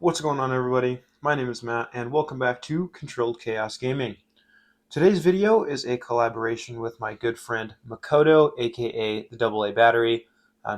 What's going on, everybody? My name is Matt, and welcome back to Controlled Chaos Gaming. Today's video is a collaboration with my good friend Makoto, aka TheDoubleABattery.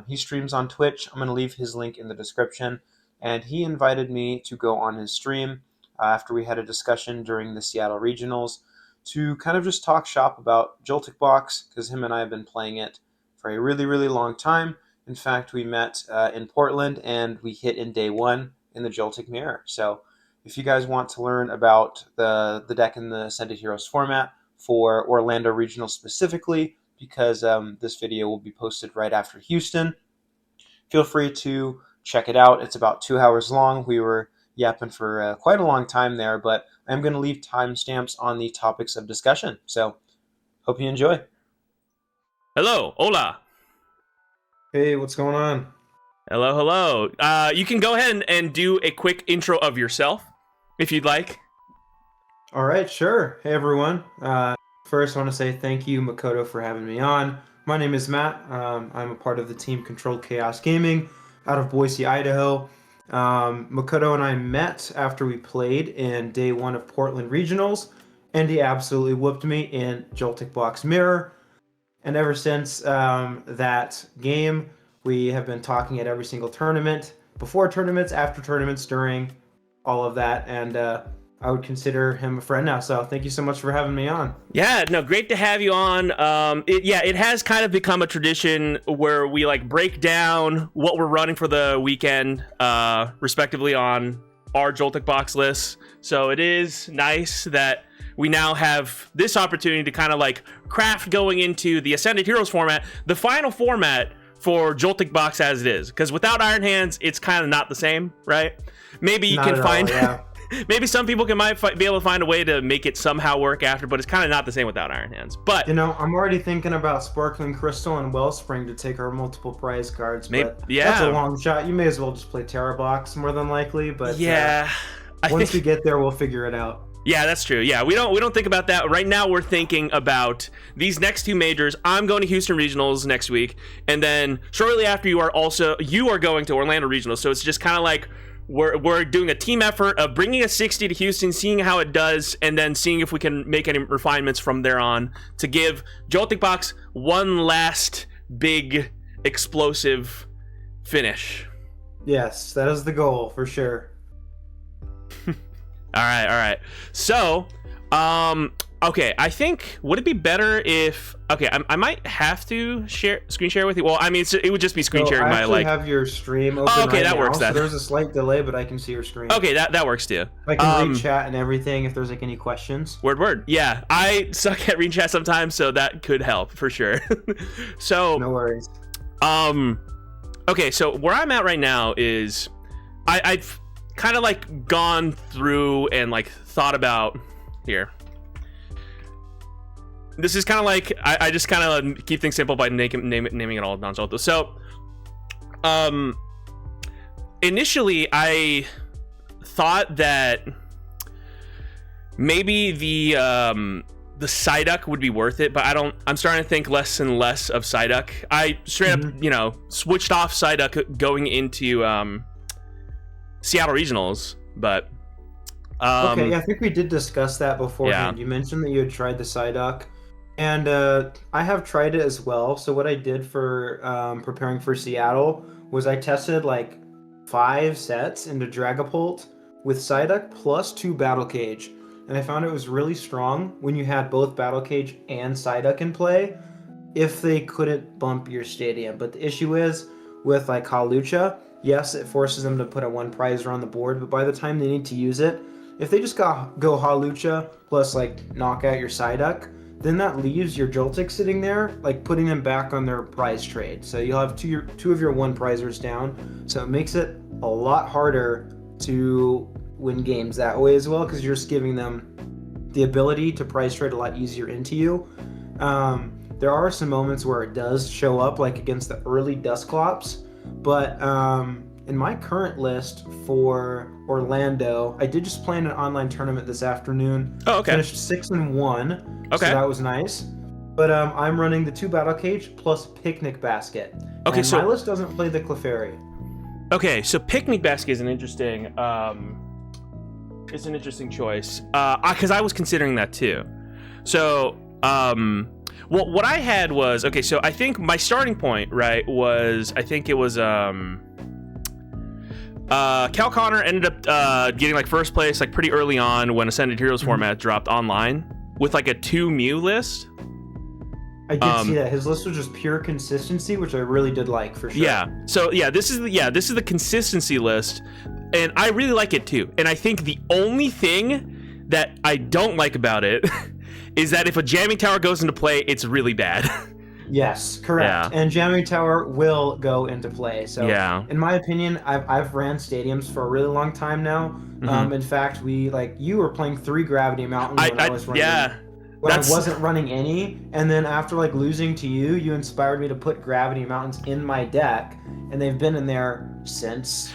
He streams on Twitch. I'm going to leave his link in the description, and he invited me to go on his stream after we had a discussion during the Seattle Regionals to kind of just talk shop about JOLTIK Box, because him and I have been playing it for a really, really long time. In fact, we met in Portland, and we hit in day one in the JOLTIK Mirror. So if you guys want to learn about the deck in the Ascended Heroes format for Orlando Regional specifically, because this video will be posted right after Houston, feel free to check it out. It's about 2 hours long. We were yapping for quite a long time there, but I'm going to leave timestamps on the topics of discussion. So hope you enjoy. Hello, hola. Hey, what's going on? Hello, hello. You can go ahead and do a quick intro of yourself, if you'd like. All right, sure. Hey, everyone. First, I want to say thank you, Makoto, for having me on. My name is Matt. I'm a part of the team Controlled Chaos Gaming out of Boise, Idaho. Makoto and I met after we played in day one of Portland Regionals, and he absolutely whooped me in JOLTIK Box Mirror. And ever since that game, we have been talking at every single tournament, before tournaments, after tournaments, during all of that, and I would consider him a friend now. So thank you so much for having me on. Yeah, no, great to have you on. It has kind of become a tradition where we like break down what we're running for the weekend, respectively, on our JOLTIK box lists. So it is nice that we now have this opportunity to kind of like craft going into the Ascended Heroes format, the final format for JOLTIK Box as it is, because without Iron Hands, it's kind of not the same, right? Maybe you can find, maybe some people might be able to find a way to make it somehow work after, but it's kind of not the same without Iron Hands. But you know, I'm already thinking about Sparkling Crystal and Wellspring to take our multiple prize cards. But that's a long shot. You may as well just play Terra Box more than likely. But yeah, once we get there, we'll figure it out. Yeah, that's true. Yeah, we don't think about that right now. We're thinking about these next two majors. I'm going to Houston Regionals next week, and then shortly after you are going to Orlando Regionals. So it's just kind of like we're doing a team effort of bringing a 60 to Houston, seeing how it does, and then seeing if we can make any refinements from there on to give JOLTIK Box one last big explosive finish. Yes, that is the goal for sure. All right. So, okay, I think, would it be better if, okay, I might have to screen share with you. Well, I mean, it would just be screen sharing my, like. I have your stream open okay, that works. So there's a slight delay, but I can see your screen. Okay, that works too. I can read chat and everything if there's like any questions. Word. Yeah, I suck at reading chat sometimes, so that could help for sure. So. No worries. Okay, so where I'm at right now is, I've kind of like gone through and like thought about here. This is kind of like I just kind of keep things simple by naming it all non-JOLTIK. So initially I thought that maybe the Psyduck would be worth it, but I'm starting to think less and less of Psyduck. I straight up switched off Psyduck going into Seattle Regionals, but okay, yeah, I think we did discuss that beforehand. Yeah. You mentioned that you had tried the Psyduck, and I have tried it as well. So what I did for preparing for Seattle was I tested like 5 sets into Dragapult with Psyduck plus 2 Battle Cage, and I found it was really strong when you had both Battle Cage and Psyduck in play if they couldn't bump your stadium. But the issue is with like Hawlucha, yes, it forces them to put a 1 prizer on the board, but by the time they need to use it, if they just go Hawlucha plus like knock out your Psyduck, then that leaves your JOLTIK sitting there, like putting them back on their prize trade. So you'll have two of your 1 prizers down. So it makes it a lot harder to win games that way as well, because you're just giving them the ability to prize trade a lot easier into you. There are some moments where it does show up, like against the early Dusclops, but in my current list for Orlando, I did just play in an online tournament this afternoon. Oh, okay. Finished 6-1. Okay. So that was nice. But I'm running the 2 Battle Cage plus Picnic Basket. Okay, and so my list doesn't play the Clefairy. Okay, so Picnic Basket is an interesting choice. Because I was considering that too. So, well, what I had was, okay, so I think my starting point, right, was, I think it was, Cal Connor ended up getting like first place like pretty early on when Ascended Heroes format dropped online with like a 2 Mew list. I did see that his list was just pure consistency, which I really did like for sure. Yeah. So yeah, this is the consistency list, and I really like it too. And I think the only thing that I don't like about it is that if a jamming tower goes into play, it's really bad. Yes, correct. Yeah. And jamming tower will go into play. So yeah. In my opinion, I've ran stadiums for a really long time now. In fact, you were playing 3 Gravity Mountains when I was running. Yeah. When I wasn't running any, and then after like losing to you, you inspired me to put Gravity Mountains in my deck, and they've been in there since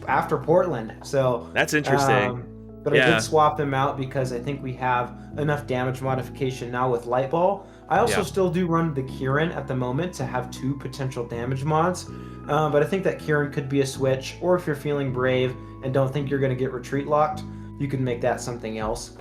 after Portland. So that's interesting. But I did swap them out because I think we have enough damage modification now with Light Ball. I also still do run the Kieran at the moment to have 2 potential damage mods, but I think that Kieran could be a switch, or if you're feeling brave and don't think you're going to get retreat locked, you can make that something else.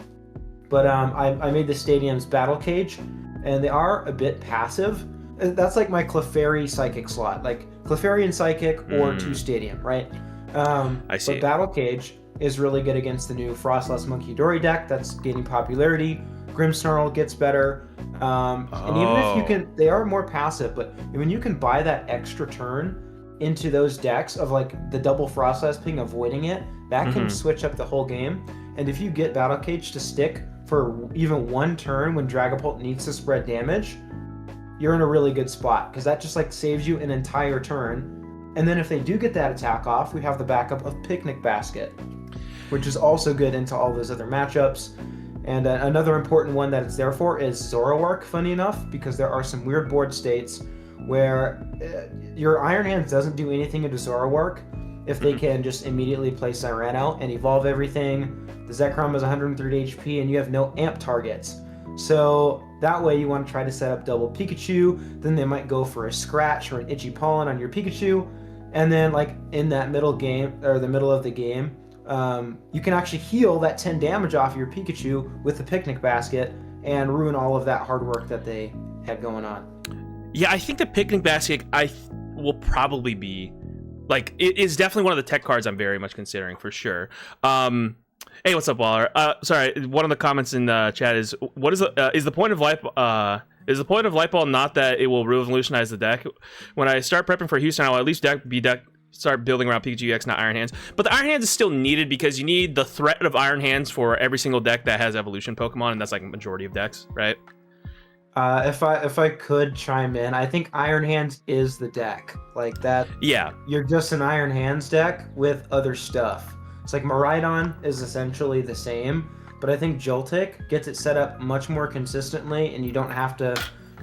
But I made the stadiums Battle Cage, and they are a bit passive. That's like my Clefairy Psychic slot, like Clefairy and Psychic or 2 Stadium, right? I see. But Battle Cage is really good against the new Froslass Munkidori deck that's gaining popularity. Grimmsnarl gets better. And even if you can, they are more passive, but when you can buy that extra turn into those decks of like the double Froslass ping, avoiding it, that can switch up the whole game. And if you get Battle Cage to stick for even 1 turn when Dragapult needs to spread damage, you're in a really good spot, because that just like saves you an entire turn. And then if they do get that attack off, we have the backup of Picnic Basket, which is also good into all those other matchups. And another important one that it's there for is Zoroark, funny enough, because there are some weird board states where your Iron Hands doesn't do anything into Zoroark if they can just immediately play Cyrano and evolve everything. The Zekrom is 130 HP and you have no amp targets. So that way you want to try to set up double Pikachu, then they might go for a Scratch or an Itchy Pollen on your Pikachu, and then like in that middle game, or the middle of the game, you can actually heal that 10 damage off your Pikachu with the Picnic Basket and ruin all of that hard work that they had going on. Yeah, I think the Picnic Basket will probably be, like, it is definitely one of the tech cards I'm very much considering for sure. Hey, what's up, Waller? Sorry, one of the comments in the chat is, what is the point of Light Ball not that it will revolutionize the deck? When I start prepping for Houston, I will at least start building around Pikachu EX, not Iron Hands. But the Iron Hands is still needed because you need the threat of Iron Hands for every single deck that has evolution Pokemon, and that's like a majority of decks, right? If I could chime in, I think Iron Hands is the deck. Like that. Yeah. You're just an Iron Hands deck with other stuff. It's like Miraidon is essentially the same, but I think Joltik gets it set up much more consistently, and you don't have to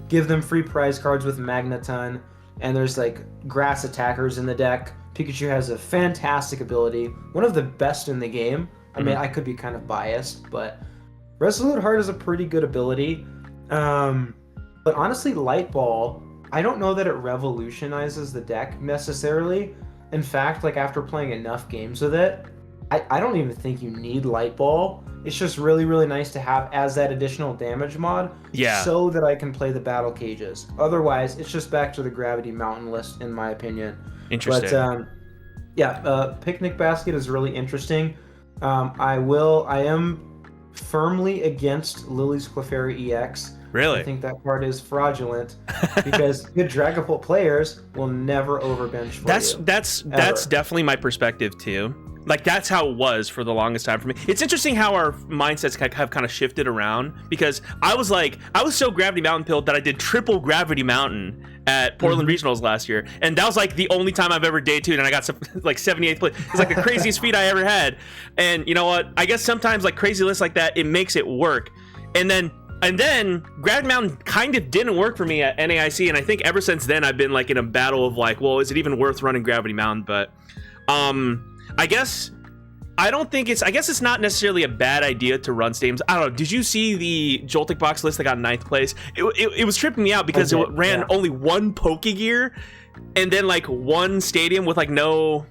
give them free prize cards with Magneton, and there's like grass attackers in the deck. Pikachu has a fantastic ability, one of the best in the game. I mean, I could be kind of biased, but Resolute Heart is a pretty good ability. But honestly, Light Ball, I don't know that it revolutionizes the deck necessarily. In fact, like after playing enough games with it, I don't even think you need Light Ball. It's just really, really nice to have as that additional damage mod, so that I can play the Battle Cages. Otherwise, it's just back to the Gravity Mountain list, in my opinion. Interesting. But Picnic Basket is really interesting. I am firmly against Lillie's Clefairy EX. Really? I think that part is fraudulent because good Dragapult players will never overbench for you. That's definitely my perspective too. Like that's how it was for the longest time for me. It's interesting how our mindsets have kind of shifted around, because I was so Gravity Mountain pilled that I did triple Gravity Mountain at Portland Regionals last year, and that was like the only time I've ever day 2'd, and I got like 78th place. It's like the craziest feat I ever had. And you know what? I guess sometimes like crazy lists like that, it makes it work. And then Gravity Mountain kind of didn't work for me at NAIC, and I think ever since then I've been like in a battle of like, well, is it even worth running Gravity Mountain? But I guess I don't think I guess it's not necessarily a bad idea to run stadiums. I don't know. Did you see the JOLTik box list that got 9th place? It was tripping me out because it ran only one Pokegear and then like one stadium with like no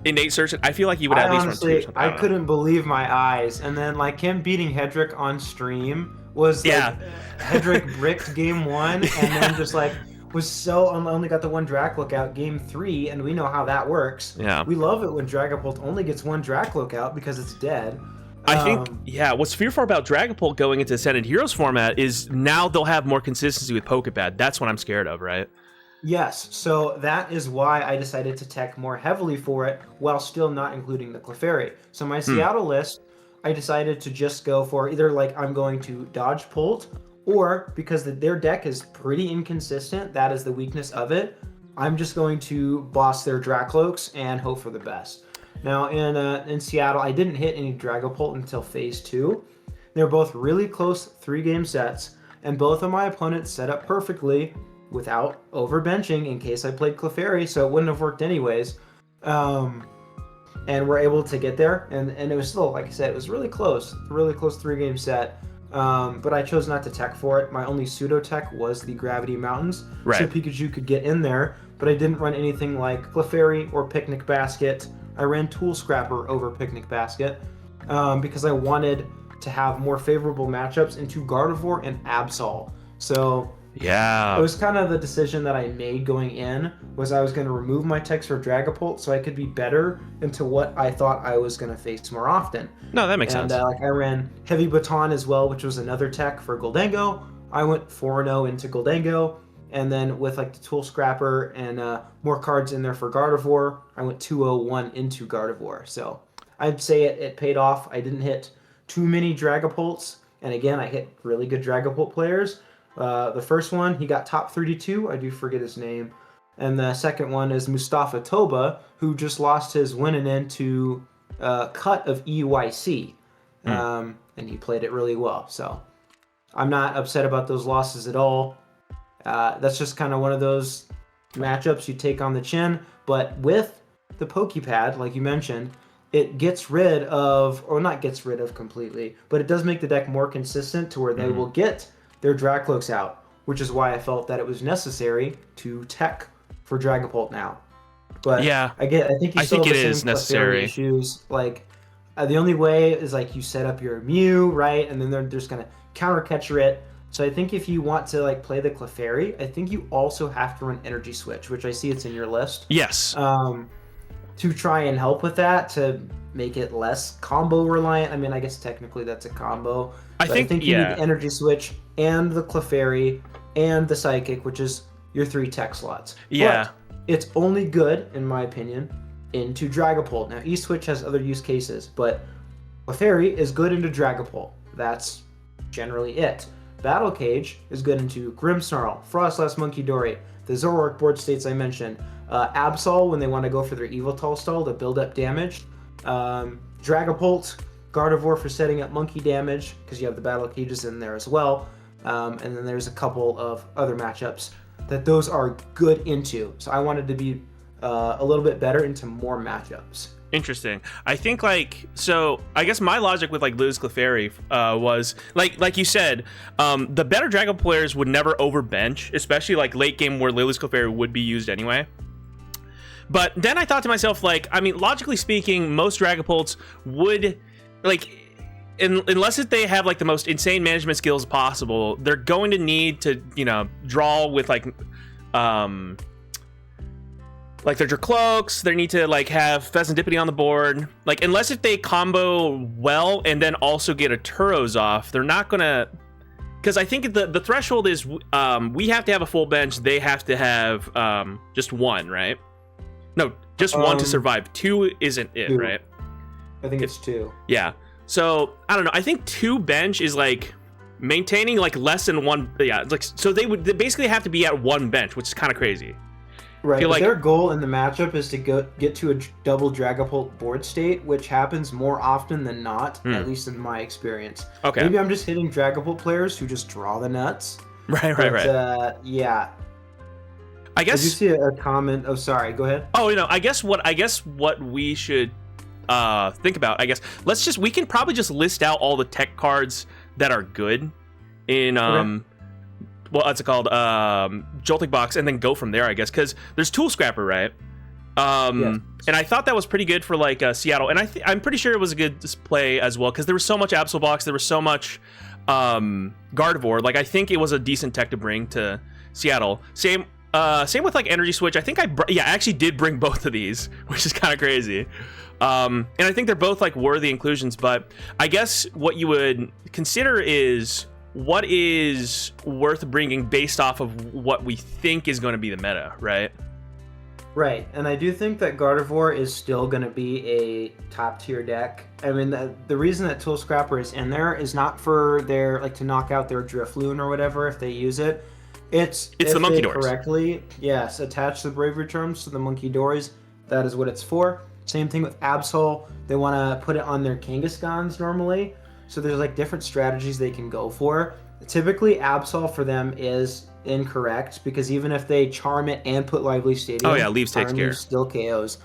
innate search. I feel like you would at least run 2 or something. I couldn't believe my eyes. And then like him beating Hedrick on stream was like Hedrick bricked game 1 and then just like was so only got the one Drac lookout game 3, and we know how that works. Yeah, we love it when Dragapult only gets one Drac lookout because it's dead. I think what's fearful about Dragapult going into Ascended Heroes format is now they'll have more consistency with Pokepad. That's what I'm scared of, right? Yes, so that is why I decided to tech more heavily for it while still not including the Clefairy. So my Seattle list, I decided to just go for either like I'm going to dodge Pult, or because their deck is pretty inconsistent, that is the weakness of it, I'm just going to boss their Dracloaks and hope for the best. Now in Seattle, I didn't hit any Dragapult until phase 2. They're both really close 3-game sets, and both of my opponents set up perfectly without overbenching in case I played Clefairy, so it wouldn't have worked anyways. And we're able to get there, and it was still, like I said, it was really close 3-game set. But I chose not to tech for it. My only pseudo tech was the Gravity Mountains, so Pikachu could get in there, but I didn't run anything like Clefairy or Picnic Basket. I ran Tool Scrapper over Picnic Basket because I wanted to have more favorable matchups into Gardevoir and Absol. So it was kind of the decision that I made going in, was I was going to remove my techs for Dragapult so I could be better into what I thought I was going to face more often. No, that makes sense. And like I ran Heavy Baton as well, which was another tech for Gholdengo. I went 4-0 into Gholdengo, and then with like the Tool Scrapper and more cards in there for Gardevoir, I went 2-0-1 into Gardevoir. So I'd say it paid off. I didn't hit too many Dragapults, and again, I hit really good Dragapult players. The first one, he got top 32. I do forget his name. And the second one is Mustafa Toba, who just lost his winning into cut of EYC. And he played it really well. So I'm not upset about those losses at all. That's just kind of one of those matchups you take on the chin. But with the Pokepad, like you mentioned, it gets rid of, or not gets rid of completely, but it does make the deck more consistent to where they will get their Dracloaks out, which is why I felt that it was necessary to tech for Dragapult now. But I think you still have the same necessary issues. Like the only way is like you set up your Mew, right, and then they're just gonna counter catcher it. So I think if you want to like play the Clefairy, I think you also have to run Energy Switch, which I see it's in your list. Yes. To try and help with that, to make it less combo reliant. I mean, I guess technically that's a combo. I think you need the Energy Switch and the Clefairy and the Psychic, which is your 3 tech slots. Yeah. But it's only good, in my opinion, into Dragapult. Now, E-Switch has other use cases, but Clefairy is good into Dragapult. That's generally it. Battle Cage is good into Grimmsnarl, Froslass, Munkidori, the Zoroark Boardstates I mentioned, Absol when they want to go for their Eviltal stall to build up damage, Dragapult, Gardevoir for setting up monkey damage, because you have the Battle Cages in there as well, and then there's a couple of other matchups that those are good into. So I wanted to be a little bit better into more matchups. Interesting. I think so I guess my logic with like Lillie's Clefairy was like you said, the better Dragon players would never overbench, especially like late game where Lillie's Clefairy would be used anyway. But then I thought to myself, like, I mean, logically speaking, most Dragapults would, like, unless they have like the most insane management skills possible, they're going to need to, you know, draw with like their Dracloaks. They need to like have Pheasantipity on the board. Like, unless if they combo well and then also get a Turos off, they're not gonna. Because I think the threshold is we have to have a full bench. They have to have just one, right? No, just one to survive. 2 isn't it, 2. Right? I think it's 2. Yeah. So I don't know. I think 2 bench is like maintaining like less than 1. Yeah. Like, so they basically have to be at 1 bench, which is kind of crazy. Right. But like, their goal in the matchup is to get to a double Dragapult board state, which happens more often than not, at least in my experience. Okay. Maybe I'm just hitting Dragapult players who just draw the nuts. Right. Yeah. I guess. Did you see a comment? Oh, sorry. Go ahead. Oh, you know, I guess what we should think about, I guess, we can probably just list out all the tech cards that are good in what's it called, Joltik Box, and then go from there, I guess, because there's Tool Scrapper, right? Yes. And I thought that was pretty good for like Seattle, and I'm pretty sure it was a good display as well, because there was so much Absol Box, there was so much Gardevoir. Like, I think it was a decent tech to bring to Seattle. Same with like Energy Switch. I think I actually did bring both of these, which is kind of crazy. And I think they're both like worthy inclusions, but I guess what you would consider is what is worth bringing based off of what we think is going to be the meta, right? Right, and I do think that Gardevoir is still going to be a top tier deck. I mean, the reason that Tool Scrapper is in there is not for their, like, to knock out their Drifloon or whatever if they use it. It's the Munkidoris. Correctly, yes, attach the Bravery Charms to the Munkidoris. That is what it's for. Same thing with Absol. They want to put it on their Kangaskhans normally. So there's like different strategies they can go for. Typically, Absol for them is incorrect because even if they charm it and put Lively Stadium, Leaves takes care. Still KOs.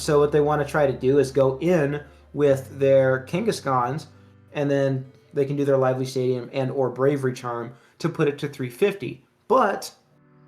So what they want to try to do is go in with their Kangaskhans, and then they can do their Lively Stadium and or Bravery Charm to put it to 350. But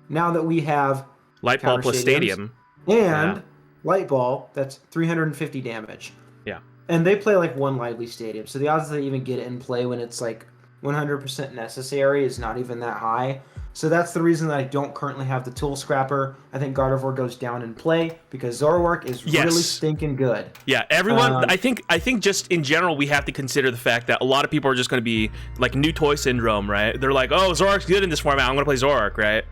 now that we have Light Ball plus Stadium and Light Ball, that's 350 damage. Yeah. And they play like one Lively Stadium, so the odds that they even get it in play when it's like 100% necessary is not even that high. So that's the reason that I don't currently have the Tool Scrapper. I think Gardevoir goes down in play because Zoroark is really stinking good. Yeah, everyone. I think just in general we have to consider the fact that a lot of people are just going to be like new toy syndrome, right? They're like, oh, Zoroark's good in this format, I'm going to play Zoroark, right?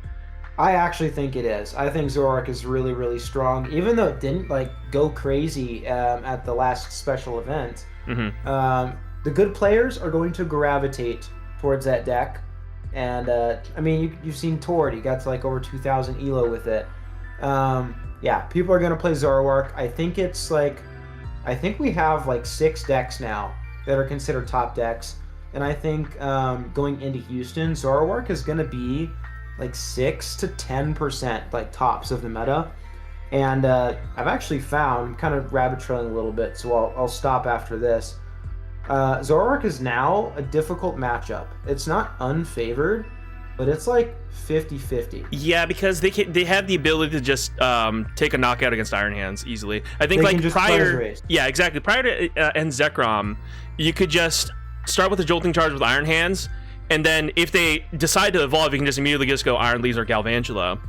I actually think it is. I think Zoroark is really, really strong, even though it didn't like go crazy at the last special event. Mm-hmm. The good players are going to gravitate towards that deck. And, I mean, you've seen Tord. He got to, like, over 2,000 ELO with it. Yeah, people are going to play Zoroark. I think we have, like, 6 decks now that are considered top decks. And I think going into Houston, Zoroark is going to be, like, 6 to 10%, like, tops of the meta. And I've actually found, I'm kind of rabbit trailing a little bit, so I'll stop after this. Zoroark is now a difficult matchup. It's not unfavored, but it's like 50-50. Yeah, because they have the ability to just take a knockout against Iron Hands easily. I think they like prior, yeah, exactly. Prior to Zekrom, you could just start with a Jolting Charge with Iron Hands, and then if they decide to evolve, you can just immediately just go Iron Leaves or Galvantula,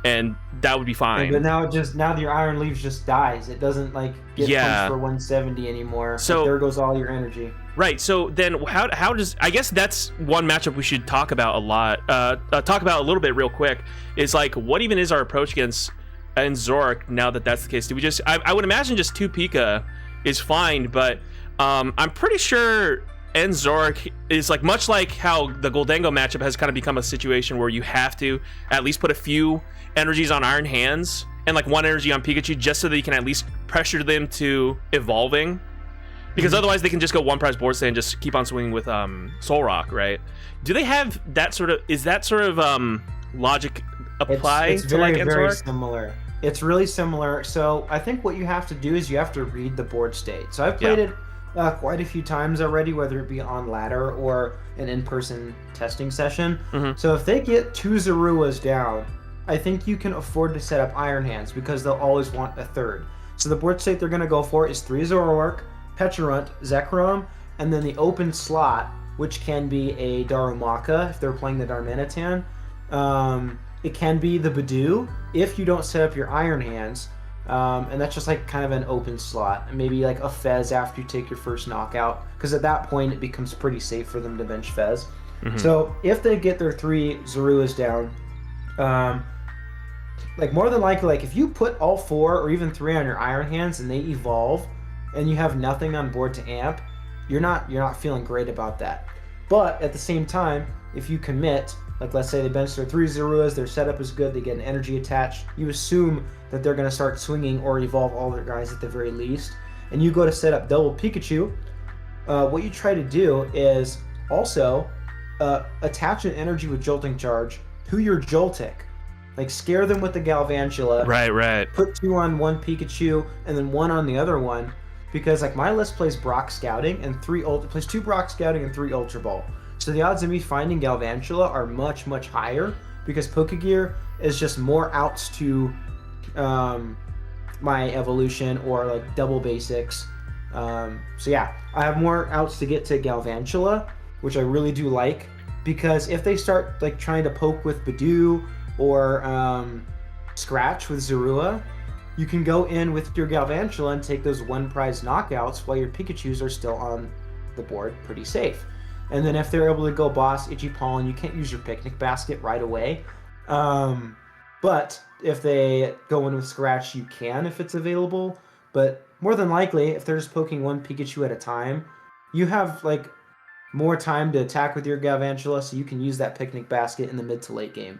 and that would be fine. But now your Iron Leaves just dies. It doesn't like get punched for 170 anymore. So like, there goes all your energy. Right. So then how does, I guess that's one matchup we should talk about a lot. Talk about a little bit real quick is like what even is our approach against Zoroark now that that's the case? Do we just I would imagine just 2 Pika is fine, but I'm pretty sure Zoroark is like much like how the Gholdengo matchup has kind of become a situation where you have to at least put a few energies on Iron Hands and like 1 energy on Pikachu just so that you can at least pressure them to evolving, because otherwise they can just go 1 prize board state and just keep on swinging with Solrock, right? Do they have that sort of, is that sort of logic apply it's to very, like very Zoroark? similar. It's really similar. So I think what you have to do is you have to read the board state. So I've played it quite a few times already, whether it be on ladder or an in-person testing session. Mm-hmm. So if they get 2 Zoruas down, I think you can afford to set up Iron Hands because they'll always want a 3rd. So the board state they're going to go for is 3 Zoroark, Pecharunt, Zekrom, and then the open slot, which can be a Darumaka if they're playing the Darmanitan. It can be the Badoo if you don't set up your Iron Hands. And that's just like kind of an open slot. Maybe like a Fez after you take your first knockout, because at that point it becomes pretty safe for them to bench Fez. Mm-hmm. So if they get their 3 Zoruas down, like more than likely, like if you put all 4 or even 3 on your Iron Hands and they evolve and you have nothing on board to amp, you're not feeling great about that. But at the same time, if you commit, like let's say they bench their 3 Zoruas, their setup is good, they get an energy attached, you assume that they're going to start swinging or evolve all their guys at the very least, and you go to set up double Pikachu, what you try to do is also attach an energy with Jolting Charge to your Joltik. Like scare them with the Galvantula. Right. Put 2 on one Pikachu and then 1 on the other one. because like my list plays Brock Scouting and plays 2 Brock Scouting and 3 Ultra Ball. So the odds of me finding Galvantula are much, much higher because Pokegear is just more outs to my evolution or like double basics. So yeah, I have more outs to get to Galvantula, which I really do like, because if they start like trying to poke with Badoo or Scratch with Zorua, you can go in with your Galvantula and take those 1 prize knockouts while your Pikachus are still on the board pretty safe. And then if they're able to go boss Itchy Pollen, you can't use your picnic basket right away. But if they go in with Scratch, you can if it's available. But more than likely, if they're just poking 1 Pikachu at a time, you have like more time to attack with your Galvantula, so you can use that picnic basket in the mid to late game.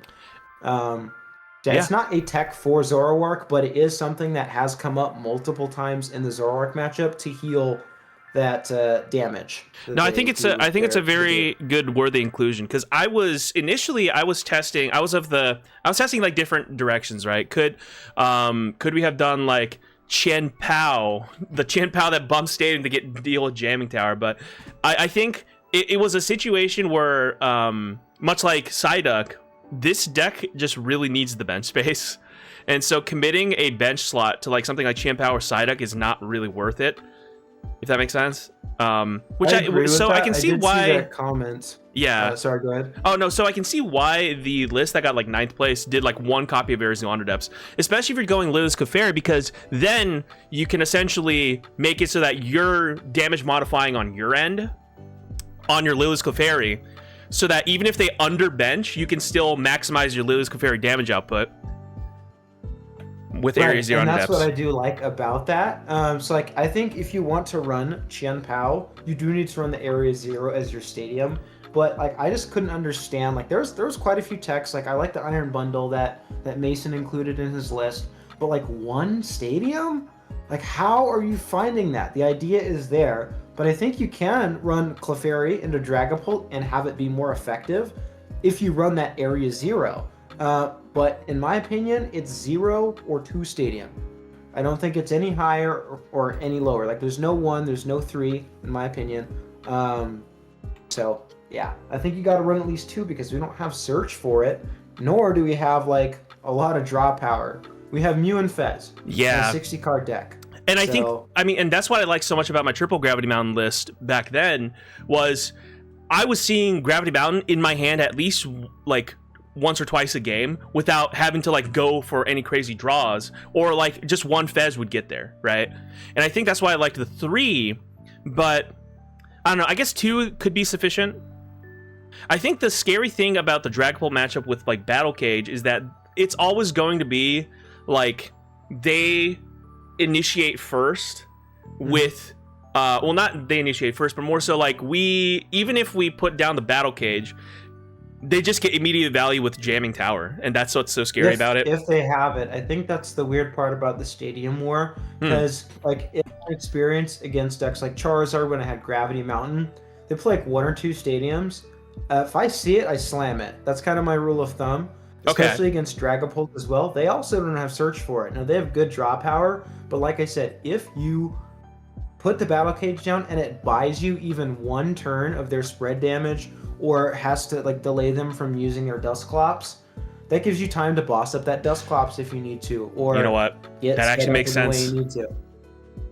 It's not a tech for Zoroark, but it is something that has come up multiple times in the Zoroark matchup to heal that damage. No, I think it's a very good worthy inclusion, because I was testing like different directions, right? Could we have done like Chien-Pao, the Chien-Pao that bumps stadium to deal with jamming tower? But I think it was a situation where much like Psyduck, this deck just really needs the bench space, and so committing a bench slot to like something like Chien-Pao or Psyduck is not really worth it. If that makes sense. I can see why. Comment. Yeah. Sorry, go ahead. Oh no, so I can see why the list that got like 9th place did like 1 copy of Arizio Underdepths, especially if you're going Lillie's Clefairy, because then you can essentially make it so that you're damage modifying on your end on your Lillie's Clefairy, so that even if they underbench, you can still maximize your Lillie's Clefairy damage output with Area 0 and on that's depths. what I do like about that. So like I think if you want to run Chien-Pao, you do need to run the Area 0 as your stadium. But like I just couldn't understand, like there was quite a few techs. Like I like the Iron Bundle that Mason included in his list, but like 1 stadium? Like how are you finding that? The idea is there, but I think you can run Clefairy into Dragapult and have it be more effective if you run that Area 0. But in my opinion, it's 0 or 2 stadium. I don't think it's any higher or any lower. Like there's no 1, there's no 3, in my opinion. So yeah, I think you got to run at least 2 because we don't have search for it, nor do we have like a lot of draw power. We have Mew and Fez. Yeah. A 60 card deck. And and that's what I like so much about my triple Gravity Mountain list back then, was I was seeing Gravity Mountain in my hand at least like once or twice a game without having to like go for any crazy draws, or like just 1 Fez would get there, right? And I think that's why I liked the 3, but I don't know, I guess 2 could be sufficient. I think the scary thing about the Dragapult matchup with like Battle Cage is that it's always going to be like they initiate first with well, not they initiate first, but more so like even if we put down the Battle Cage, they just get immediate value with jamming tower, and that's what's so scary about it. If they have it, I think that's the weird part about the Stadium War, because like in my experience against decks like Charizard when I had Gravity Mountain, they play like 1 or 2 stadiums. If I see it, I slam it. That's kind of my rule of thumb, especially against Dragapult as well. They also don't have search for it. Now they have good draw power, but like I said, if you put the Battle Cage down and it buys you even 1 turn of their spread damage, or has to like delay them from using their Dusclops, that gives you time to boss up that Dusclops if you need to, or you know what, that actually makes sense. You need to.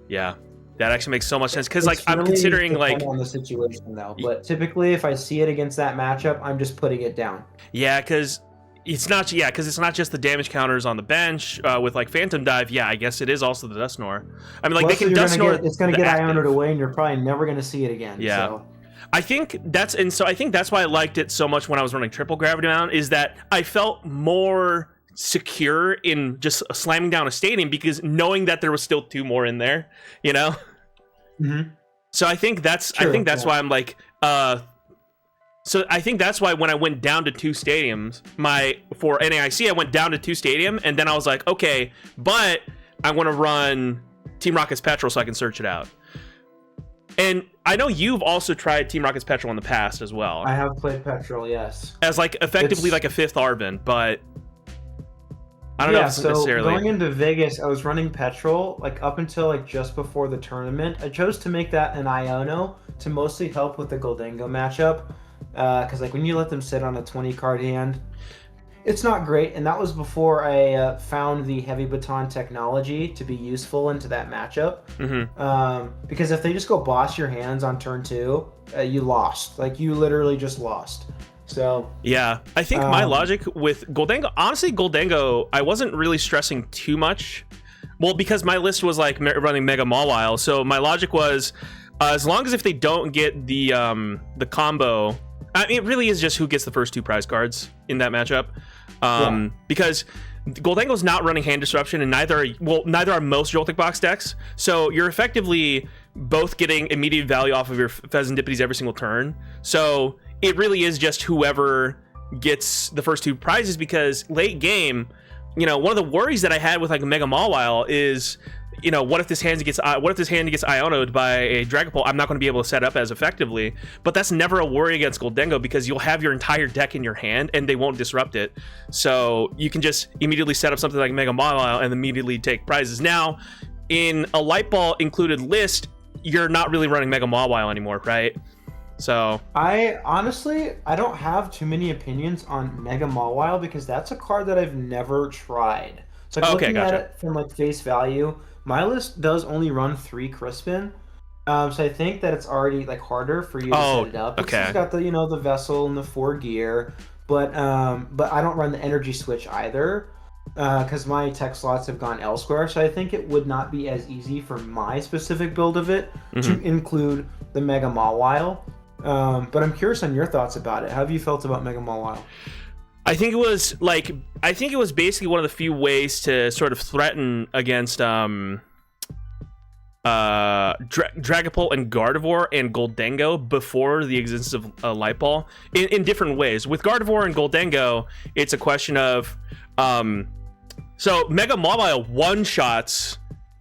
Yeah, that actually makes so much sense, because like I'm considering like on the situation though, but typically if I see it against that matchup, I'm just putting it down. Yeah, because it's not just the damage counters on the bench with like Phantom Dive. Yeah, I guess it is also the Dusknoir. I mean, like they can Dusknoir. It's going to get Iono'd away, and you're probably never going to see it again. Yeah. So. I think that's why I liked it so much when I was running triple Gravity Mountain, is that I felt more secure in just slamming down a stadium, because knowing that there was still 2 more in there, you know. Mm-hmm. So I think that's why I'm like so I think that's why when I went down to 2 stadiums, for NAIC I went down to 2 stadium, and then I was like, okay, but I want to run Team Rocket's Petrel so I can search it out. And I know you've also tried Team Rocket's Petrel in the past as well. I have played Petrel, yes. As like effectively like a 5th Arven, but I don't know if Yeah, it's so necessarily. going into Vegas, I was running Petrel, like up until like just before the tournament. I chose to make that an Iono to mostly help with the Gholdengo matchup. Because like when you let them sit on a 20 card hand, it's not great. And that was before I found the heavy baton technology to be useful into that matchup. Because if they just go boss your hands on turn 2, you lost. Like you literally just lost. So yeah, I think my logic with Gholdengo, honestly, Gholdengo, I wasn't really stressing too much. Well, because my list was like running Mega Mawile, so my logic was as long as if they don't get the combo, I mean, it really is just who gets the first 2 prize cards in that matchup. Because Gholdengo's not running hand disruption, and neither are most Joltik box decks. So you're effectively both getting immediate value off of your Pheasantipides every single turn. So it really is just whoever gets the first 2 prizes, because late game, you know, one of the worries that I had with like Mega Mawile is, you know, what if this hand gets Iono'd by a Dragapult? I'm not going to be able to set up as effectively. But that's never a worry against Gholdengo, because you'll have your entire deck in your hand and they won't disrupt it. So you can just immediately set up something like Mega Mawile and immediately take prizes. Now, in a Light Ball included list, you're not really running Mega Mawile anymore, right? So I don't have too many opinions on Mega Mawile, because that's a card that I've never tried. So like, looking at it from like face value, my list does only run 3 Crispin. So I think that it's already like harder for you to set it up. It's got the, you know, the vessel and the 4 gear, but I don't run the energy switch either, because my tech slots have gone elsewhere. So I think it would not be as easy for my specific build of it to include the Mega Mawile. But I'm curious on your thoughts about it. How have you felt about Mega Mawile? I think it was basically one of the few ways to sort of threaten against Dragapult and Gardevoir and Gholdengo before the existence of Light Ball in different ways. With Gardevoir and Gholdengo, it's a question of so Mega Mawile one-shots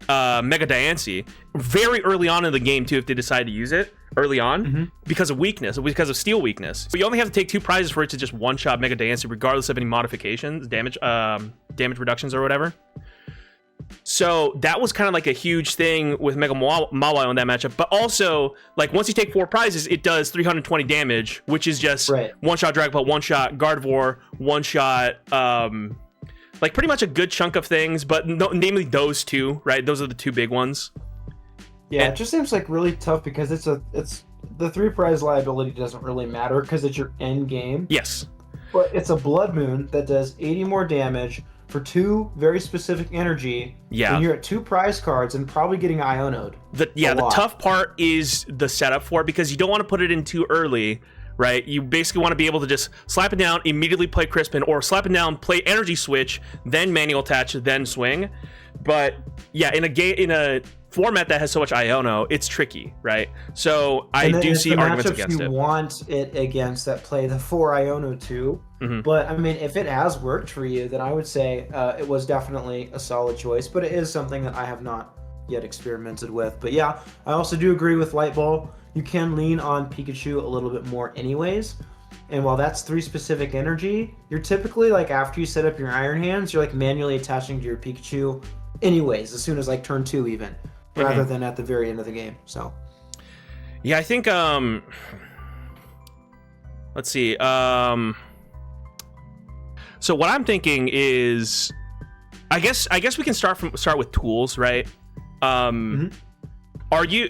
Mega Diancie very early on in the game too, if they decide to use it early on, because of weakness, because of steel weakness. So you only have to take 2 prizes for it to just one-shot Mega Diancie, regardless of any modifications, damage reductions or whatever. So that was kind of like a huge thing with Mega Mawile in that matchup. But also, like, once you take 4 prizes, it does 320 damage, which is just one-shot Dragapult, one-shot Gardevoir, one-shot like pretty much a good chunk of things, but namely those 2, right? Those are the 2 big ones. Yeah, it just seems like really tough, because it's the 3 prize liability doesn't really matter because it's your end game. Yes. But it's a Blood Moon that does 80 more damage for 2 very specific energy. Yeah. And you're at 2 prize cards and probably getting Iono'd. The tough part is the setup for it, because you don't want to put it in too early, right? You basically want to be able to just slap it down, immediately play Crispin, or slap it down, play Energy Switch, then manual attach, then swing. But yeah, in a format that has so much Iono, it's tricky, right? So I do see arguments against it. You want it against that play the 4 Iono too. But I mean, if it has worked for you, then I would say it was definitely a solid choice. But it is something that I have not yet experimented with. But yeah, I also do agree with Light Ball. You can lean on Pikachu a little bit more anyways. And while that's 3 specific energy, you're typically like, after you set up your Iron Hands, you're like manually attaching to your Pikachu anyways, as soon as like turn 2 even, rather than at the very end of the game. So yeah, I think let's see. So what I'm thinking is, I guess we can start with tools, right? Are you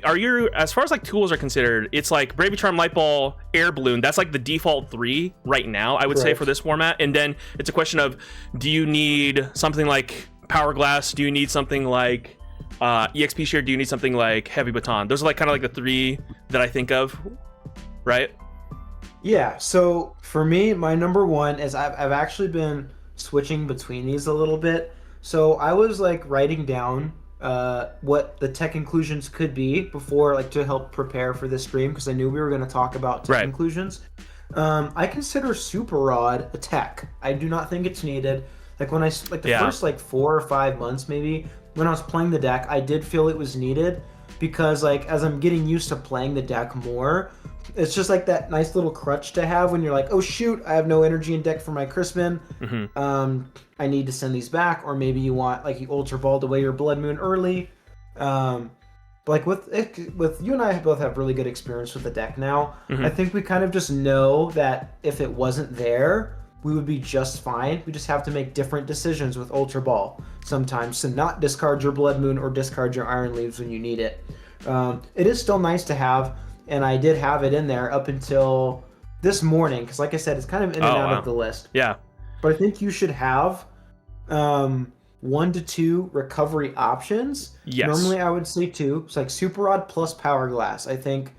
as far as like tools are considered, it's like Brave Charm, Light Ball, Air Balloon. That's like the default 3 right now, I would say, for this format. And then it's a question of, do you need something like Powerglass? Do you need something like EXP Share? Do you need something like Heavy Baton? Those are like kind of like the 3 that I think of, right? Yeah, so for me, my number 1 is I've actually been switching between these a little bit. So I was like writing down what the tech inclusions could be before, like, to help prepare for this stream, because I knew we were going to talk about tech inclusions. I consider Super Rod a tech. I do not think it's needed. Like, when first like 4 or 5 months maybe, when I was playing the deck, I did feel it was needed. because like as I'm getting used to playing the deck more, it's just like that nice little crutch to have when you're like, oh shoot, I have no energy in deck for my Crispin. I need to send these back, or maybe you want like you Ultra Balled away your Blood Moon early. Like with you and I both have really good experience with the deck now. I think we kind of just know that if it wasn't there, we would be just fine. We just have to make different decisions with Ultra Ball sometimes to not discard your Blood Moon or discard your Iron Leaves when you need it. It is still nice to have, and I did have it in there up until this morning because, like I said, it's kind of in and out of the list. Yeah. But I think you should have 1 to 2 recovery options. Yes. Normally I would say 2. It's like Super Rod plus Powerglass, I think,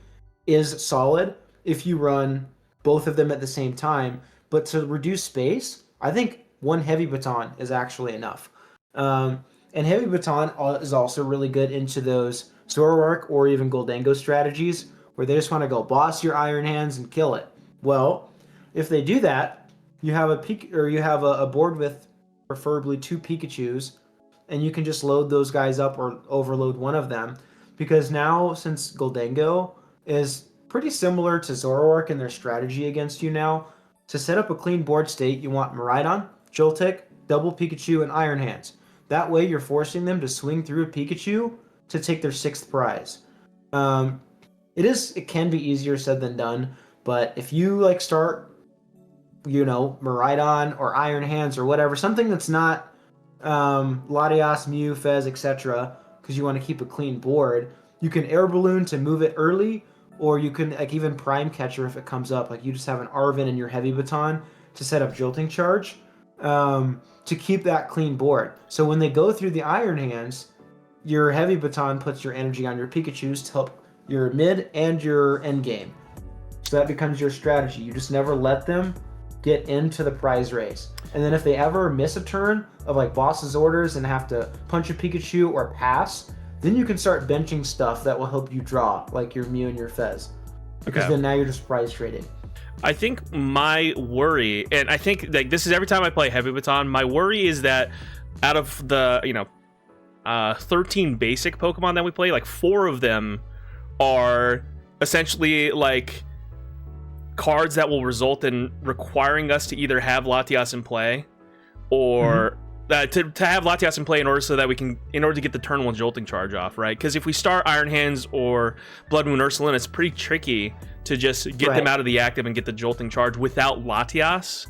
is solid if you run both of them at the same time. But to reduce space, I think 1 Heavy Baton is actually enough. And Heavy Baton is also really good into those Zoroark or even Gholdengo strategies where they just want to go boss your Iron Hands and kill it. Well, if they do that, you have a board with preferably 2 Pikachus, and you can just load those guys up or overload one of them. Because now, since Gholdengo is pretty similar to Zoroark in their strategy against you now, to set up a clean board state, you want Miraidon, Joltik, Double Pikachu, and Iron Hands. That way, you're forcing them to swing through a Pikachu to take their 6th prize. It can be easier said than done, but if you like start, Miraidon or Iron Hands or whatever, something that's not Latias, Mew, Fez, etc., because you want to keep a clean board, you can Air Balloon to move it early, or you can like even Prime Catcher if it comes up. Like you just have an Arven in your Heavy Baton to set up Jolting Charge to keep that clean board. So when they go through the Iron Hands, your Heavy Baton puts your energy on your Pikachus to help your mid and your end game. So that becomes your strategy. You just never let them get into the prize race. And then if they ever miss a turn of like boss's orders and have to punch a Pikachu or pass, then you can start benching stuff that will help you draw, like your Mew and your Fez. Because then now you're just prize trading. I think my worry, and I think like this is every time I play Heavy Baton, my worry is that out of the 13 basic Pokemon that we play, like 4 of them are essentially like cards that will result in requiring us to either have Latias in play or to have Latias in play in order to get the turn 1 Jolting Charge off, right? Because if we start Iron Hands or Blood Moon Ursulin, it's pretty tricky to just get them out of the active and get the Jolting Charge without Latias.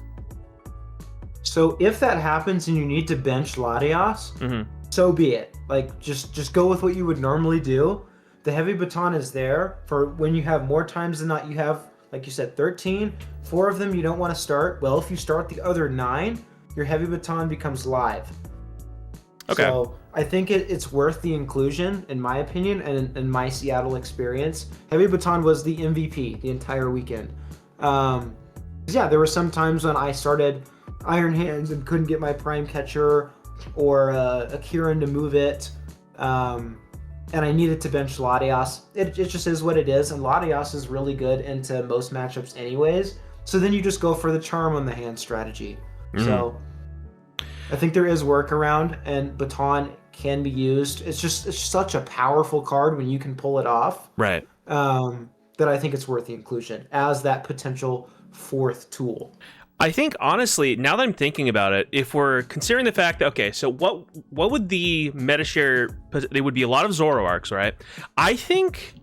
So if that happens and you need to bench Latias, so be it. Like just go with what you would normally do. The Heavy Baton is there for when you have more times than not. You have, like you said, 13. 4 of them you don't want to start. Well, if you start the other 9, your Heavy Baton becomes live. Okay. So I think it's worth the inclusion, in my opinion, and in my Seattle experience. Heavy Baton was the MVP the entire weekend. There were some times when I started Iron Hands and couldn't get my Prime Catcher or a Kieran to move it. And I needed to bench Latias. It just is what it is, and Latias is really good into most matchups anyways. So then you just go for the Charm on the hand strategy. So I think there is workaround, and Baton can be used. It's such a powerful card when you can pull it off. Right. That I think it's worth the inclusion as that potential 4th tool. I think, honestly, now that I'm thinking about it, if we're considering the fact that, okay, so what would the meta share... There would be a lot of Zoroarks, right? I think...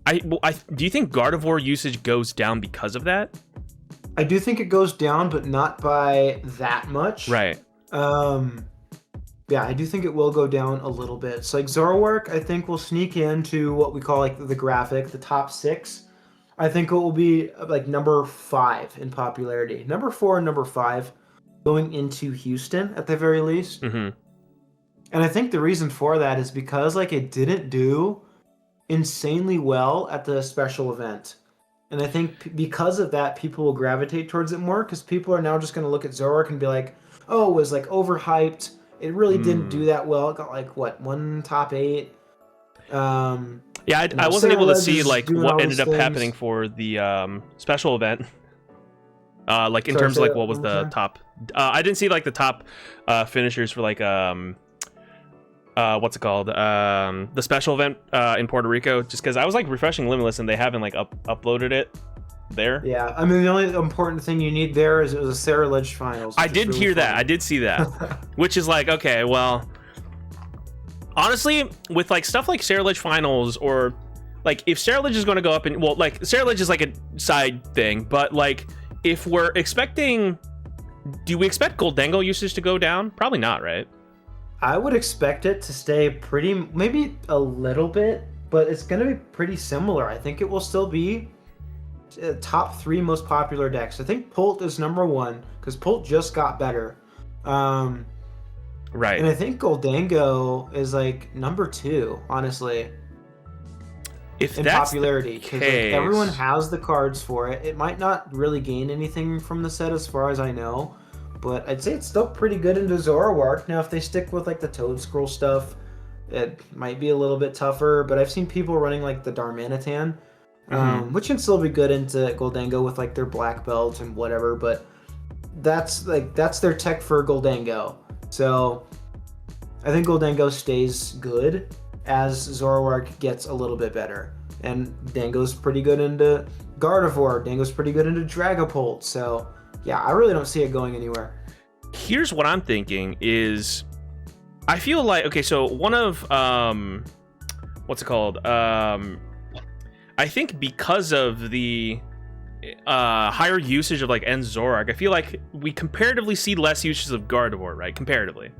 do you think Gardevoir usage goes down because of that? I do think it goes down, but not by that much. Right. I do think it will go down a little bit. So, like, Zoroark, I think, will sneak into what we call, like, the graphic, the top 6. I think it will be like number 5 in popularity. Number 4 and number 5 going into Houston at the very least. And I think the reason for that is because like it didn't do insanely well at the special event. And I think because of that, people will gravitate towards it more because people are now just going to look at Zoroark and be like, oh, it was like overhyped. It really didn't do that well. It got like, 1 top 8. I wasn't able to see like what ended up happening for the special event. Like in terms of like what was the top. I didn't see like the top finishers for like what's it called? The special event in Puerto Rico, just because I was like refreshing Limitless and they haven't like uploaded it there. Yeah, I mean the only important thing you need there is it was a Sarah Ledge finals. I did hear that. I did see that, which is like, okay, well, honestly, with like stuff like Sarah Ledge finals, or like if Sarah Ledge is going to go up, and well, like Sarah Ledge is like a side thing, but like if we're expecting, do we expect Gholdengo usage to go down? Probably not, right? I would expect it to stay pretty, maybe a little bit, but it's going to be pretty similar. I think it will still be top 3 most popular decks. I think Pult is number 1 because Pult just got better. Right. And I think Gholdengo is like number 2, honestly. If in that's popularity, because like, everyone has the cards for it. It might not really gain anything from the set as far as I know. But I'd say it's still pretty good into Zoroark. Now, if they stick with like the Toad Scroll stuff, it might be a little bit tougher. But I've seen people running like the Darmanitan, which can still be good into Gholdengo with like their black belt and whatever. But that's their tech for Gholdengo. So I think Gholdengo stays good as Zoroark gets a little bit better. And Dengo's pretty good into Gardevoir. Dengo's pretty good into Dragapult. So yeah, I really don't see it going anywhere. Here's what I'm thinking is, I feel like, okay, so one of, what's it called? I think because of the higher usage of like Zoroark, I feel like we comparatively see less usage of Gardevoir, right? Comparatively.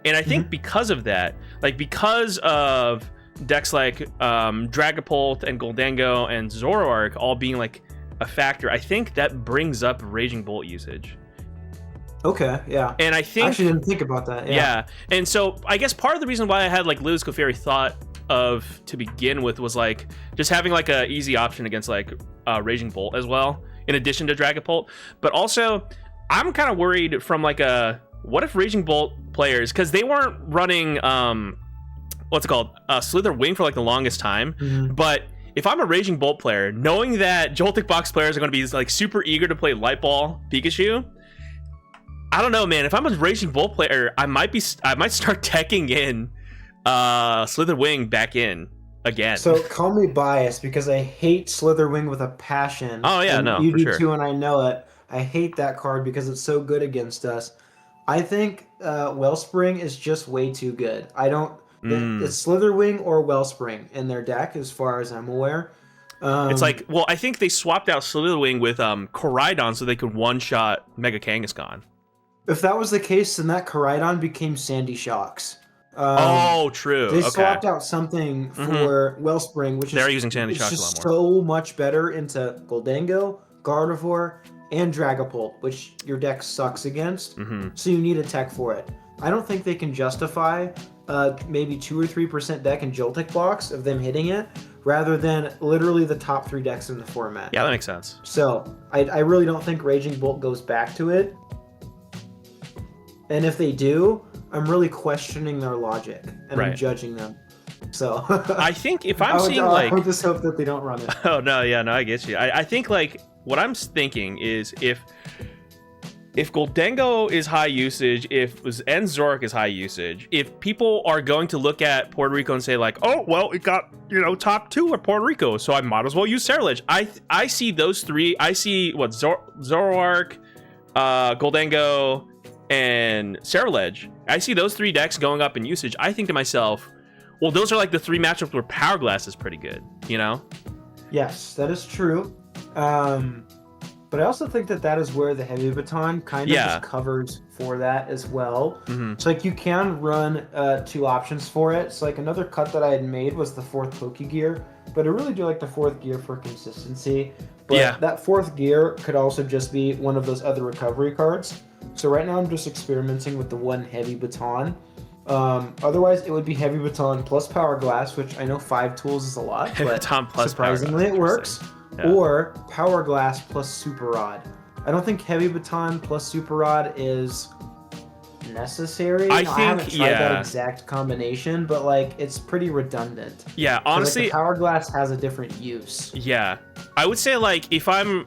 And I think because of that, like because of decks like Dragapult and Gholdengo and Zoroark all being like a factor, I think that brings up Raging Bolt usage. Okay, yeah. And I think, I actually didn't think about that. Yeah. And so I guess part of the reason why I had like Lillie's Clefairy thought of to begin with was like just having like a easy option against like Raging Bolt as well, in addition to Dragapult. But also I'm kind of worried from like what if Raging Bolt players, because they weren't running what's it called, Slither Wing for like the longest time, but if I'm a Raging Bolt player, knowing that Joltik Box players are going to be like super eager to play Light Ball Pikachu, I don't know, man. If I'm a Raging Bolt player, I might start teching in Slither Wing back in again. So call me biased because I hate Slither Wing with a passion. Oh yeah, and no, you for do sure. too, and I know it. I hate that card because it's so good against us. I think Wellspring is just way too good. I don't. It's Slither Wing or Wellspring in their deck, as far as I'm aware. It's like, well, I think they swapped out Slither Wing with Koraidon so they could one-shot Mega Kangaskhan. If that was the case, then that Koraidon became Sandy Shocks. Oh, true. They swapped out something for Wellspring, which they're using Sandy Shocks a lot more. So much better into Gholdengo, Gardevoir, and Dragapult, which your deck sucks against. So you need a tech for it. I don't think they can justify maybe 2 or 3% deck in Joltik Box of them hitting it, rather than literally the top 3 decks in the format. Yeah, that makes sense. So I really don't think Raging Bolt goes back to it. And if they do, I'm really questioning their logic and I'm judging them. So I think if I'm seeing like, I would just hope that they don't run it. Oh no, yeah, no, I get you. I think like what I'm thinking is if Gholdengo is high usage, if Zoroark is high usage, if people are going to look at Puerto Rico and say like, oh well, it got top 2 at Puerto Rico, so I might as well use Sarah Ledge. I see those 3. I see what Zoroark, Gholdengo, and Sarah Ledge. I see those 3 decks going up in usage. I think to myself, well, those are like the 3 matchups where Powerglass is pretty good, Yes, that is true. But I also think that is where the Heavy Baton kind of just covers for that as well. So like you can run 2 options for it. So like another cut that I had made was the 4th Pokegear, but I really do like the 4th gear for consistency. But that 4th gear could also just be one of those other recovery cards. So right now I'm just experimenting with the 1 Heavy Baton. Otherwise it would be Heavy Baton plus Powerglass, which I know 5 tools is a lot, but surprisingly it works. Yeah. Or Powerglass plus Super Rod. I don't think Heavy Baton plus Super Rod is necessary. I haven't tried that exact combination, but like it's pretty redundant. Yeah, honestly, like, the Powerglass has a different use. Yeah, I would say like if I'm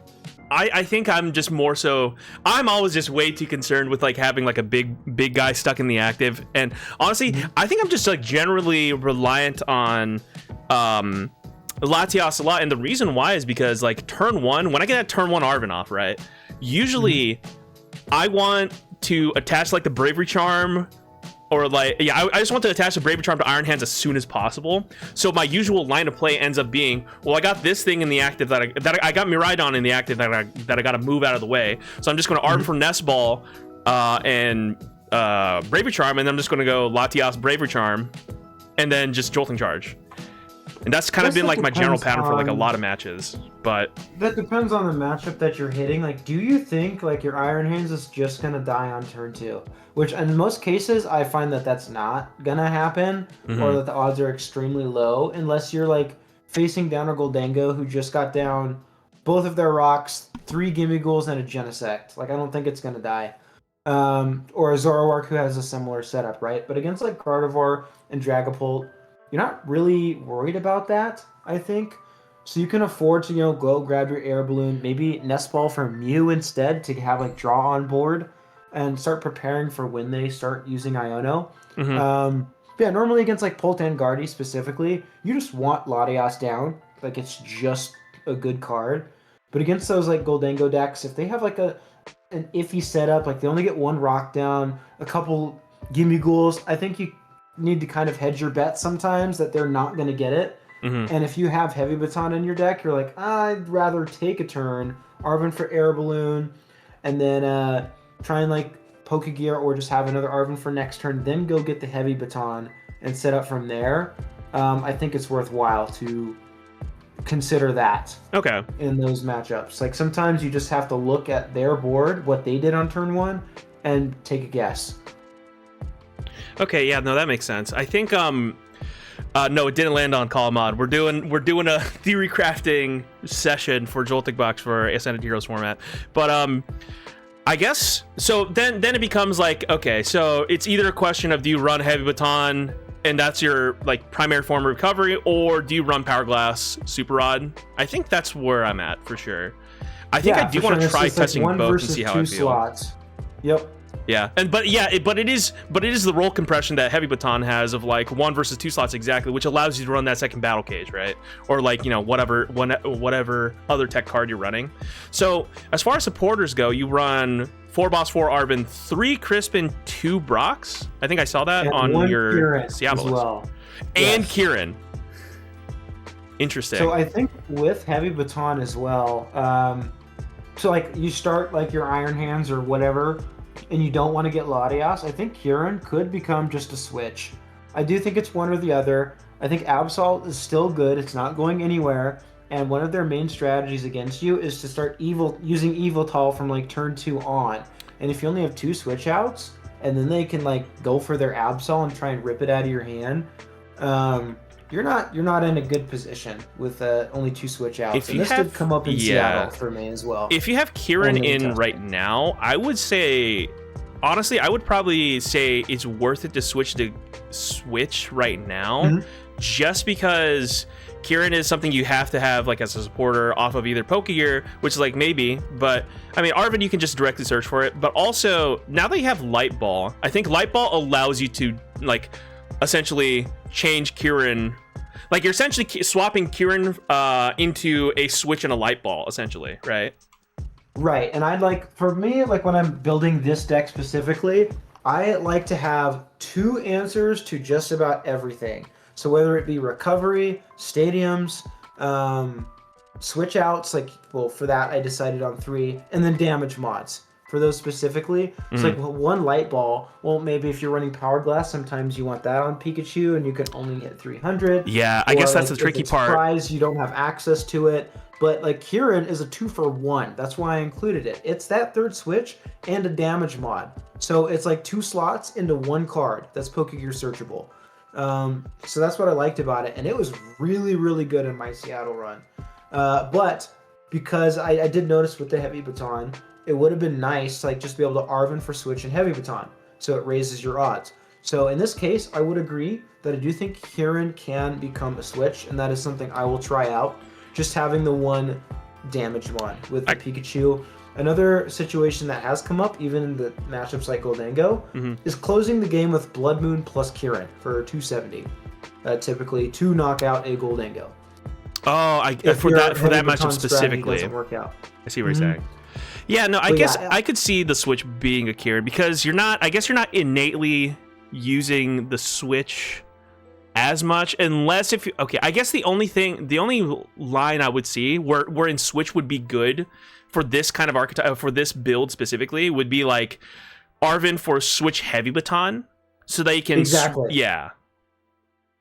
I think I'm just more so. I'm always just way too concerned with like having like a big guy stuck in the active, and honestly, I think I'm just like generally reliant on Latias a lot, and the reason why is because like turn one, when I get that turn one Arven off, right? Usually, I want to attach like the Bravery Charm. Or like, yeah, I just want to attach the Bravery Charm to Iron Hands as soon as possible. So my usual line of play ends up being, well, I got this thing in the active that I got Miraidon in the active that I got to move out of the way. So I'm just going to Arden for Nest Ball and Bravery Charm, and I'm just going to go Latias Bravery Charm, and then just Jolting Charge. And that's kind of been like my general pattern for like a lot of matches. But that depends on the matchup that you're hitting. Like, do you think like your Iron Hands is just gonna die on turn 2? Which in most cases, I find that that's not gonna happen, or that the odds are extremely low, unless you're like facing down a Gholdengo who just got down both of their rocks, 3 Gimmigholes, and a Genesect. Like, I don't think it's gonna die. Or a Zoroark who has a similar setup, right? But against like Gardevoir and Dragapult, you're not really worried about that, I think. So you can afford to, go grab your air balloon, maybe Nest Ball for Mew instead to have like draw on board and start preparing for when they start using Iono. Yeah, normally against like Poltan Guardy specifically, you just want Latias down. Like, it's just a good card. But against those like Gholdengo decks, if they have like an iffy setup, like they only get 1 rock down, a couple Gimmigholes, I think you need to kind of hedge your bet sometimes that they're not going to get it. And if you have Heavy Baton in your deck, you're like, I'd rather take a turn, Arven for Air Balloon, and then try and like Pokegear, or just have another Arven for next turn, then go get the Heavy Baton and set up from there. I think it's worthwhile to consider that. Okay. In those matchups. Like, sometimes you just have to look at their board, what they did on turn 1, and take a guess. Okay, yeah, no, that makes sense. I think no, it didn't land on Call Mod. We're doing a theory crafting session for Joltik Box for Ascended Heroes format. But I guess so then it becomes like, okay, so it's either a question of, do you run Heavy Baton and that's your like primary form of recovery, or do you run Powerglass Super Rod? I think that's where I'm at for sure. I think I do want to try testing both and see how I feel. Slots. Yep. Yeah, but it is the roll compression that Heavy Baton has of like 1 versus 2 slots exactly, which allows you to run that second battle cage, right? Or like, whatever other tech card you're running. So as far as supporters go, you run 4 Boss, 4 Arven, 3 Crispin, 2 Brox. I think I saw that on your Seattle list. Well. And yes. Kieran. Interesting. So I think with Heavy Baton as well, so like you start like your Iron Hands or whatever, and you don't want to get Latias, I think Kieran could become just a switch. I do think it's one or the other. I think Absol is still good. It's not going anywhere. And one of their main strategies against you is to start using Yveltal from like turn 2 on. And if you only have 2 switch outs, and then they can like go for their Absol and try and rip it out of your hand, you're not in a good position with only 2 switch outs. And this did come up in Seattle for me as well. If you have Kieran in right now, I would say, honestly, I would probably say it's worth it to switch right now, just because Kieran is something you have to have like as a supporter off of either Pokegear, which is like maybe, but I mean, Arven, you can just directly search for it. But also, now that you have Light Ball, I think Light Ball allows you to like essentially change Kieran, like you're essentially swapping Kieran into a switch and a Light Ball, essentially, right? Right, and I'd like, for me, like when I'm building this deck specifically, I like to have 2 answers to just about everything. So whether it be recovery, stadiums, switch outs, like, well, for that I decided on 3, and then damage mods. For those specifically, it's like, well, 1 Light Ball. Well, maybe if you're running Powerglass, sometimes you want that on Pikachu, and you can only hit 300. Yeah, I guess that's the tricky part. Prize, you don't have access to it. But like Kieran is a 2-for-1. That's why I included it. It's that 3rd switch and a damage mod. So it's like 2 slots into 1 card. That's Pokegear searchable. So that's what I liked about it, and it was really, really good in my Seattle run. But because I did notice with the Heavy Baton, it would have been nice to like just be able to Arven for switch and Heavy Baton, so it raises your odds. So in this case, I would agree that I do think Kieran can become a switch, and that is something I will try out. Just having the 1 damage one with the Pikachu. Another situation that has come up, even in the matchups like Gholdengo, is closing the game with Blood Moon plus Kieran for 270. Typically, to knock out a Gholdengo. Oh, for that matchup specifically. Doesn't work out. I see what you're saying. Yeah, no, I guess I could see the Switch being a Kieran because you're not innately using the Switch as much unless if you I guess the only line I would see where in Switch would be good for this kind of archetype, for this build specifically, would be like Arven for Switch Heavy Baton, so that you can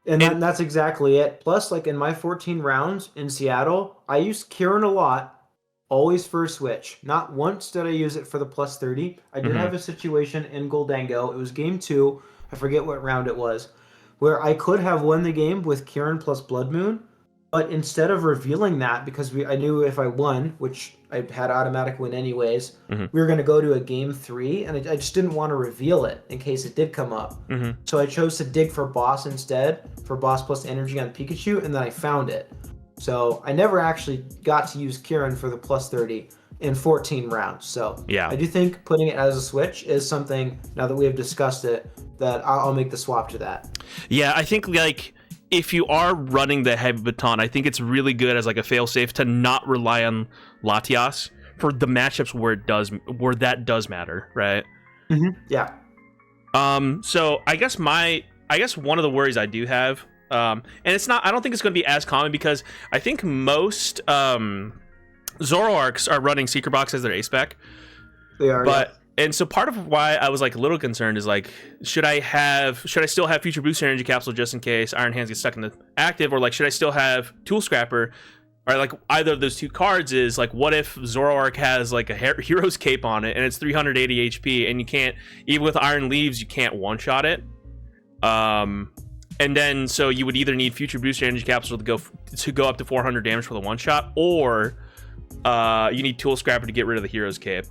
and that's exactly it. Plus, like in my 14 rounds in Seattle, I used Kieran a lot, always for a Switch. Not once did I use it for the plus 30. I did have a situation in Gholdengo. It was game 2. I forget what round it was, where I could have won the game with Kieran plus Blood Moon, but instead of revealing that, because I knew if I won, which I had automatic win anyways, we were going to go to a game 3, and I just didn't want to reveal it in case it did come up. So I chose to dig for Boss instead, for Boss plus Energy on Pikachu, and then I found it. So I never actually got to use Kieran for the plus 30 in 14 rounds. So I do think putting it as a Switch is something, now that we have discussed it, that I'll make the swap to that. Yeah, I think like if you are running the Heavy Baton, I think it's really good as like a failsafe to not rely on Latias for the matchups where that does matter, right? Yeah. So I guess one of the worries I do have, and I don't think it's going to be as common because I think most Zoroarks are running Secret Box as their ace spec. They are, and so part of why I was like a little concerned is like, should I still have Future Booster Energy Capsule just in case Iron Hands get stuck in the active, or like should I still have Tool Scrapper? Or like either of those two cards is like, what if Zoroark has like a Hero's Cape on it and it's 380 HP and you can't, even with Iron Leaves, you can't one-shot it. And then so you would either need Future Booster Energy Capsule to go up to 400 damage for the one-shot, or you need Tool Scrapper to get rid of the Hero's Cape.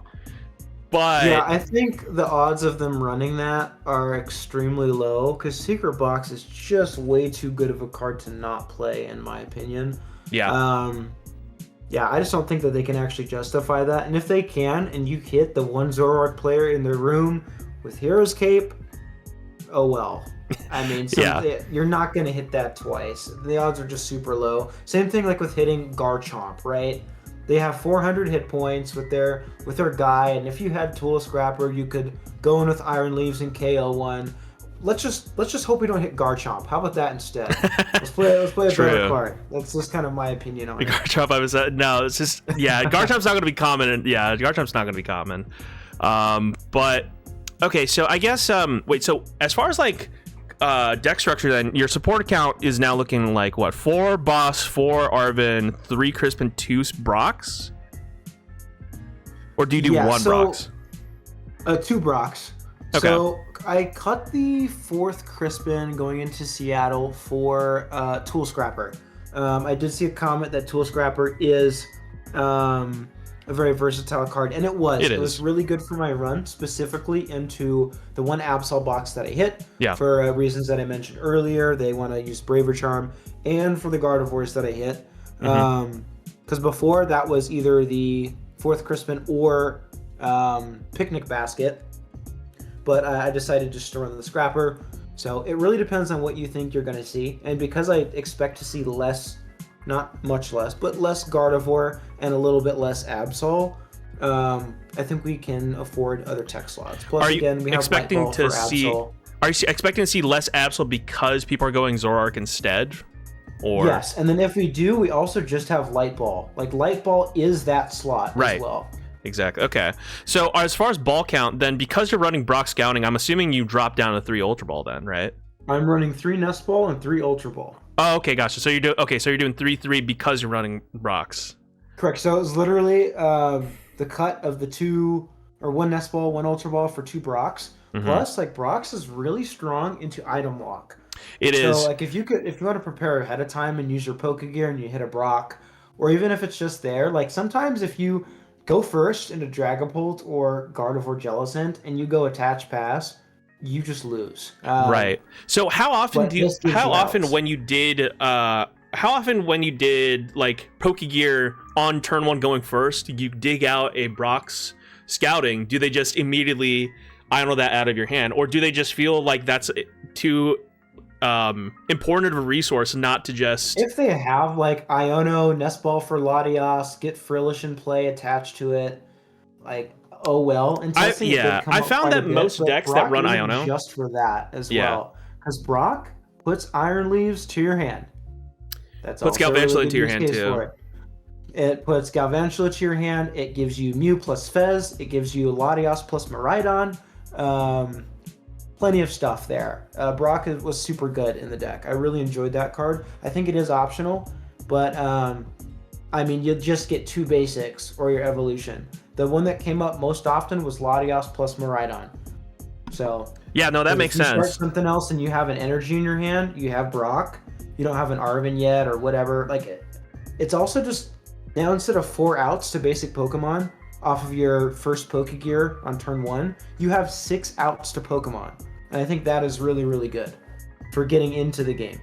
But yeah, I think the odds of them running that are extremely low because Secret Box is just way too good of a card to not play, in my opinion. Yeah. Yeah, I just don't think that they can actually justify that. And if they can, and you hit the one Zoroark player in their room with Hero's Cape, oh well. I mean, you're not going to hit that twice. The odds are just super low. Same thing like with hitting Garchomp, right? They have 400 hit points with their guy, and if you had Tool Scrapper, you could go in with Iron Leaves and KO one. Let's just hope we don't hit Garchomp. How about that instead? Let's play a better card. That's just kind of my opinion on it. Garchomp, no, it's just Garchomp's not going to be common, and Garchomp's not going to be common. But okay, so I guess wait, so as far as like deck structure, then your support account is now looking like what? 4 Boss, 4 Arven, 3 Crisp, and 2 Brox? Or do you do 1 Brox? 2 Brox. Okay. So I cut the 4th Crispin going into Seattle for Tool Scrapper. I did see a comment that Tool Scrapper is a very versatile card, and it was really good for my run, specifically into the one Absol box that I hit for reasons that I mentioned earlier. They want to use Braver Charm, and for the Gardevoirs that I hit, because before that was either the 4th Crispin or Picnic Basket, but I decided just to run the Scrapper. So it really depends on what you think you're going to see, and because I expect to see less, not much less, but less Gardevoir and a little bit less Absol, I think we can afford other tech slots. Plus, again, we have expecting to see. Are you expecting to see less Absol because people are going Zoroark instead? Or yes, and then if we do, we also just have Light Ball. Like Light Ball is that slot as well. Exactly. Okay. So as far as ball count, then because you're running Brock Scouting, I'm assuming you drop down to 3 Ultra Ball then, right? I'm running 3 Nest Ball and 3 Ultra Ball. Oh, okay, gotcha. So you're doing 3-3 because you're running Brox. Correct. So it's literally the cut of the 2 or 1 Nest Ball, 1 Ultra Ball for 2 Brox. Plus, like Brox is really strong into item lock. It is. So like if you want to prepare ahead of time and use your Pokegear and you hit a Brock, or even if it's just there, like sometimes if you go first into Dragapult or Gardevoir Jellicent and you go Attach Pass, you just lose. Right. So how often when you did how often when you did like Pokegear on turn 1 going first, you dig out a Brock's Scouting, do they just immediately Iono that out of your hand, or do they just feel like that's too important of a resource not to just... If they have like Iono, Nest Ball for Latias, get Frillish in play attached to it, like, oh well. And I found that most decks that run Iono just for that as well, because Brock puts Iron Leaves to your hand. That's puts Galvantula into your hand too. It puts Galvantula to your hand. It gives you Mew plus Fez. It gives you Latias plus Miraidon. Plenty of stuff there. Brock was super good in the deck. I really enjoyed that card. I think it is optional, but I mean, you just get 2 basics or your evolution. The one that came up most often was Latias plus Miraidon. So yeah, no, that makes sense. If you start something else and you have an energy in your hand, you have Brock. You don't have an Arven yet or whatever. Like, it's also just now, instead of 4 outs to basic Pokemon off of your first Pokegear on turn 1, you have 6 outs to Pokemon. And I think that is really, really good for getting into the game.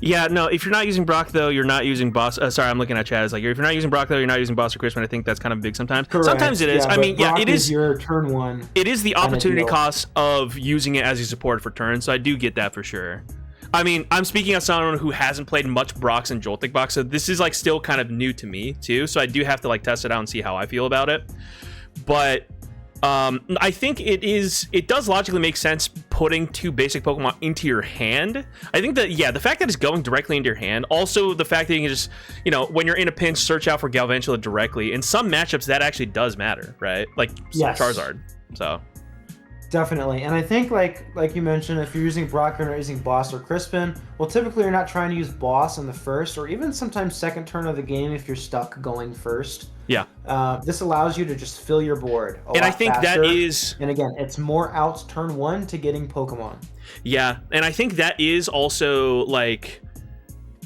Yeah, no, if you're not using Brock, though, you're not using Boss. Sorry, I'm looking at chat. It's like, if you're not using Brock, though, you're not using Boss or Crispin. I think that's kind of big sometimes. Correct. Sometimes it is. Yeah, I mean, yeah, it is your turn 1. It is the opportunity cost of using it as you support for turn, so I do get that for sure. I mean, I'm speaking as someone who hasn't played much Brox and Joltik Box, so this is like still kind of new to me too. So I do have to like test it out and see how I feel about it. But I think it does logically make sense putting 2 basic Pokemon into your hand. I think that, yeah, the fact that it's going directly into your hand, also the fact that you can just, you know, when you're in a pinch, search out for Galvantula directly. In some matchups, that actually does matter, right? Like Charizard. So. Definitely, and I think like you mentioned, if you're using Brock, you're not using Boss or Crispin. Well, typically you're not trying to use Boss in the first or even sometimes second turn of the game if you're stuck going first. Yeah. This allows you to just fill your board a lot I think faster. that is... And again, it's more outs turn 1 to getting Pokemon. Yeah, and I think that is also like...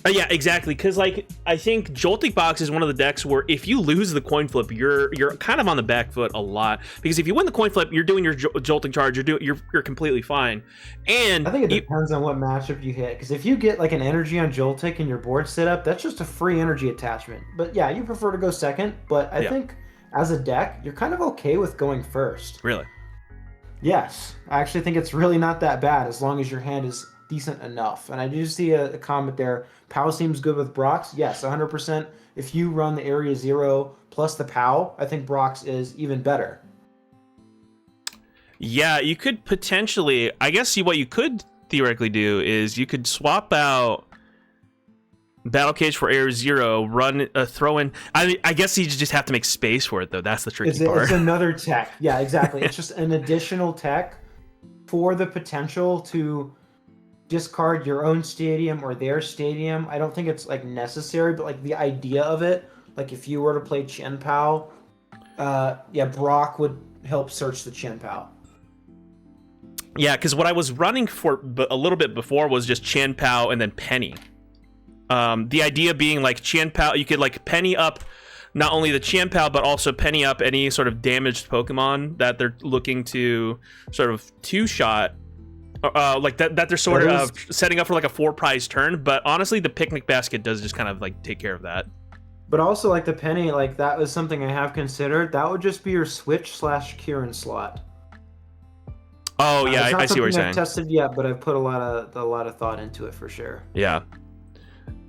yeah, exactly, because like I think Joltik Box is one of the decks where if you lose the coin flip, you're kind of on the back foot a lot, because if you win the coin flip, you're doing your Jolting charge, you're completely fine. And I think it depends on what matchup you hit, because if you get like an energy on Joltik in your board setup, that's just a free energy attachment. But yeah, you prefer to go second, but I think as a deck, you're kind of okay with going first. Really? Yes, I actually think it's really not that bad as long as your hand is decent enough. And I do see a comment there. POW seems good with Brox. Yes, 100%. If you run the Area 0 plus the POW, I think Brox is even better. Yeah, you could potentially... I guess what you could theoretically do is you could swap out Battle Cage for Area 0, run a throw in... I guess you just have to make space for it, though. That's the tricky part. It's another tech. Yeah, exactly. It's just an additional tech for the potential to discard your own stadium or their stadium. I don't think it's like necessary, but like the idea of it, like if you were to play Chien-Pao, Brock would help search the Chien-Pao. Yeah, because what I was running for a little bit before was just Chien-Pao and then Penny. The idea being like Chien-Pao, you could like Penny up not only the Chien-Pao, but also Penny up any sort of damaged Pokemon that they're looking to sort of two-shot. Like that they're sort of setting up for like a 4-prize turn, but honestly the picnic basket does just kind of like take care of that. But also like the Penny, like that was something I have considered. That would just be your Switch/Kieran slot. Oh yeah, I see what you're saying. I've tested yet, but I've put a lot of thought into it for sure. Yeah.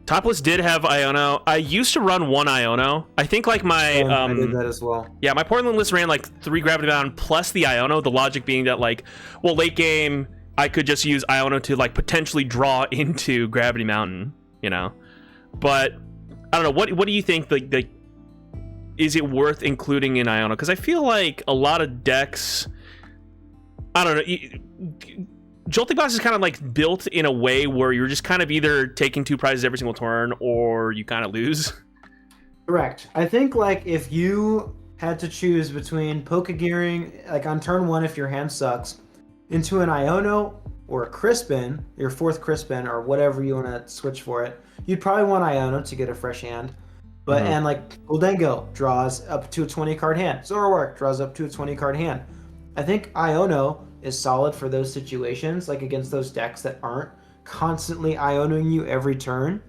Topless did have Iono. I used to run 1 Iono. I think like my I did that as well. Yeah, my Portland list ran like 3 Gravity Bound plus the Iono. The logic being that like, well, late game I could just use Iono to like potentially draw into Gravity Mountain, you know. But I don't know. What do you think? Like, is it worth including in Iono? Because I feel like a lot of decks, I don't know. Joltik Box is kind of like built in a way where you're just kind of either taking 2 prizes every single turn or you kind of lose. Correct. I think like if you had to choose between Pokegearing, like on turn 1 if your hand sucks, into an Iono or a Crispin, your 4th Crispin or whatever you want to switch for it, you'd probably want Iono to get a fresh hand. But and like Gholdengo draws up to a 20-card hand. Zoroark draws up to a 20-card hand. I think Iono is solid for those situations, like against those decks that aren't constantly Ionoing you every turn.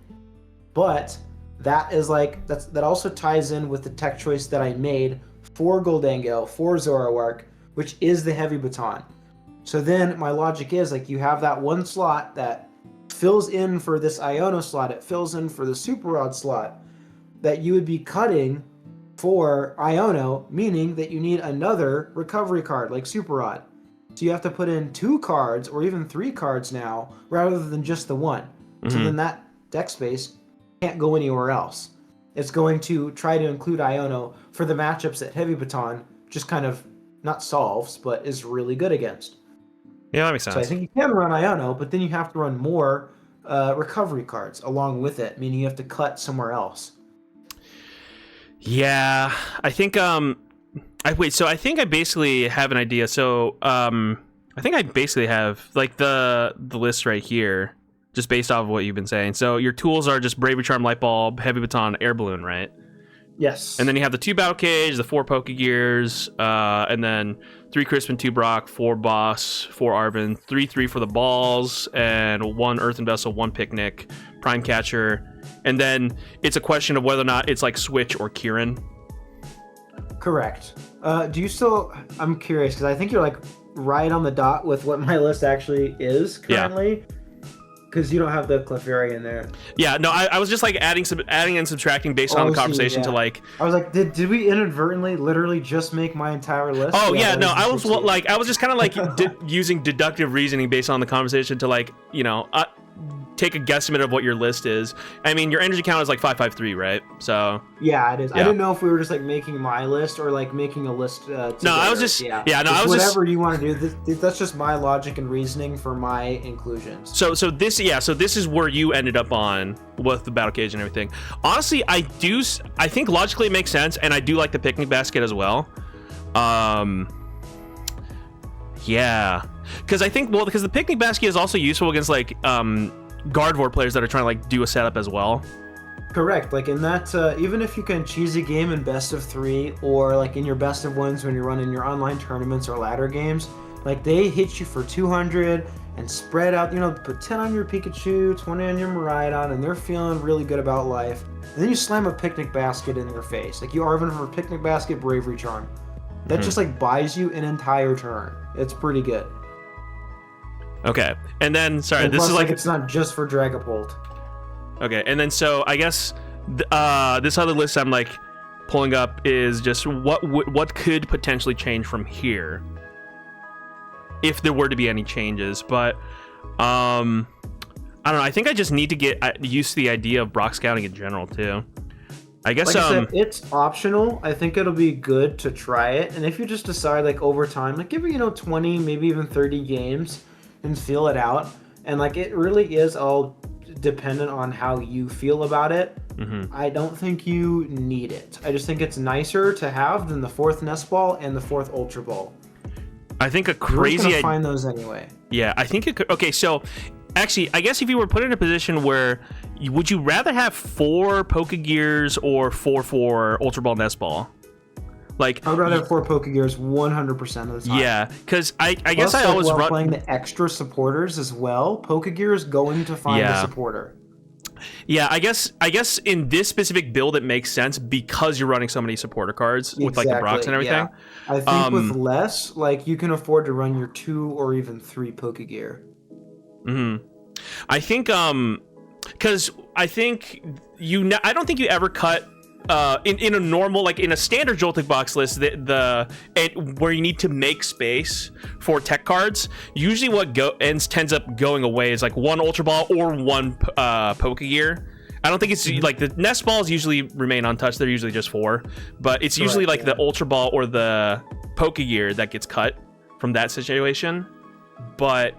But that is like that also ties in with the tech choice that I made for Gholdengo, for Zoroark, which is the heavy baton. So then my logic is like you have that one slot that fills in for this Iono slot, it fills in for the Super Rod slot that you would be cutting for Iono, meaning that you need another recovery card like Super Rod. So you have to put in 2 cards or even 3 cards now rather than just the one. So then that deck space can't go anywhere else. It's going to try to include Iono for the matchups that Heavy Baton just kind of not solves, but is really good against. Yeah, that makes sense. So I think you can run Iono, but then you have to run more recovery cards along with it, meaning you have to cut somewhere else. Yeah, I think so I think I basically have an idea. So I think I basically have like the list right here, just based off of what you've been saying. So your tools are just Bravery Charm, Light Bulb, Heavy Baton, Air Balloon, right? Yes. And then you have the 2 Battle Cage, the 4 Pokegears, and then 3 Crispin, 2 Brock, 4 Boss, 4 Arven, 3 for the balls, and 1 Earthen Vessel, 1 Picnic, Prime Catcher. And then it's a question of whether or not it's like Switch or Kieran. Correct. Do you still... I'm curious, because I think you're like right on the dot with what my list actually is currently. Yeah. Because you don't have the Clefairy in there. Yeah, no, I was just like adding and subtracting based on the conversation to like. I was like, did we inadvertently literally just make my entire list? Oh yeah, no, I was just kind of like using deductive reasoning based on the conversation to like, you know, take a guesstimate of what your list is. I mean, your energy count is like 553, right? So yeah, it is. Yeah. I didn't know if we were just like making my list or like making a list. No, I was just whatever you want to do. That's just my logic and reasoning for my inclusions. So this is where you ended up on with the battle cage and everything. Honestly, I think logically it makes sense, and I do like the picnic basket as well. Yeah, because the picnic basket is also useful against like Gardevoir players that are trying to like do a setup as well. Correct. Like in that, even if you can cheese a game in best of 3 or like in your best of 1s when you're running your online tournaments or ladder games, like they hit you for 200 and spread out, you know, put 10 on your Pikachu, 20 on your Miraidon, and they're feeling really good about life. And then you slam a picnic basket in their face. Like you Arven for picnic basket, Bravery Charm. That just like buys you an entire turn. It's pretty good. Okay, and then and this plus, is like it's not just for Dragapult. Okay, and then so I guess this other list I'm like pulling up is just what could potentially change from here if there were to be any changes. But I don't know. I think I just need to get used to the idea of Brock scouting in general too. I guess like I said, it's optional. I think it'll be good to try it, and if you just decide like over time, like give it 20, maybe even 30 games. And feel it out, and like it really is all dependent on how you feel about it. I don't think you need it. I just think it's nicer to have than the 4th Nest Ball and the 4th Ultra Ball. I think a crazy You're gonna find those anyway. Yeah, I think it could. Okay, so actually, I guess if you were put in a position where would you rather have 4 Pokegears or 4 Ultra Ball Nest Ball? Like, I would rather have 4 Pokegears 100% of the time. Yeah, because I guess I always run playing the extra supporters as well. Pokegear is going to find a supporter. Yeah, I guess in this specific build it makes sense because you're running so many supporter cards with like the Brocks and everything. Yeah. I think with less, like you can afford to run your 2 or even 3 Pokegear. I think because I think I don't think you ever cut. In a normal, like in a standard Joltik box list, where you need to make space for tech cards, usually what tends up going away is like 1 Ultra Ball or 1 Pokegear. I don't think it's like the Nest Balls usually remain untouched. They're usually just 4, but it's usually like the Ultra Ball or the Pokegear that gets cut from that situation. But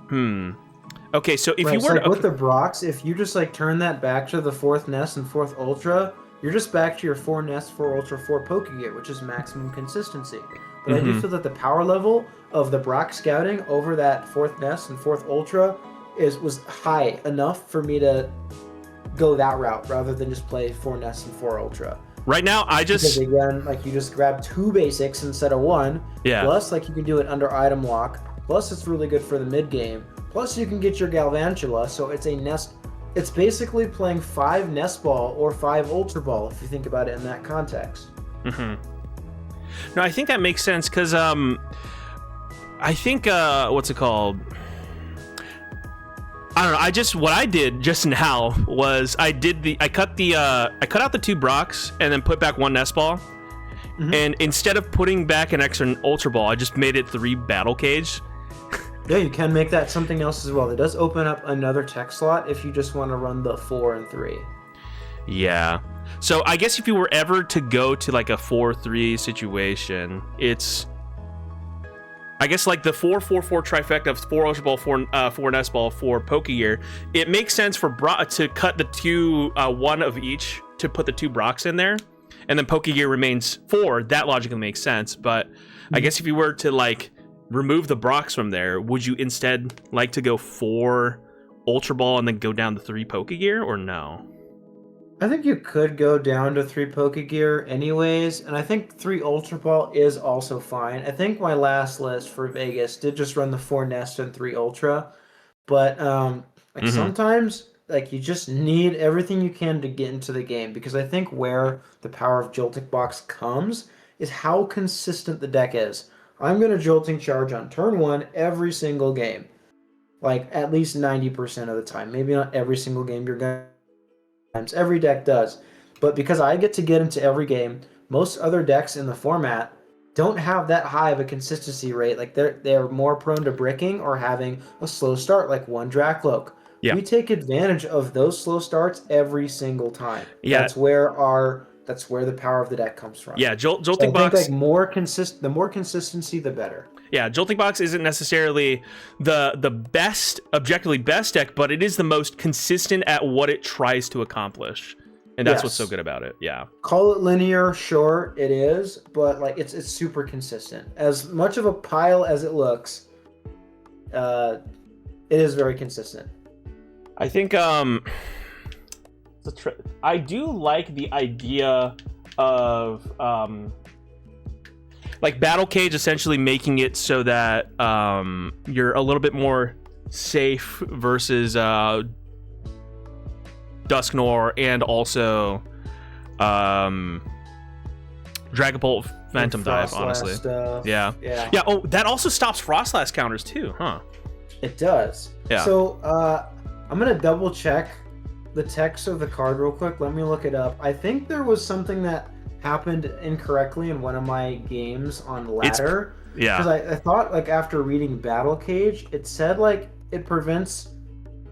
okay, so if you were like with the Brocks, if you just like turn that back to the 4th Nest and 4th Ultra, you're just back to your 4 Nest, 4 Ultra, 4 Pokegear, which is maximum consistency. But I do feel that the power level of the Brock scouting over that 4th Nest and 4th Ultra was high enough for me to go that route rather than just play 4 Nest and 4 Ultra. Right now, because again, like you just grab 2 basics instead of 1. Yeah. Plus, like you can do it under item lock. Plus, it's really good for the mid game. Plus you can get your Galvantula, so it's a nest. It's basically playing 5 Nest Ball or 5 Ultra Ball if you think about it in that context. No, I think that makes sense because I think what's it called? I don't know. What I did just now was I cut out the 2 Brocks and then put back 1 Nest Ball. And instead of putting back an extra Ultra Ball, I just made it 3 Battle Cage. Yeah, you can make that something else as well. It does open up another tech slot if you just want to run the 4 and 3. Yeah. So I guess if you were ever to go to like a 4-3 situation, it's I guess like the 4-4-4 trifecta of 4 Ultra Ball, 4 Nest Ball, 4 Pokegear. It makes sense for to cut the 2 1 of each to put the 2 Brocks in there. And then Pokegear remains 4. That logically makes sense. But I guess if you were to like remove the Brocks from there, would you instead like to go 4 Ultra Ball and then go down to 3 Pokegear, or no? I think you could go down to 3 Pokegear anyways, and I think 3 Ultra Ball is also fine. I think my last list for Vegas did just run the 4 Nest and 3 Ultra, but sometimes like you just need everything you can to get into the game, because I think where the Power of Joltik Box comes is how consistent the deck is. I'm going to Jolting Charge on turn 1 every single game, like at least 90% of the time. Maybe not every single game you're going to. Every deck does, but because I get to get into every game, most other decks in the format don't have that high of a consistency rate. Like they're more prone to bricking or having a slow start, like 1 Dracloak. Yeah. We take advantage of those slow starts every single time. Yeah. That's where the power of the deck comes from. Yeah, Joltik Box. I think the more consistency, the better. Yeah, Joltik Box isn't necessarily the best, objectively best deck, but it is the most consistent at what it tries to accomplish. And that's what's so good about it. Yeah. Call it linear, sure, it is, but like it's super consistent. As much of a pile as it looks, it is very consistent. I think I do like the idea of like Battle Cage essentially making it so that you're a little bit more safe versus Dusknoir and also Dragapult Phantom Dive, honestly. Yeah. Oh, that also stops Froslass counters too, huh? It does. Yeah. So I'm gonna double check the text of the card real quick. Let me look it up. I think there was something that happened incorrectly in one of my games on ladder. Because I thought like after reading Battle Cage, it said like it prevents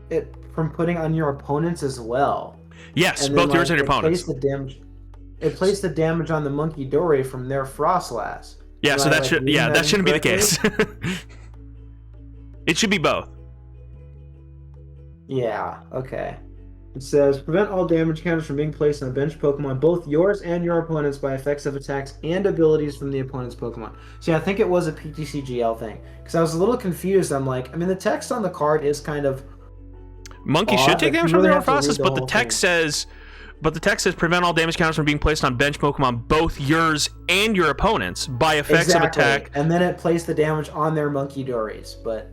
it from putting on your opponents as well. Yes, both yours and your opponents. It placed the damage on the Munkidori from their Froslass. Yeah, so that shouldn't be the case. It should be both. Yeah, okay. It says, prevent all damage counters from being placed on bench Pokemon, both yours and your opponents, by effects of attacks and abilities from the opponent's Pokemon. See, I think it was a PTCGL thing, because I was a little confused. I'm like, I mean, the text on the card is kind of Monkey should take damage from their own Froslass, but the text says prevent all damage counters from being placed on bench Pokemon, both yours and your opponents, by effects of attack. And then it placed the damage on their Munkidoris, but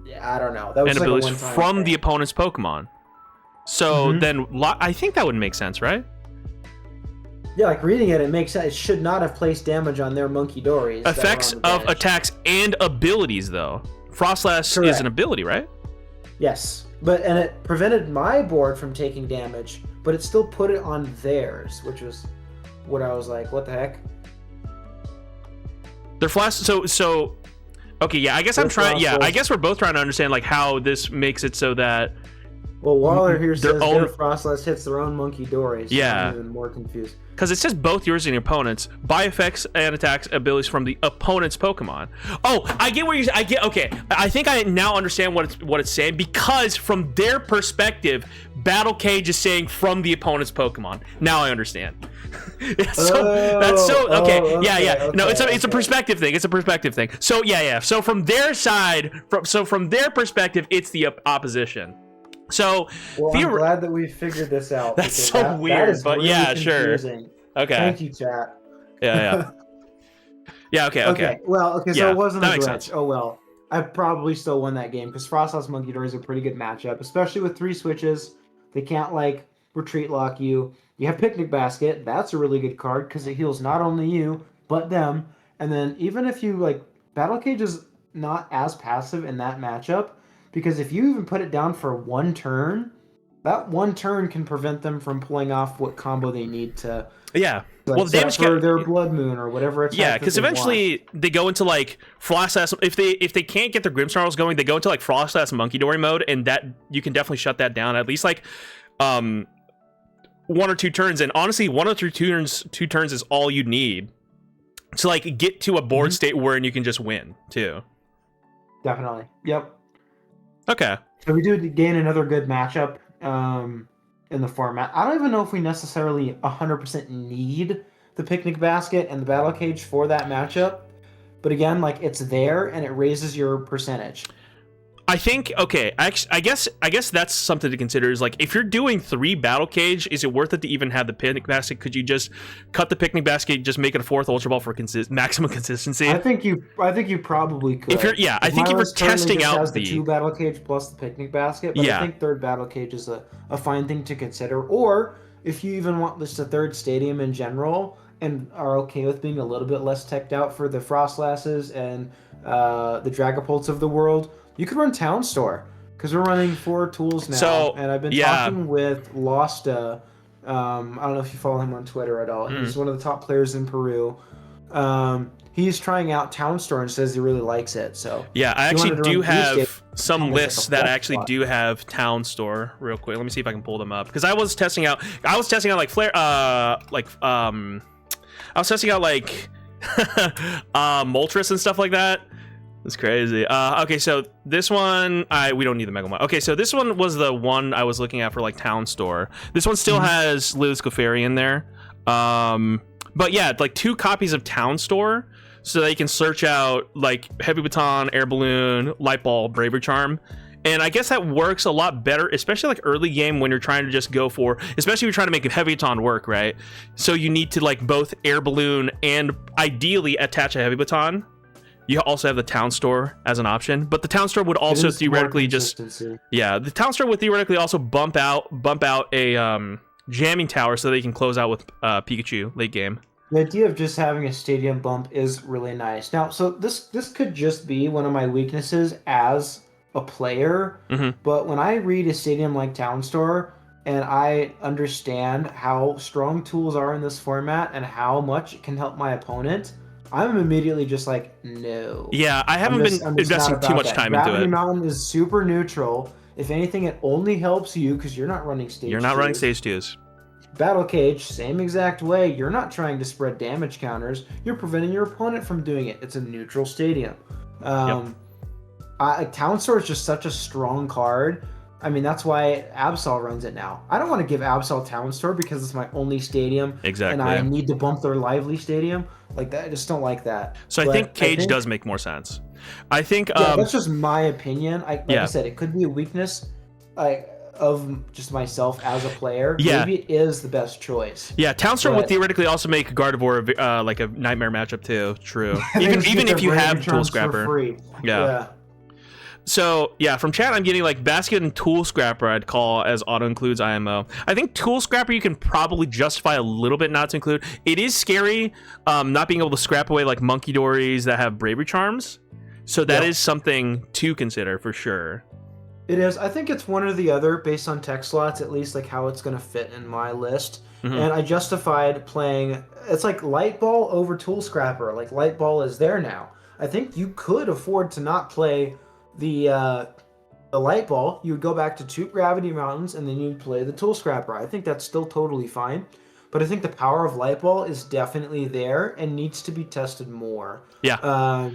yeah, I don't know. That was and abilities from the opponent's Pokemon. So then I think that would make sense, right? Yeah, like reading it, it makes sense. It should not have placed damage on their Munkidoris. Effects of attacks and abilities, though. Froslass is an ability, right? Yes, and it prevented my board from taking damage, but it still put it on theirs, which was what I was like, what the heck? They're so okay, yeah, I guess I guess we're both trying to understand like how this makes it so that Waller here says their Froslass hits their own Munkidori, so I'm even more confused. Because it says both yours and your opponents, by effects and attacks abilities from the opponent's Pokemon. Oh, I get what you're saying. Okay, I think I now understand what it's saying, because from their perspective, Battle Cage is saying from the opponent's Pokemon. Now I understand. Okay. No, it's a perspective thing. It's a perspective thing. So So from their side, from their perspective, it's the opposition. So I'm glad that we figured this out. That's so weird, but really confusing. Sure. Okay. Thank you, chat. Yeah. Okay. So it wasn't a glitch. Oh well. I probably still won that game because Froslass Munkidori is a pretty good matchup, especially with 3 switches. They can't like retreat lock you. You have Picnic Basket. That's a really good card because it heals not only you but them. And then even if you like Battle Cage is not as passive in that matchup because if you even put it down for 1 turn, that 1 turn can prevent them from pulling off what combo they need to. Yeah. Like, well, damage for their Blood Moon or whatever attack. Yeah, because eventually they go into like Froslass. If they can't get their Grimmsnarls going, they go into like Froslass Munkidori mode, and that you can definitely shut that down at least like 1 or 2 turns. And honestly, 1 or 2 turns is all you need to like get to a board state wherein you can just win too. Definitely. Yep. Okay. So we do gain another good matchup. In the format. I don't even know if we necessarily 100% need the Picnic Basket and the Battle Cage for that matchup. But again, like it's there and it raises your percentage. I think, okay, I guess that's something to consider is like if you're doing 3 Battle Cage, is it worth it to even have the Picnic Basket? Could you just cut the Picnic Basket, just make it a 4th Ultra Ball for maximum consistency? I think you probably could. If you're, yeah, I think if you're testing out has the 2 Battle Cage plus the Picnic Basket, but I think 3rd Battle Cage is a fine thing to consider. Or if you even want just a 3rd Stadium in general and are okay with being a little bit less teched out for the Frostlasses and the Dragapults of the world, you could run Town Store because we're running 4 tools now. And I've been talking with Losta. I don't know if you follow him on Twitter at all. He's one of the top players in Peru. He's trying out Town Store and says he really likes it. So yeah, I actually do have some lists that actually do have Town Store. Real quick, let me see if I can pull them up because I was testing out like Flare, I was testing out like Moltres and stuff like that. It's crazy. Okay, so this one, we don't need the Mega One. Okay, so this one was the one I was looking at for like Town Store. This one still has Lillie's Clefairy in there. But yeah, like 2 copies of Town Store so that you can search out like Heavy Baton, Air Balloon, Light Ball, Bravery Charm. And I guess that works a lot better, especially like early game when you're trying to just go for, especially if you're trying to make a Heavy Baton work, right? So you need to like both Air Balloon and ideally attach a Heavy Baton. You also have the Town Store as an option, but the Town Store would also theoretically the Town Store would theoretically also bump out a jamming tower so they can close out with Pikachu late game. The idea of just having a stadium bump is really nice. Now, so this could just be one of my weaknesses as a player, but when I read a stadium like Town Store and I understand how strong tools are in this format and how much it can help my opponent, I'm immediately just like, no. Yeah, I haven't been investing too much time into it. Gravity Mountain is super neutral. If anything, it only helps you because you're not running stage 2s. You're not running stage 2s. Battle Cage, same exact way. You're not trying to spread damage counters. You're preventing your opponent from doing it. It's a neutral stadium. Town Store is just such a strong card. I mean, that's why Absol runs it now. I don't want to give Absol Town Store because it's my only stadium. Exactly. And I need to bump their lively stadium. Like that, I just don't like that. So I think Cage does make more sense. I think that's just my opinion. Like I said, it could be a weakness of just myself as a player. Yeah. Maybe it is the best choice. Yeah, Town Store would theoretically also make Gardevoir like a nightmare matchup too. True. even if you have Tool Scrapper. Yeah. So yeah, from chat I'm getting like Basket and Tool Scrapper I'd call as auto includes IMO. I think Tool Scrapper you can probably justify a little bit not to include. It is scary not being able to scrap away like Munkidoris that have Bravery Charms. So that is something to consider for sure. It is. I think it's one or the other based on tech slots, at least like how it's going to fit in my list. And I justified playing, it's like Light Ball over Tool Scrapper. Like Light Ball is there now. I think you could afford to not play the Light Ball. You would go back to 2 Gravity Mountains and then you'd play the Tool Scrapper. I think that's still totally fine. But I think the power of Light Ball is definitely there and needs to be tested more. Yeah.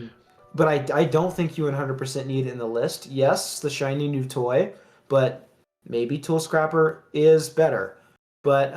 But I don't think you 100% need it in the list. Yes, the shiny new toy, but maybe Tool Scrapper is better. But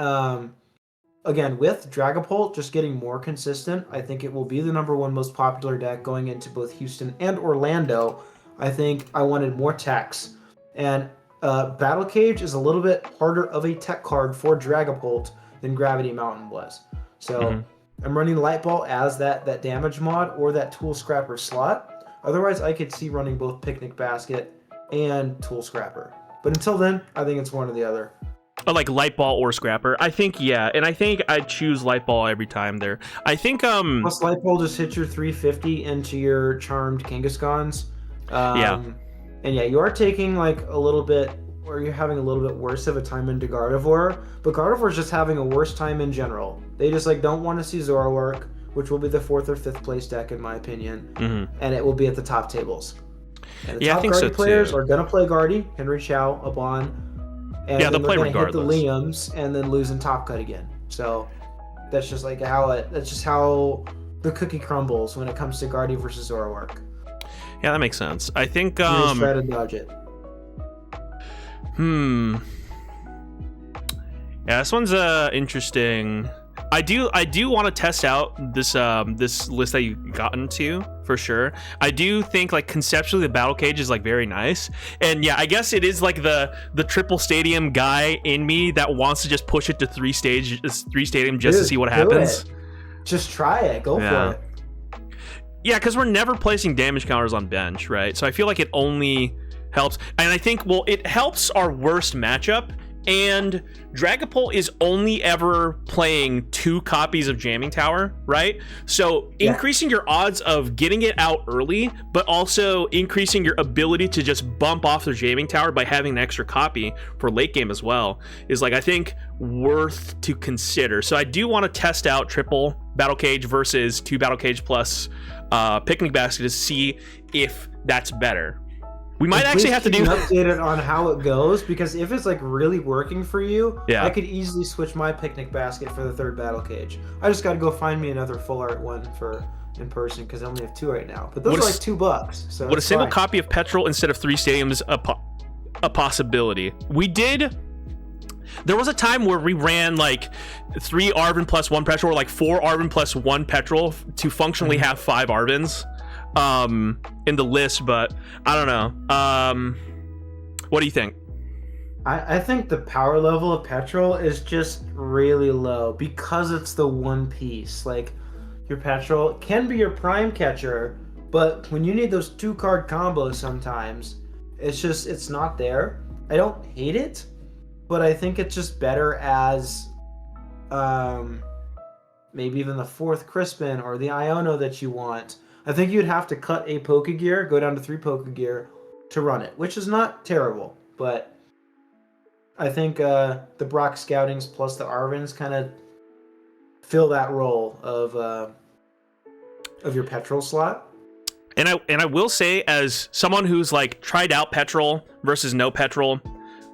again, with Dragapult just getting more consistent, I think it will be the #1 most popular deck going into both Houston and Orlando. I think I wanted more techs. And Battle Cage is a little bit harder of a tech card for Dragapult than Gravity Mountain was. So I'm running Light Ball as that damage mod or that Tool Scrapper slot. Otherwise, I could see running both Picnic Basket and Tool Scrapper. But until then, I think it's one or the other. Oh, like Light Ball or Scrapper. I think, yeah. And I think I'd choose Light Ball every time there. I think... Plus, Light Ball just hits your 350 into your Charmed Kangaskhan's. Yeah. And yeah, you are taking like a little bit, or you're having a little bit worse of a time into Gardevoir. But Gardevoir's just having a worse time in general. They just like don't want to see Zoroark, which will be the 4th or 5th place deck in my opinion. And it will be at the top tables. And the top I think Guardy so players too. are going to play Guardy, Henry Chow, Abon. And Yeah, they'll then play they're gonna regardless. hit the Liams and then lose in Top Cut again. So that's just like that's just how the cookie crumbles when it comes to Guardy versus Zoroark. Yeah, that makes sense. I think... You just try to dodge it. Yeah, this one's interesting. I do want to test out this this list that you got into for sure. I do think like conceptually the battle cage is like very nice, and yeah, I guess it is like the triple stadium guy in me that wants to just push it to 3 stadium just to see what happens. Just try it. Go for it. Yeah, because we're never placing damage counters on bench, right? So I feel like it only helps, and I think it helps our worst matchup. And Dragapult is only ever playing 2 copies of Jamming Tower, right? So increasing your odds of getting it out early, but also increasing your ability to just bump off their Jamming Tower by having an extra copy for late game as well is like, I think, worth to consider. So I do want to test out triple Battle Cage versus 2 Battle Cage plus Picnic Basket to see if that's better. We might actually have to do updated on how it goes, because if it's like really working for you, I could easily switch my Picnic Basket for the 3rd Battle Cage. I just got to go find me another full art one for in person because I only have 2 right now. But those are like $2, so would a single copy of Petrel instead of 3 stadiums a possibility? There was a time where we ran like 3 Arven plus 1 Petrel, or like 4 Arven plus 1 Petrel to functionally have 5 Arvens in the list, but I don't know. What do you think? I think the power level of Petrel is just really low because it's the one piece. Like, your Petrel can be your prime catcher, but when you need those 2-card combos sometimes, it's not there. I don't hate it, but I think it's just better as maybe even the 4th Crispin or the Iono that you want. I think you'd have to cut a Pokegear, go down to 3 Pokegear to run it, which is not terrible, but I think the Brock Scoutings plus the Arvens kind of fill that role of your Petrel slot. And I will say, as someone who's like tried out Petrel versus no Petrel,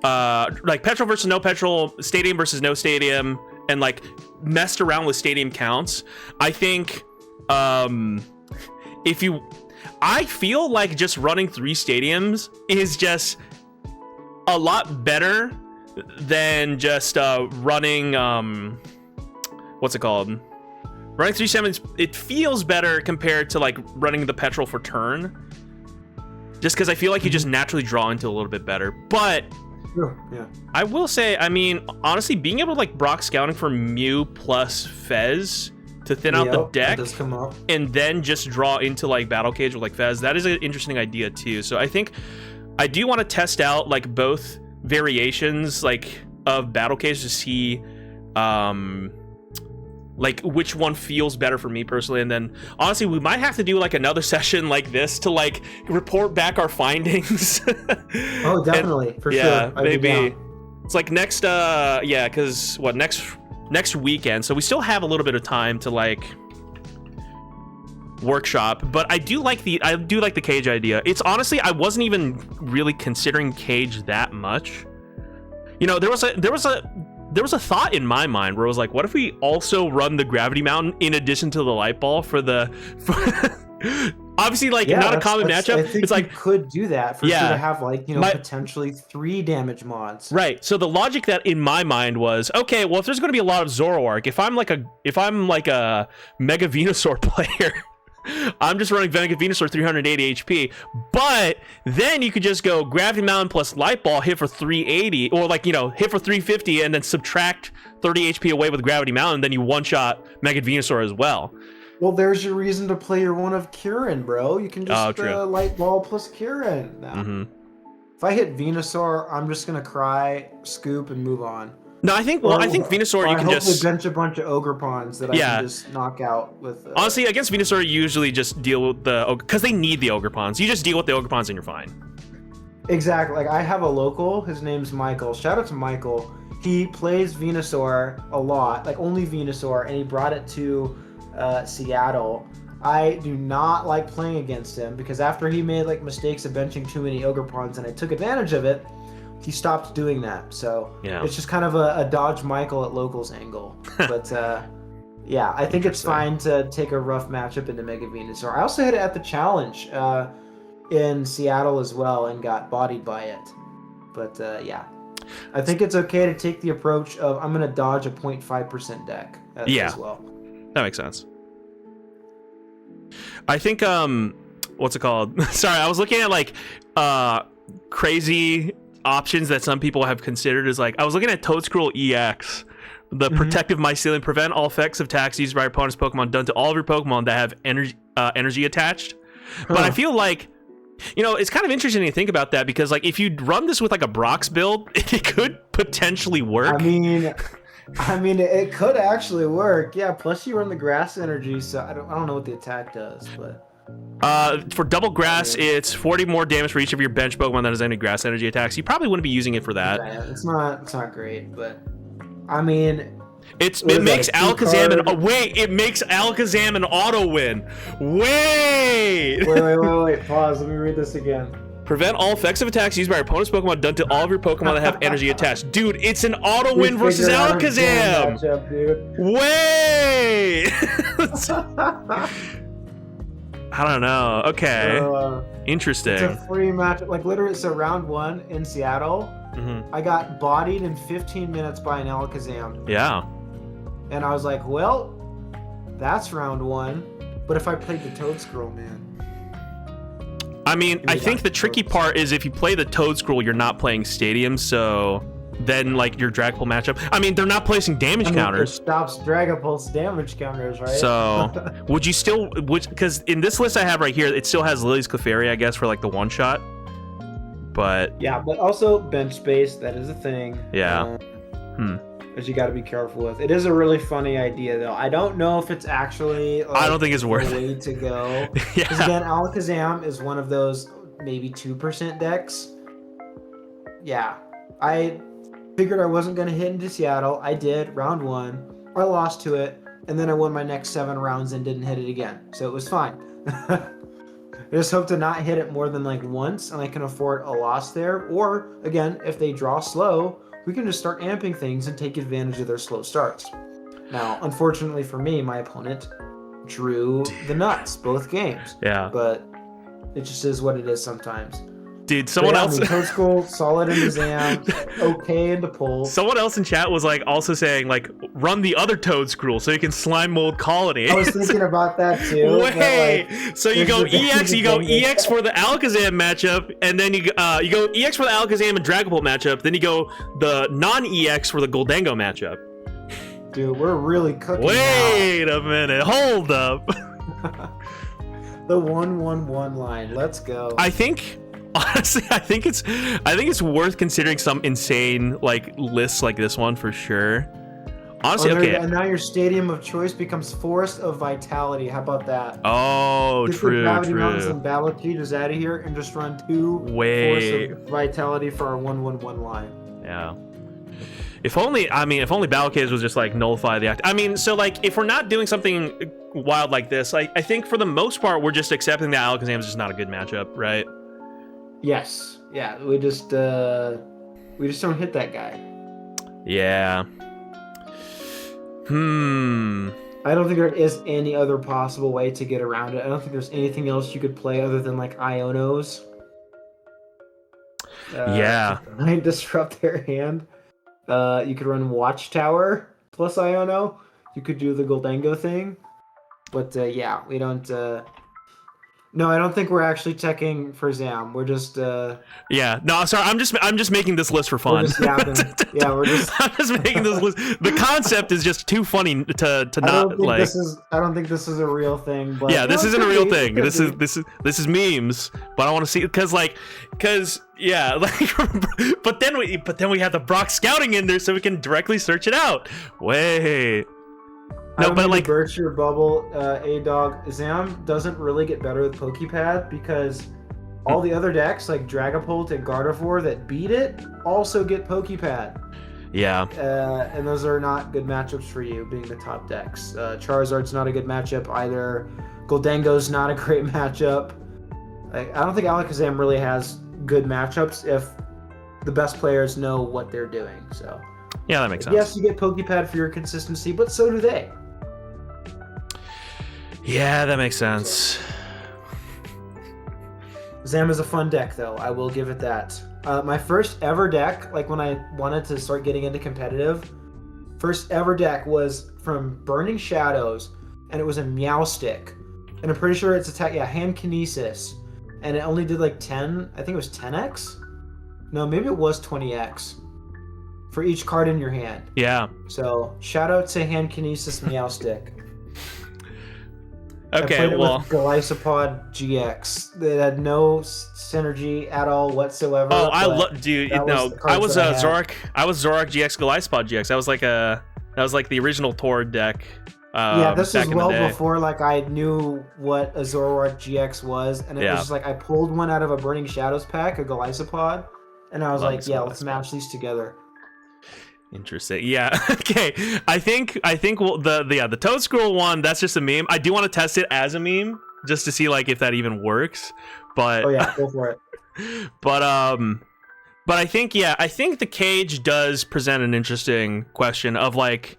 like Petrel versus no Petrel, stadium versus no stadium, and like messed around with stadium counts, I think I feel like just running 3 stadiums is just a lot better than just running what's it called? Running 3 stadiums, it feels better compared to like running the Petrel for turn. Just because I feel like you just naturally draw into a little bit better. But yeah. I will say, I mean, honestly, being able to like Brock Scouting for Mew plus Fez to thin out the deck and then just draw into like Battle Cage with like Fez, that is an interesting idea too. So I think I do want to test out like both variations like of Battle Cage to see like which one feels better for me personally. And then honestly, we might have to do like another session like this to like report back our findings. Oh, definitely. For sure. Maybe it's like next because next weekend, so we still have a little bit of time to like workshop. But I do like the cage idea. It's honestly, I wasn't even really considering cage that much. You know, there was a thought in my mind where I was like, what if we also run the Gravity Mountain in addition to the Light Ball for obviously like not a common matchup. I think it's like you could do that for sure to have like, you know, potentially 3 damage mods. Right. So the logic that in my mind was, okay, well, if there's going to be a lot of Zoroark, if I'm like a Mega Venusaur player, I'm just running Mega Venusaur 380 HP. But then you could just go Gravity Mountain plus Light Ball, hit for 380, or like, you know, hit for 350 and then subtract 30 HP away with Gravity Mountain, then you one-shot Mega Venusaur as well. Well, there's your reason to play your one of Kieran, bro. You can just Light Ball plus Kieran now. If I hit Venusaur, I'm just gonna cry, scoop, and move on. No, I think Venusaur you can just bench a bunch of Ogrepons that I can just knock out with. Honestly, against Venusaur, you usually just deal with the because they need the Ogrepons. You just deal with the Ogrepons and you're fine. Exactly. Like I have a local. His name's Michael. Shout out to Michael. He plays Venusaur a lot, like only Venusaur, and he brought it to Seattle. I do not like playing against him because after he made like mistakes of benching too many Ogrepons and I took advantage of it, he stopped doing that. So it's just kind of a dodge Michael at locals angle. But yeah, I think it's fine to take a rough matchup into Mega Venusaur. I also hit it at the challenge in Seattle as well and got bodied by it. But yeah, I think it's okay to take the approach of I'm going to dodge a 0.5% deck as well. That makes sense. I think what's it called? Sorry, I was looking at like crazy options that some people have considered as like I was looking at Toedscruel EX, the protective mycelium, prevent all effects of attacks used by your opponent's Pokemon done to all of your Pokemon that have energy attached. But I feel like, you know, it's kind of interesting to think about that because like if you run this with like a Brox build, it could potentially work. I mean, it could actually work. Yeah. Plus, you run the grass energy, so I don't know what the attack does, but. For double grass, it's 40 more damage for each of your bench Pokemon that has any grass energy attacks. You probably wouldn't be using it for that. Yeah, it's not great, but I mean, it makes Alakazam it makes Alakazam an auto win. Wait, pause. Let me read this again. Prevent all effects of attacks used by your opponent's Pokemon done to all of your Pokemon that have energy attached. Dude, it's an auto win versus Alakazam. Matchup, dude. Wait. I don't know. Okay. Interesting. It's a free matchup. Like literally, so round 1 in Seattle, I got bodied in 15 minutes by an Alakazam. Yeah. And I was like, well, that's round 1. But if I played the Toedscruel, man. I mean, I think the tricky part is if you play the Toedscruel, you're not playing Stadium, so then like your Dragapult matchup. I mean, they're not placing damage counters. It stops Dragapult's damage counters, right? So would you still because in this list I have right here, it still has Lillie's Clefairy, I guess, for like the one shot. But yeah, but also bench space, that is a thing. Yeah. Which you got to be careful with. It is a really funny idea, though. I don't know if it's actually. Like, I don't think it's worth the way to go. Yeah. Because again, Alakazam is one of those maybe 2% decks. Yeah, I figured I wasn't going to hit into Seattle. I did round 1. I lost to it, and then I won my next 7 rounds and didn't hit it again. So it was fine. I just hope to not hit it more than like once, and I can afford a loss there. Or again, if they draw slow, we can just start amping things and take advantage of their slow starts. Now, unfortunately for me, my opponent drew the nuts both games. Yeah. But it just is what it is sometimes. Dude, someone else. Toedscruel, solid into Zam, okay into pull. Someone else in chat was like also saying like run the other Toedscruel so you can slime mold Colony. I was thinking about that too. Wait, like, so you go EX, you go EX for the Alakazam matchup, and then you go EX for the Alakazam and Dragapult matchup, then you go the non-EX for the Gholdengo matchup. Dude, we're really cooking. Wait a minute, hold up. The 1-1-1 line. Let's go. Honestly, I think it's worth considering some insane like lists like this one for sure. Honestly, okay. And now your stadium of choice becomes Forest of Vitality. How about that? Oh, Get true, the Gravity true. Mountains and Battle Keys out of here and just run 2 Forest of Vitality for our 1-1-1 line. Yeah. If only Battle Kids was just like nullify the act. I mean, so like if we're not doing something wild like this, like I think for the most part we're just accepting that Alakazam is just not a good matchup, right? Yes. Yeah. We just don't hit that guy. Yeah. I don't think there is any other possible way to get around it. I don't think there's anything else you could play other than like Ionos. Yeah. Might disrupt their hand. You could run Watchtower plus Iono. You could do the Gholdengo thing. But yeah, we don't No, I don't think we're actually checking for Zam. We're just Yeah, no, sorry. I'm just making this list for we're fun. just yapping. Yeah, we're just. I'm just making this list. The concept is just too funny to not like. I don't think this is a real thing. But Yeah, this isn't a real thing. This is is memes. But I want to see because yeah, like. but then we have the Brock scouting in there, so we can directly search it out. Wait. No, but like burst your bubble, A-Dog. Zam doesn't really get better with Pokepad because all the other decks like Dragapult and Gardevoir that beat it also get Pokepad. Yeah. And those are not good matchups for you, being the top decks. Charizard's not a good matchup either. Gholdengo's not a great matchup. I don't think Alakazam really has good matchups if the best players know what they're doing. So yeah, that makes sense. Yes, you get Pokepad for your consistency, but so do they. Yeah, that makes sense. Zam is a fun deck, though. I will give it that. My first ever deck, like when I wanted to start getting into competitive, first ever deck was from Burning Shadows, and it was a Meowstic. And I'm pretty sure it's attack, Hand Kinesis. And it only did like 10, I think it was 10x? No, maybe it was 20x. For each card in your hand. Yeah. So, shout out to Hand Kinesis Meowstic. Okay, I played it well, with Golisopod GX. It had no synergy at all whatsoever. Oh, I love, dude. No, I was Zoroark. I was Zoroark GX, Golisopod GX. That was like the original Tor deck. Yeah, this was well before like I knew what a Zoroark GX was, and it was just like I pulled one out of a Burning Shadows pack, a Golisopod, and I was like, yeah, let's match these together. Interesting. Yeah. Okay. I think the Toad Scroll one, that's just a meme. I do want to test it as a meme just to see like if that even works. But oh yeah, go for it. But I think the cage does present an interesting question of like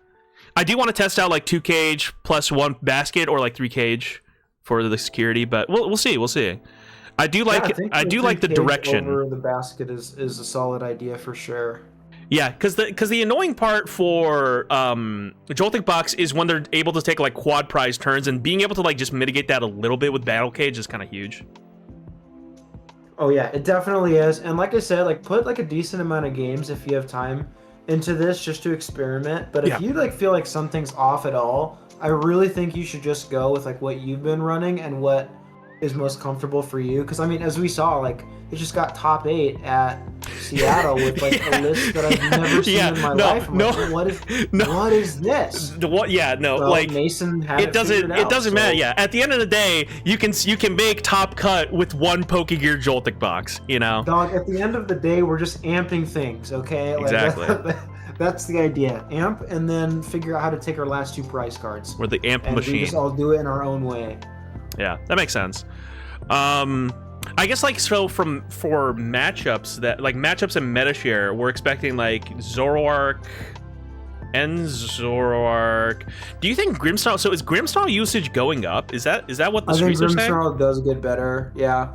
I do want to test out like 2 cage plus 1 basket or like 3 cage for the security, but we'll see. I do like the direction. Over the basket is a solid idea for sure. Yeah, because the annoying part for Joltik Box is when they're able to take like quad prize turns, and being able to like just mitigate that a little bit with Battle Cage is kind of huge. Oh yeah, it definitely is. And like I said, like put like a decent amount of games if you have time into this just to experiment. But if you like feel like something's off at all, I really think you should just go with like what you've been running and what is most comfortable for you. Because I mean, as we saw, like it just got top 8 at Seattle with like a list that I've never seen in my life. I'm like, what is this? What? Yeah, no, well, like Mason had it doesn't matter. Yeah, at the end of the day, you can make top cut with 1 Pokegear Joltik box. You know, dog. At the end of the day, we're just amping things. Okay, exactly. Like, that's the idea. Amp and then figure out how to take our last 2 prize cards. We're the amp and machine. We just all do it in our own way. Yeah, that makes sense. I guess like for matchups and meta share, we're expecting like Zoroark and Zoroark. Do you think Grimmsnarl? So is Grimmsnarl usage going up? Is that what the streets are saying? I think Grimmsnarl does get better. Yeah.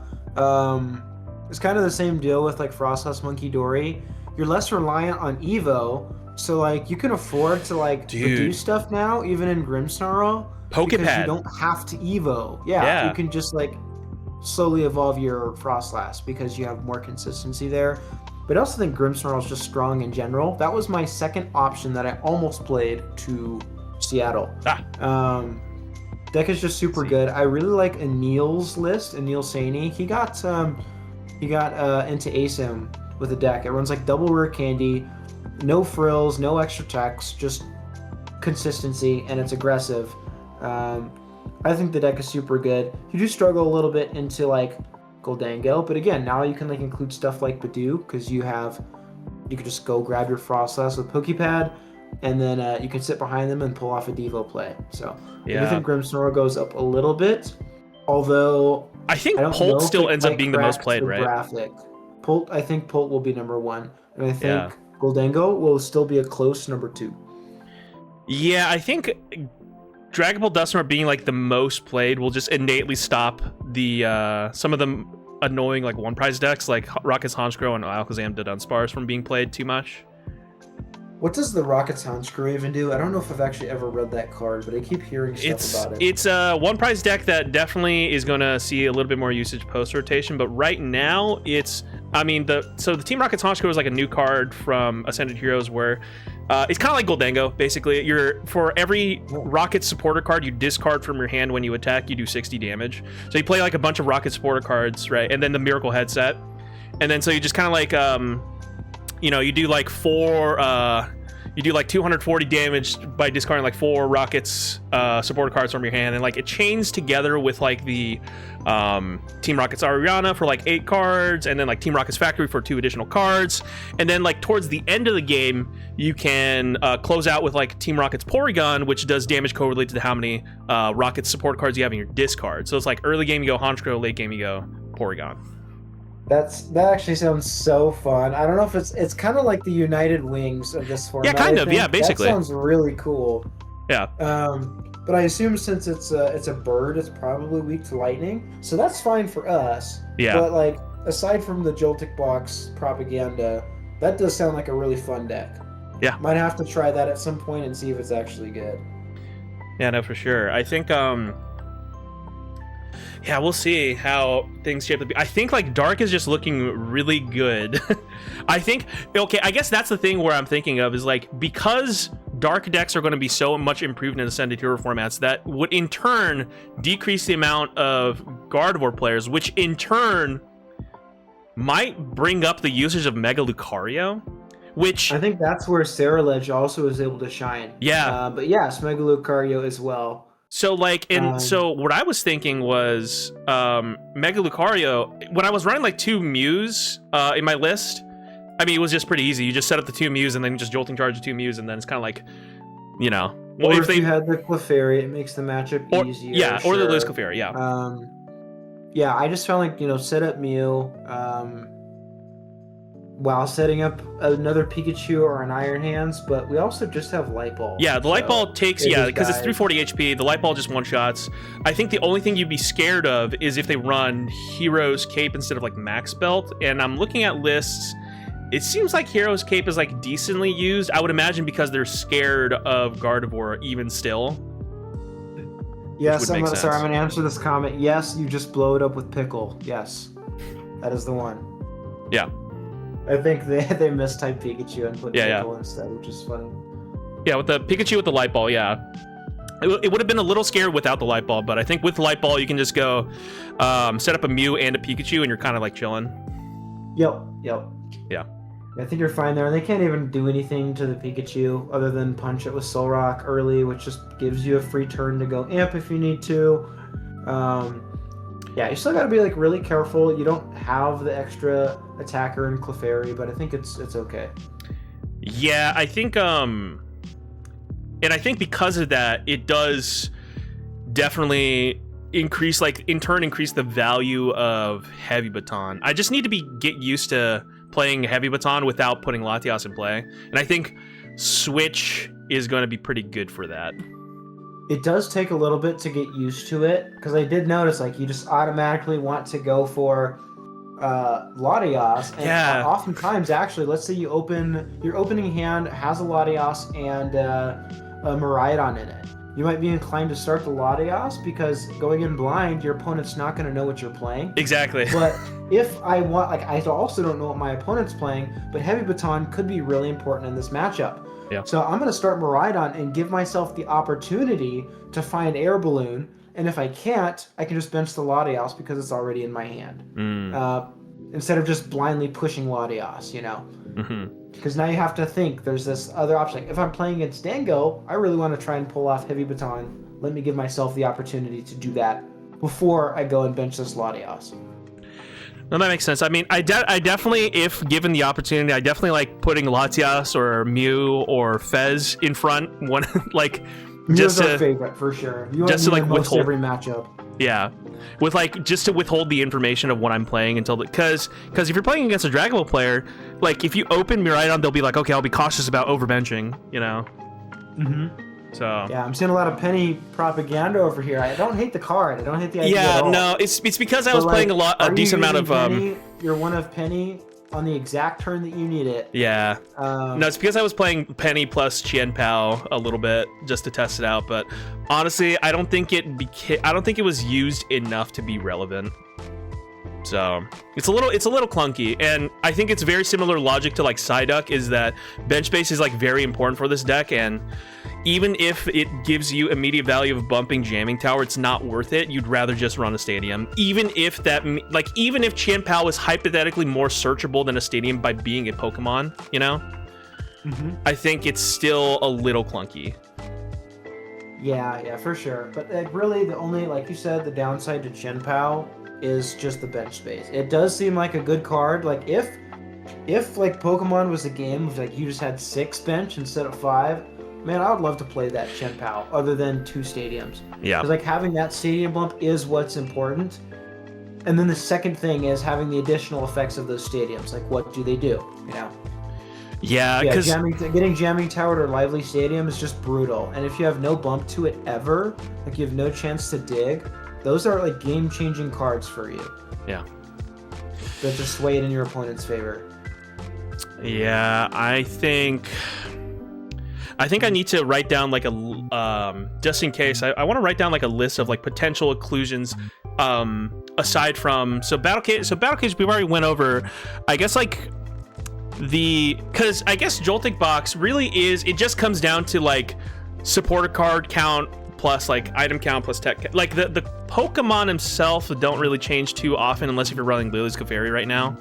It's kind of the same deal with like Froslass Munkidori. You're less reliant on Evo, so like you can afford to like do stuff now, even in Grimmsnarl. Pokepad. Because you don't have to Evo. Yeah. You can just like slowly evolve your Froslass because you have more consistency there. But I also think Grimmsnarl is just strong in general. That was my second option that I almost played to Seattle. Deck is just super good. I really like Anil's list, Anil Saini. He got into ASIM with a deck. It runs like double rare candy, no frills, no extra text, just consistency, and it's aggressive. I think the deck is super good. You do struggle a little bit into like Gholdengo, but again, now you can like include stuff like Badoo because you can just go grab your Froslass with Pokepad, and then you can sit behind them and pull off a Devo play. So I think Grimmsnarl goes up a little bit, although I think Pult still ends up being the most played, right? I think Pult will be number 1, and I think Gholdengo will still be a close number 2. Yeah, I think Dragapult Dusknoir being like the most played will just innately stop the some of the annoying like 1 prize decks like Rocket's Honchkrow and Alakazam did Unspars from being played too much. What does the Rocket's Honchkrow even do? I don't know if I've actually ever read that card, but I keep hearing stuff about it. It's a one prize deck that definitely is going to see a little bit more usage post rotation, but right now it's, I mean, the Team Rocket's Honchkrow is like a new card from Ascended Heroes where it's kind of like Gholdengo, basically. For every Rocket supporter card you discard from your hand when you attack, you do 60 damage. So you play like a bunch of Rocket supporter cards, right? And then the Miracle Headset. And then so you just kind of like, you know, you do like 240 damage by discarding like 4 Rockets supporter cards from your hand, and like it chains together with like the Team Rocket's Ariana for like 8 cards, and then like Team Rocket's Factory for 2 additional cards, and then like towards the end of the game you can close out with like Team Rocket's Porygon, which does damage correlated to how many Rocket support cards you have in your discard. So it's like early game you go Honchkrow, late game you go Porygon. That actually sounds so fun. I don't know if it's kind of like the United Wings of this format. Yeah, kind of. Yeah, basically. That sounds really cool. Yeah. But I assume since it's a bird, it's probably weak to lightning, so that's fine for us. Yeah. But like aside from the Joltik box propaganda, that does sound like a really fun deck. Yeah. Might have to try that at some point and see if it's actually good. Yeah, no, for sure. I think yeah, we'll see how things shape up. I think like Dark is just looking really good. I think, okay, I guess that's the thing where I'm thinking of is like, because Dark decks are going to be so much improved in Ascended Hero formats, that would in turn decrease the amount of Gardevoir players, which in turn might bring up the usage of Mega Lucario, which I think that's where Ceruledge also is able to shine. Yeah. But yes, Mega Lucario as well. So like, so what I was thinking was Mega Lucario, when I was running like 2 Mews in my list, I mean, it was just pretty easy. You just set up the 2 Mews and then just Jolting Charge the 2 Mews, and then it's kind of like, you know. Well, or if you had the Clefairy, it makes the matchup easier. Yeah, or the Liz Clefairy, yeah. Yeah, I just found like, you know, set up Mew while setting up another Pikachu or an Iron Hands, but we also just have Light Ball. Yeah, the Light Ball takes, yeah, because it's 340 HP, the Light Ball just one-shots. I think the only thing you'd be scared of is if they run Hero's Cape instead of like Max Belt, and I'm looking at lists, it seems like Hero's Cape is like decently used. I would imagine because they're scared of Gardevoir even still. Yes, I'm going to answer this comment. Yes, you just blow it up with Pickle. Yes, that is the one. Yeah. I think they mistyped Pikachu and put Pickle instead, which is funny. Yeah, with the Pikachu with the Light Ball, yeah. It would have been a little scared without the Light Ball, but I think with the Light Ball you can just go set up a Mew and a Pikachu and you're kind of like chilling. Yep. Yeah. I think you're fine there. And they can't even do anything to the Pikachu other than punch it with Solrock early, which just gives you a free turn to go Imp if you need to. Yeah, you still got to be like really careful. You don't have the extra attacker in Clefairy, but I think it's okay. Yeah, I think and I think because of that, it does definitely increase, like in turn increase the value of Heavy Baton. I just need to get used to playing Heavy Baton without putting Latias in play, and I think Switch is going to be pretty good for that. It does take a little bit to get used to it, because I did notice like you just automatically want to go for Latias, and oftentimes actually, let's say your opening hand has a Latias and a Miraidon in it. You might be inclined to start the Latias because going in blind, your opponent's not going to know what you're playing. Exactly. But if I want, like, I also don't know what my opponent's playing, but Heavy Baton could be really important in this matchup. Yeah. So I'm going to start Miraidon and give myself the opportunity to find Air Balloon, and if I can't, I can just bench the Latias because it's already in my hand. Instead of just blindly pushing Latias, you know? Because now you have to think, there's this other option. Like, if I'm playing against Dengo, I really want to try and pull off Heavy Baton. Let me give myself the opportunity to do that before I go and bench this Latias. No, that makes sense. I mean, I definitely, if given the opportunity, I definitely like putting Latias or Mew or Fez in front. One like Mew's our favorite for sure. You just to like withhold every matchup. Yeah, with like just to withhold the information of what I'm playing until because if you're playing against a Dragapult player, like if you open Miraidon, they'll be like, okay, I'll be cautious about overbenching, you know. So yeah, I'm seeing a lot of Penny propaganda over here. I don't hate the card. I don't hate the idea at all. No, it's because I was playing a decent amount of Penny? You're one of Penny. on the exact turn that you need it. Yeah. No, it's because I was playing Penny plus Chien-Pao a little bit just to test it out. But honestly, I don't think it was used enough to be relevant. So it's a little clunky, and I think it's very similar logic to like Psyduck, is that bench space is like very important for this deck, and even if it gives you immediate value of bumping Jamming Tower, it's not worth it. You'd rather just run a Stadium, even if Chien-Pao is hypothetically more searchable than a Stadium by being a Pokemon, you know? Mm-hmm. I think it's still a little clunky. Yeah, for sure. But really, the only, like you said, the downside to Chien-Pao is just the bench space. It does seem like a good card. Like if like Pokemon was a game of like you just had 6 bench instead of 5, man, I would love to play that Chien-Pao other than 2 stadiums. Yeah. Because like having that stadium bump is what's important. And then the second thing is having the additional effects of those stadiums. Like what do they do? You know? Yeah, because getting Jamming Tower to Lively Stadium is just brutal. And if you have no bump to it ever, like you have no chance to dig, those are like game-changing cards for you. Yeah. That just sway it in your opponent's favor. Yeah, I think I need to write down like a just in case. I want to write down like a list of like potential occlusions aside from Battle Cage we've already went over. I guess like because I guess Joltik Box really is, it just comes down to like supporter card count plus like item count plus tech. Like the Pokemon himself don't really change too often unless if you're running Lillie's Clefairy right now.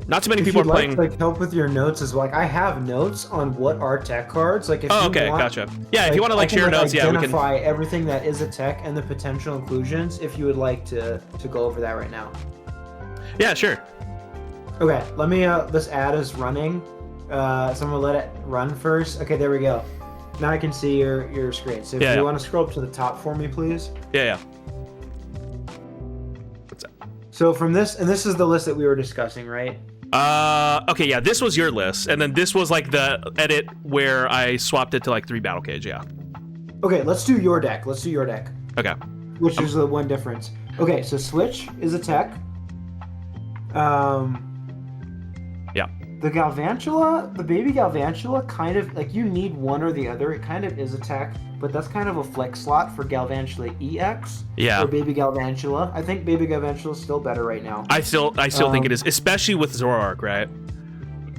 Not too many people are playing. Like help with your notes as well. Like I have notes on what are tech cards. Like if you want, gotcha. Yeah, if you want to like share notes, yeah, we can identify everything that is a tech and the potential inclusions. If you would like to go over that right now. Yeah, sure. Okay, let me. This ad is running. So I'm gonna let it run first. Okay, there we go. Now I can see your screen. So if you want to scroll up to the top for me, please. Yeah. What's up? So from this, and this is the list that we were discussing, right? Okay, yeah, this was your list, and then this was like the edit where I swapped it to like 3 Battle Cage, yeah. Okay, let's do your deck. Okay. Which is the one difference. Okay, so Switch is a tech. Yeah. The Galvantula, the baby Galvantula, kind of like you need one or the other. It kind of is a tech, but that's kind of a flex slot for Galvantula EX. Yeah. Or baby Galvantula. I think baby Galvantula is still better right now. I still think it is, especially with Zoroark, right?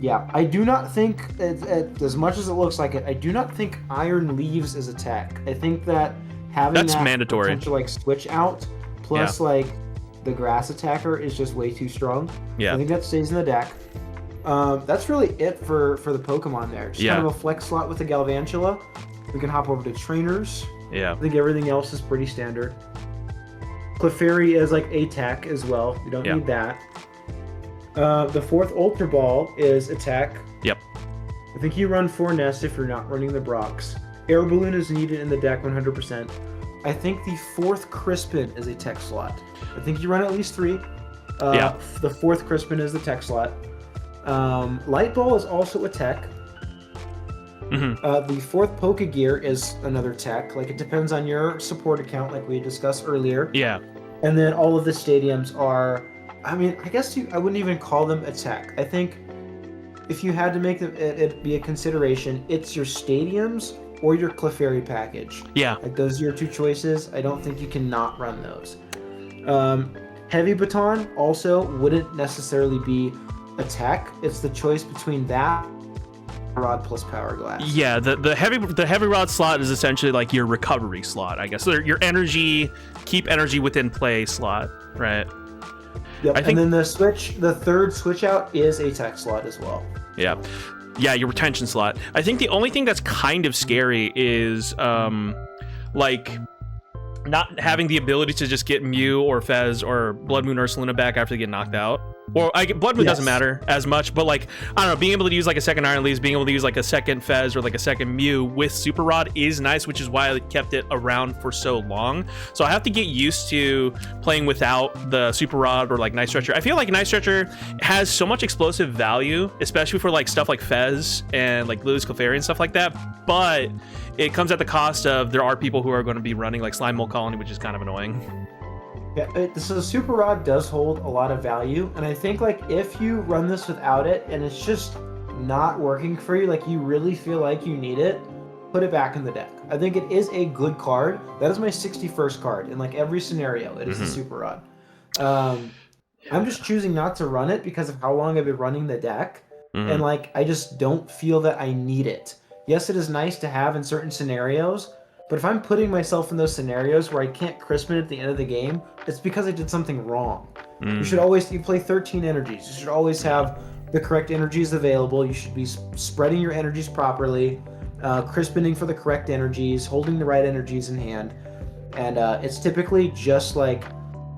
Yeah, I do not think as much as it looks like it. I do not think Iron Leaves is a tech. I think that having that's mandatory. Potential like switch out plus like the grass attacker is just way too strong. Yeah. I think that stays in the deck. That's really it for the Pokemon there. Just kind of a flex slot with the Galvantula. We can hop over to trainers. Yeah. I think everything else is pretty standard. Clefairy is like a tech as well. You don't need that. The 4th Ultra Ball is a tech. Yep. I think you run 4 nests if you're not running the Brox. Air Balloon is needed in the deck 100%. I think the 4th Crispin is a tech slot. I think you run at least 3. The 4th Crispin is the tech slot. Light Ball is also a tech. Mm-hmm. The 4th Pokegear is another tech. Like, it depends on your support account, like we discussed earlier. Yeah. And then all of the stadiums are, I mean, I guess I wouldn't even call them a tech. I think if you had to make it be a consideration, it's your stadiums or your Clefairy package. Yeah. Like, those are your 2 choices. I don't think you can not run those. Heavy Baton also wouldn't necessarily be a tech. It's the choice between that Rod plus Powerglass. Yeah, the heavy rod slot is essentially like your recovery slot, I guess. So your energy, keep energy within play slot, right? Yep. And then the 3rd switch out is a tech slot as well. Yeah. Yeah, your retention slot. I think the only thing that's kind of scary is like not having the ability to just get Mew or Fez or Blood Moon Ursaluna back after they get knocked out. Or Blood Moon doesn't matter as much, but like, I don't know, being able to use like a second Iron Leaves, being able to use like a second Fez or like a second Mew with Super Rod is nice, which is why I kept it around for so long. So I have to get used to playing without the Super Rod or like Night Stretcher. I feel like Night Stretcher has so much explosive value, especially for like stuff like Fez and like Lillie's Clefairy and stuff like that, but it comes at the cost of there are people who are going to be running like Slime Mold Colony, which is kind of annoying. Yeah, so the Super Rod does hold a lot of value, and I think like if you run this without it and it's just not working for you, like you really feel like you need it, put it back in the deck. I think it is a good card. That is my 61st card in like every scenario. It is the Super Rod. I'm just choosing not to run it because of how long I've been running the deck, and like I just don't feel that I need it. Yes, it is nice to have in certain scenarios, but if I'm putting myself in those scenarios where I can't crisp it at the end of the game, it's because I did something wrong. You play 13 energies. You should always have the correct energies available. You should be spreading your energies properly, crisping for the correct energies, holding the right energies in hand. And it's typically just like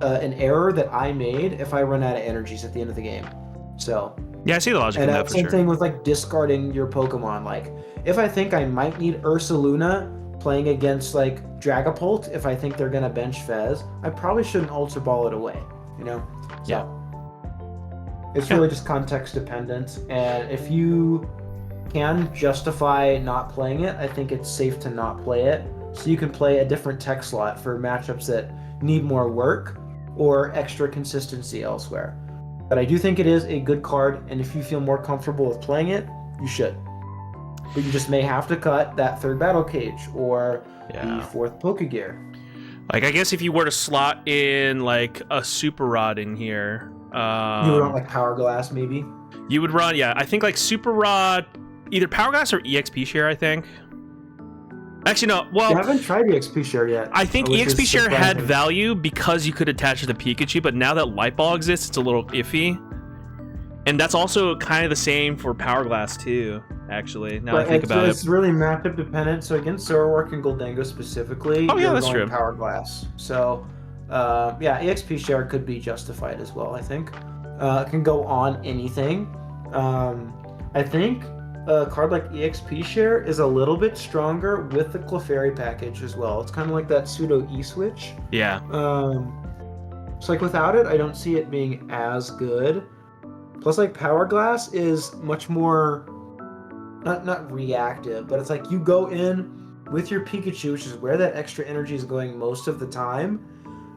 an error that I made if I run out of energies at the end of the game. So yeah, I see the logic in that for same sure. thing with like discarding your Pokemon. Like if I think I might need Ursaluna playing against like Dragapult, if I think they're gonna bench Fez, I probably shouldn't Ultra Ball it away. You know? So, yeah. It's really just context dependent, and if you can justify not playing it, I think it's safe to not play it. So you can play a different tech slot for matchups that need more work or extra consistency elsewhere. But I do think it is a good card, and if you feel more comfortable with playing it, you should. But you just may have to cut that third battle cage or the fourth Pokegear. Like, I guess if you were to slot in like a Super Rod in here, you would want like Powerglass maybe. You would run, I think like Super Rod, either Powerglass or EXP Share, I think. Actually, no. Well, I haven't tried EXP Share yet. I think EXP Share had value because you could attach it to Pikachu, but now that Light Ball exists, it's a little iffy. And that's also kind of the same for Powerglass too, actually. Now I think about it. It's really matchup dependent. So against Zoroark and Gholdengo specifically, that's true. Powerglass. So EXP Share could be justified as well, I think. It can go on anything. I think a card like EXP Share is a little bit stronger with the Clefairy package as well. It's kind of like that pseudo E-switch. Yeah. So like without it, I don't see it being as good. Plus like Powerglass is much more not reactive, but it's like you go in with your Pikachu, which is where that extra energy is going most of the time,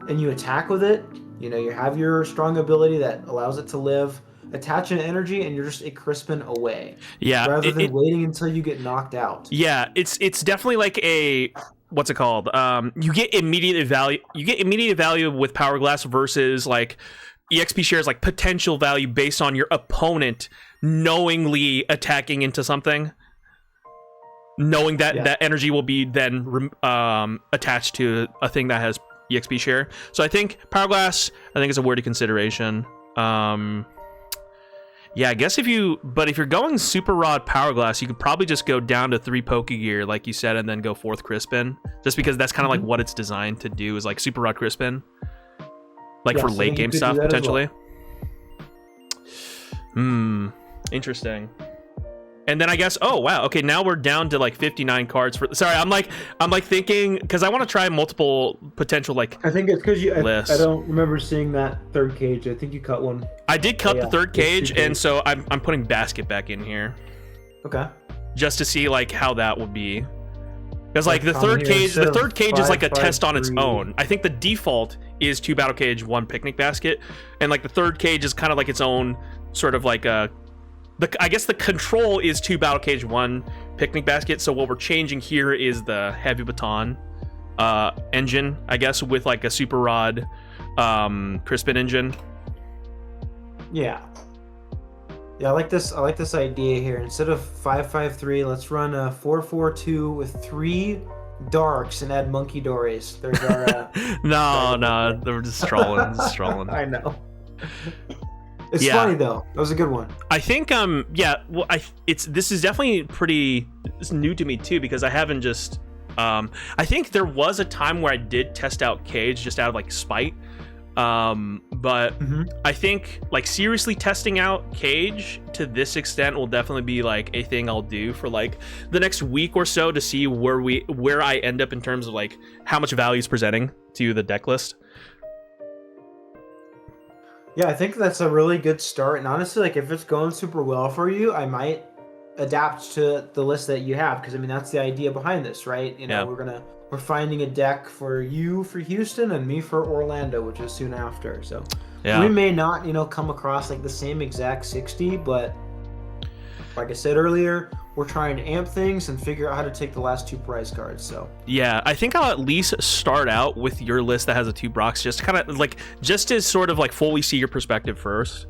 and you attack with it. You know, you have your strong ability that allows it to live, attach an energy, and you're just a crispin away. Yeah. Rather than waiting until you get knocked out. Yeah, it's definitely like a what's it called? You get immediate value. You get immediate value with Powerglass versus like EXP Share is like potential value based on your opponent knowingly attacking into something, knowing that that energy will be then attached to a thing that has EXP Share. So I think Powerglass, is a worthy consideration. Yeah, I guess if you're going Super Rod Powerglass, you could probably just go down to 3 Pokegear, like you said, and then go 4th Crispin, just because that's kind of like what it's designed to do, is like Super Rod Crispin, like for late game stuff potentially. Interesting. And then I guess, oh wow, okay, now we're down to like 59 cards for. Sorry, I'm like thinking because I want to try multiple potential like. I think it's because I don't remember seeing that third cage. I think you cut one. I did cut the third cage, and so I'm putting Basket back in here. Okay. Just to see like how that would be, because like the third cage is like a test on its own. I think the default is 2 Battle Cage, 1 Picnic Basket, and like the third cage is kind of like its own sort of like a. I guess the control is 2 Battle Cage, 1 Picnic Basket. So what we're changing here is the Heavy Baton engine, I guess, with like a Super Rod Crispin engine. Yeah, I like this idea here. Instead of 5-5-3, let's run a 4-4-2 with 3 darks and add Munkidoris. There's our no, they were just trolling. I know. It's funny though. That was a good one. I think this is definitely it's new to me too, because I haven't just I think there was a time where I did test out Cage just out of like spite. But I think like seriously testing out Cage to this extent will definitely be like a thing I'll do for like the next week or so to see where I end up in terms of like how much value is presenting to the deck list. Yeah, I think that's a really good start. And honestly, like if it's going super well for you, I might adapt to the list that you have, because I mean that's the idea behind this, right? You know, we're finding a deck for you for Houston and me for Orlando, which is soon after. So we may not, you know, come across like the same exact 60, but like I said earlier, we're trying to amp things and figure out how to take the last 2 prize cards. So yeah, I think I'll at least start out with your list that has the 2 Brocs, just kind of like just to sort of like fully see your perspective first.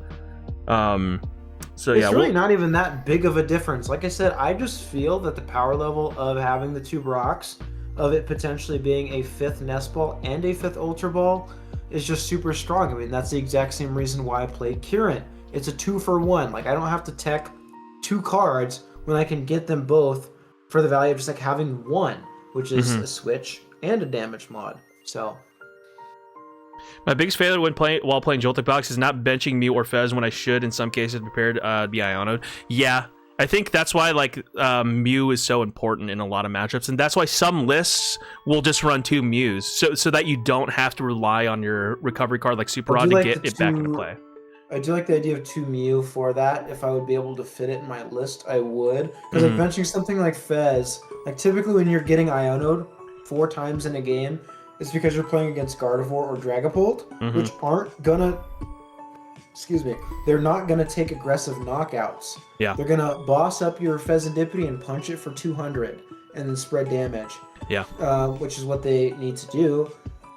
So it's really not even that big of a difference. Like I said, I just feel that the power level of having the 2 Brocs, of it potentially being a 5th Nest Ball and a 5th Ultra Ball, is just super strong. I mean, that's the exact same reason why I played Kieran. It's a 2-for-1. Like, I don't have to tech 2 cards when I can get them both for the value of just like having 1, which is a switch and a damage mod. So my biggest failure while playing Joltik Box is not benching Mew or Fez when I should in some cases prepared to be Iono'd. Yeah, I think that's why like Mew is so important in a lot of matchups, and that's why some lists will just run 2 Mews, so that you don't have to rely on your recovery card like Super Rod to get it back into play. I do like the idea of 2 Mew for that. If I would be able to fit it in my list, I would. Because like benching something like Fez, like typically when you're getting Iono'd 4 times in a game, it's because you're playing against Gardevoir or Dragapult, which aren't gonna, they're not gonna take aggressive knockouts. Yeah. They're gonna boss up your Fezandipity and punch it for 200 and then spread damage. Yeah. Which is what they need to do,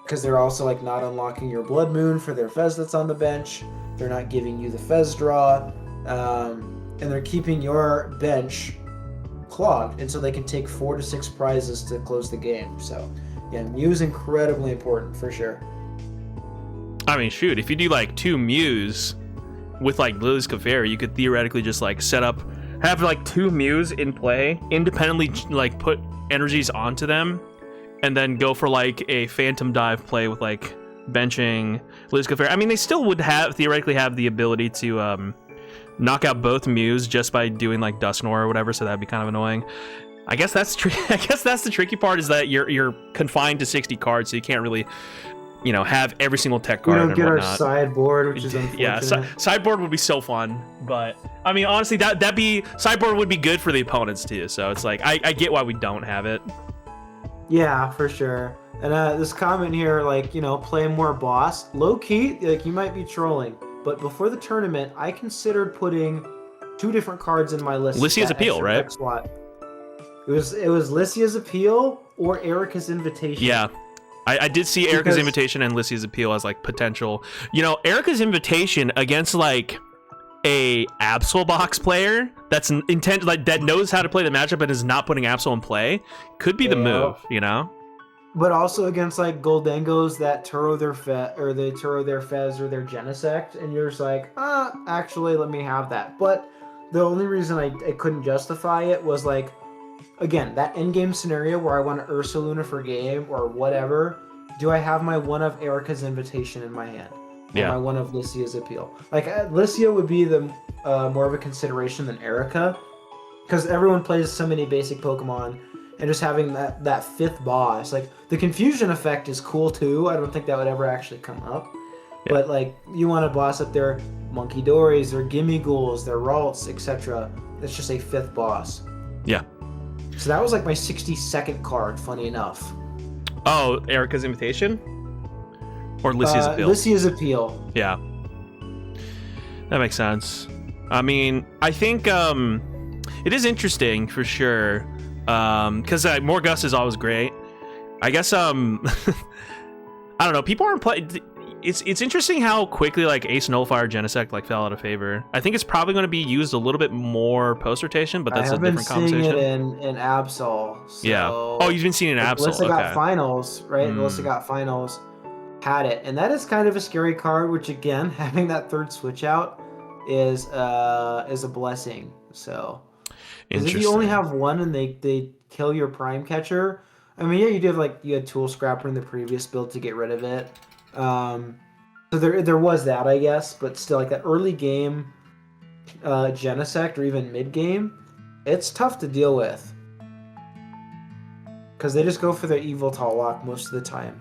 because they're also like not unlocking your Blood Moon for their Fez that's on the bench. They're not giving you the Fez draw, and they're keeping your bench clogged, and so they can take 4 to 6 prizes to close the game. So yeah, Mew is incredibly important for sure. I mean, shoot, if you do like 2 Mews with like Lillie's Clefairy, you could theoretically just like have like 2 Mews in play, independently like put energies onto them, and then go for like a Phantom Dive play with like benching Lillie's Clefairy. I mean, they still would theoretically have the ability to knock out both Mews just by doing like Dusknoir or whatever, so that'd be kind of annoying. I guess that's the tricky part, is that you're confined to 60 cards, so you can't really, you know, have every single tech card. We don't get our sideboard, which is unfortunate. Yeah, sideboard would be so fun, but I mean, honestly, sideboard would be good for the opponents too. So it's like I get why we don't have it. Yeah, for sure. And this comment here, like, you know, play more boss. Low key, like, you might be trolling, but before the tournament, I considered putting 2 different cards in my list. Lycia's Appeal, right? Slot. It was Lycia's Appeal or Erica's Invitation. Yeah, I did see Erica's Invitation and Lycia's Appeal as like potential. You know, Erica's Invitation against like a Absol box player that's that knows how to play the matchup and is not putting Absol in play could be the move. You know. But also against like Gholdengos that Turo their they Turo their Fez or their Genesect, and you're just like, actually, let me have that. But the only reason I couldn't justify it was like, again, that end-game scenario where I want to Ursaluna for game or whatever, do I have my one of Erica's Invitation in my hand? Or my one of Lycia's Appeal? Like, Lycia would be the more of a consideration than Erica, because everyone plays so many basic Pokemon, and just having that 5th boss, like, the confusion effect is cool too. I don't think that would ever actually come up. Yeah. But, like, you want to boss up their Munkidoris, their Gimmighouls, their Ralts, etc. It's just a 5th boss. Yeah. So that was like my 62nd card, funny enough. Oh, Erica's Invitation? Or Lycia's Appeal? Lycia's Appeal. Yeah. That makes sense. I mean, I think it is interesting for sure. Because more Gust is always great. I guess, I don't know, people aren't playing... It's interesting how quickly like Ace Nullifier Genesect like fell out of favor. I think it's probably going to be used a little bit more post rotation, but that's a different conversation. I've been seeing it in Absol. So yeah. Oh, you've been seeing it in Absol. Melissa got finals, right? Melissa got finals, had it, and that is kind of a scary card. Which again, having that 3rd switch out is a blessing. So, if you only have 1 and they kill your Prime Catcher, I mean, yeah, you had Tool Scrapper in the previous build to get rid of it. So there was that, I guess, but still, like that early game Genesect or even mid game, it's tough to deal with because they just go for their Evil Tallock most of the time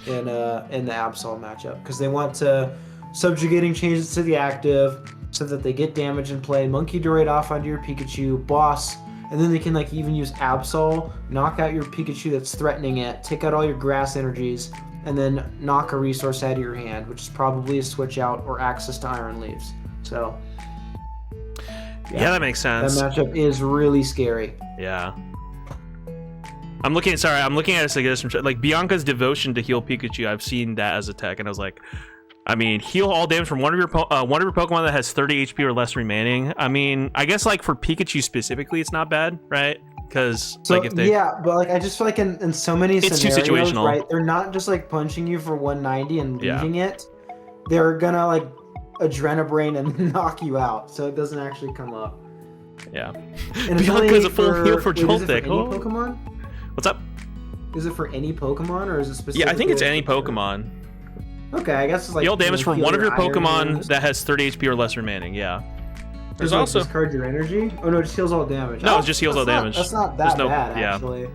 in the Absol matchup because they want to subjugating changes to the active, so that they get damage in play, Munkidori it off onto your Pikachu, boss, and then they can like even use Absol, knock out your Pikachu that's threatening it, take out all your grass energies, and then knock a resource out of your hand, which is probably a switch out or access to Iron Leaves. So yeah, that makes sense. That matchup is really scary. Yeah. I'm looking at a suggestion. Like Bianca's Devotion to heal Pikachu, I've seen that as a tech, and I was like, I mean, heal all damage from one of your Pokemon that has 30 HP or less remaining. I mean, I guess like for Pikachu specifically, it's not bad, right? Because like if they but like I just feel like in so many it's scenarios, too situational, right? They're not just like punching you for 190 and leaving it. They're gonna like Adrenabrain and knock you out, so it doesn't actually come up. Yeah. And Bianca's a full heal for Joltik. Pokemon? What's up? Is it for any Pokemon or is it specific? Yeah, I think it's any Pokemon. Okay, I guess it's like heal damage from one of your Pokemon that has 30 HP or less remaining. Yeah. There's also discard your energy. Oh no, it just heals all damage. No, it just heals all damage. That's not that bad, actually.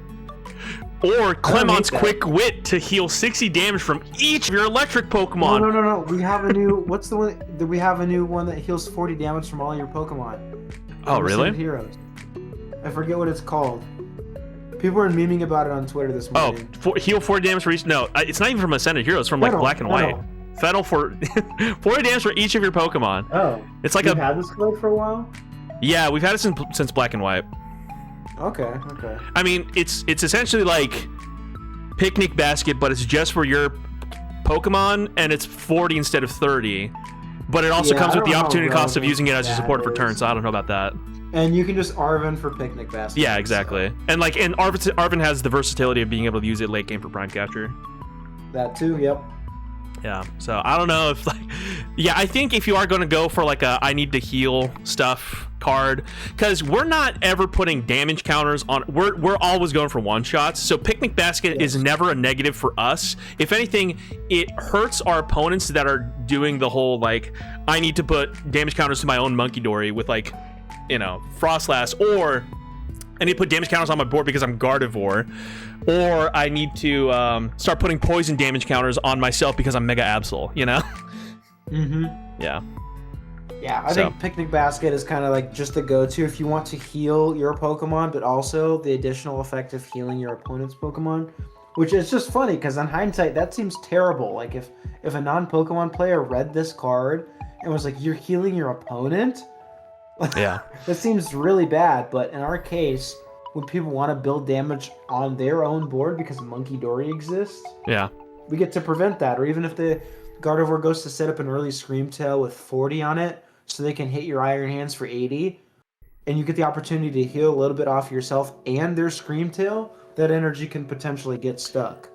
Or Clemont's Quick Wit to heal 60 damage from each of your electric Pokemon. No. We have a new. What's the one? We have a new one that heals 40 damage from all your Pokemon. Oh, really? Heroes. I forget what it's called. People are memeing about it on Twitter this morning. Oh, heal 40 damage for each. No, it's not even from Ascended Heroes. It's from like Black and White. Fennel for 40 damage for each of your Pokemon. Oh, it's like we've had this code for a while. Yeah, we've had it since Black and White. Okay. I mean, it's essentially like Picnic Basket, but it's just for your Pokemon, and it's 40 instead of 30. But it also comes with the opportunity cost of using it as your support for turn, so I don't know about that. And you can just Arven for Picnic Basket. Yeah, exactly. So. And Arven has the versatility of being able to use it late game for Prime Capture. That too, yep. Yeah, so I don't know if I think if you are going to go for like a I need to heal stuff card, because we're not ever putting damage counters on, we're always going for one shots, so Picnic Basket is never a negative for us. If anything, it hurts our opponents that are doing the whole like I need to put damage counters to my own Munkidori with like, you know, Froslass, or I need to put damage counters on my board because I'm Gardevoir, or I need to start putting poison damage counters on myself because I'm Mega Absol, you know? Yeah. Yeah, I think Picnic Basket is kind of like just the go-to if you want to heal your Pokemon, but also the additional effect of healing your opponent's Pokemon, which is just funny because in hindsight, that seems terrible. Like if a non-Pokemon player read this card and was like, you're healing your opponent? Yeah. That seems really bad, but in our case, when people want to build damage on their own board because Munkidori exists, we get to prevent that. Or even if the Gardevoir goes to set up an early Screamtail with 40 on it, so they can hit your Iron Hands for 80, and you get the opportunity to heal a little bit off yourself and their Screamtail, that energy can potentially get stuck.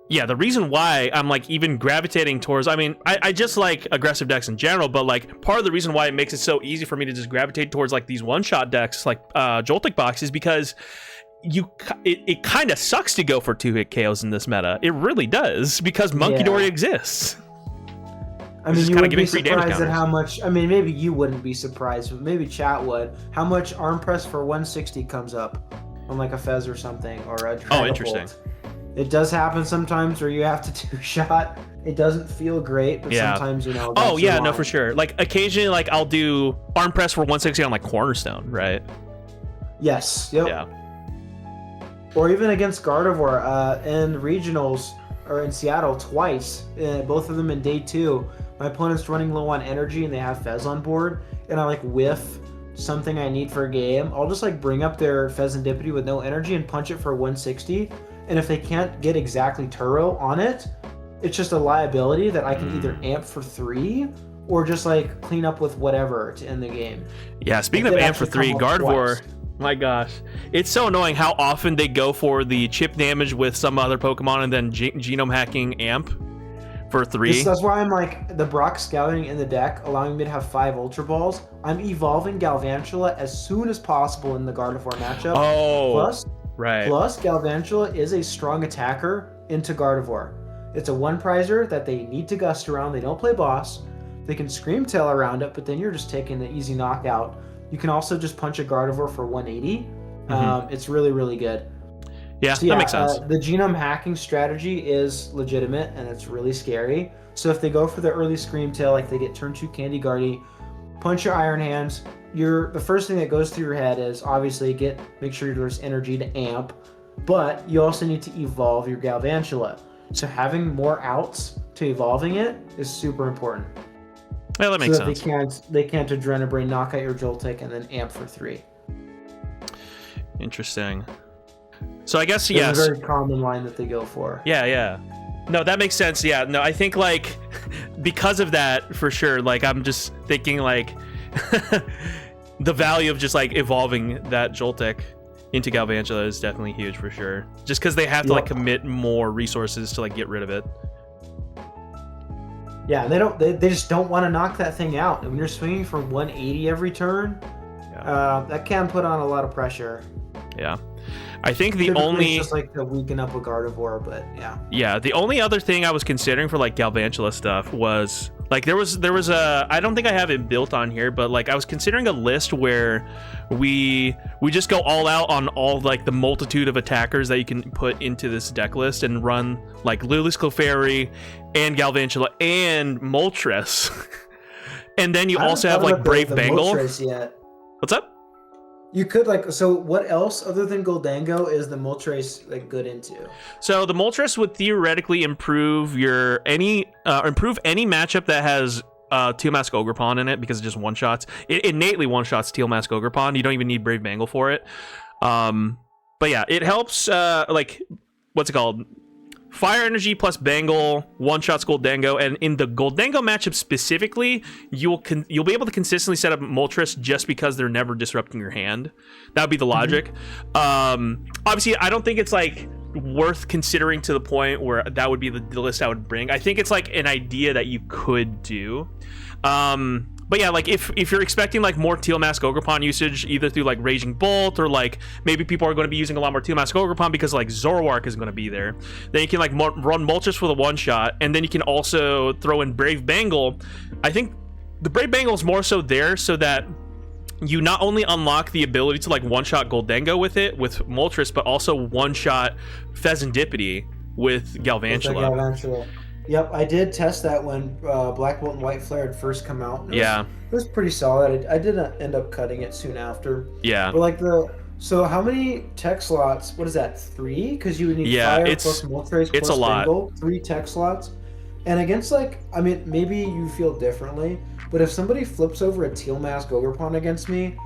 Yeah, the reason why I'm like even gravitating towards, I mean, I just like aggressive decks in general, but like part of the reason why it makes it so easy for me to just gravitate towards like these one-shot decks like Joltik Box is because it kind of sucks to go for 2-hit KOs in this meta. It really does, because Munkidori exists. I mean, you wouldn't be surprised at how much, I mean, maybe you wouldn't be surprised, but maybe chat would, how much Arm Press for 160 comes up on like a Fez or something, or a Dragapult. Oh, interesting. It does happen sometimes where you have to two-shot. It doesn't feel great, but sometimes, you know. Oh, yeah, no, for sure. Like, occasionally, like, I'll do Arm Press for 160 on, like, Cornerstone, right? Yes, yep. Yeah. Or even against Gardevoir in regionals, or in Seattle, twice. Both of them in day 2. My opponent's running low on energy, and they have Fez on board, and I, like, whiff something I need for a game. I'll just, like, bring up their Fezandipity with no energy and punch it for 160. And if they can't get exactly Turo on it, it's just a liability that I can either amp for 3 or just like clean up with whatever to end the game. Yeah, speaking of amp for 3, Gardevoir, my gosh, it's so annoying how often they go for the chip damage with some other Pokemon and then genome hacking amp for 3. That's why I'm like the Brock scouting in the deck, allowing me to have 5 Ultra Balls. I'm evolving Galvantula as soon as possible in the Gardevoir matchup. Oh, Plus, Galvantula is a strong attacker into Gardevoir. It's a one-prizer that they need to Gust around. They don't play boss. They can Screamtail around it, but then you're just taking the easy knockout. You can also just punch a Gardevoir for 180. It's really, really good. Yeah, that makes sense. The genome hacking strategy is legitimate, and it's really scary. So if they go for the early Screamtail, like they get turn 2 Candy Guardy, punch your Iron Hands. The first thing that goes through your head is obviously make sure there's energy to amp, but you also need to evolve your Galvantula. So having more outs to evolving it is super important. Yeah, that makes sense. They can't Adrenabrain, knock out your Joltik, and then amp for 3. Interesting. So I guess, yes. It's a very common line that they go for. Yeah. No, that makes sense. Yeah, no, I think, like, because of that, for sure, like, I'm just thinking, like, the value of just, like, evolving that Joltik into Galvantula is definitely huge, for sure. Just because they have to, like, commit more resources to, like, get rid of it. Yeah, they just don't want to knock that thing out. And when you're swinging for 180 every turn, that can put on a lot of pressure. Yeah. I think it's just like to weaken up a Gardevoir, but yeah. Yeah, the only other thing I was considering for like Galvantula stuff was like there was a, I don't think I have it built on here, but like I was considering a list where we just go all out on all like the multitude of attackers that you can put into this deck list and run like Lillie's Clefairy and Galvantula and Moltres. And then you also have like Brave Bangle. What's up? You could so what else other than Gholdengo is the Moltres like good into? So the Moltres would theoretically improve any matchup that has Teal Mask Ogerpon in it because it just one-shots. It innately one-shots Teal Mask Ogerpon. You don't even need Brave Bangle for it. But yeah, it helps like what's it called? Fire Energy plus Bangle, one-shots Gholdengo, and in the Gholdengo matchup specifically, you'll be able to consistently set up Moltres just because they're never disrupting your hand. That would be the logic. Obviously, I don't think it's like worth considering to the point where that would be the list I would bring. I think it's like an idea that you could do. But yeah, like if you're expecting like more Teal Mask Ogerpon usage, either through like Raging Bolt or like maybe people are going to be using a lot more Teal Mask Ogerpon because like Zoroark is going to be there, then you can like run Moltres for the one shot, and then you can also throw in Brave Bangle. I think the Brave Bangle is more so there so that you not only unlock the ability to like one shot Gholdengo with Moltres, but also one shot Pheasantipede with Galvantula. Yep, I did test that when Black Bolt and White Flare had first come out. It was pretty solid. I didn't end up cutting it soon after. Yeah. But like so how many tech slots? What is that? 3? Because you would need Fire plus Moltres plus Bangle. 3 tech slots. And against maybe you feel differently, but if somebody flips over a Teal Mask Ogerpon against me,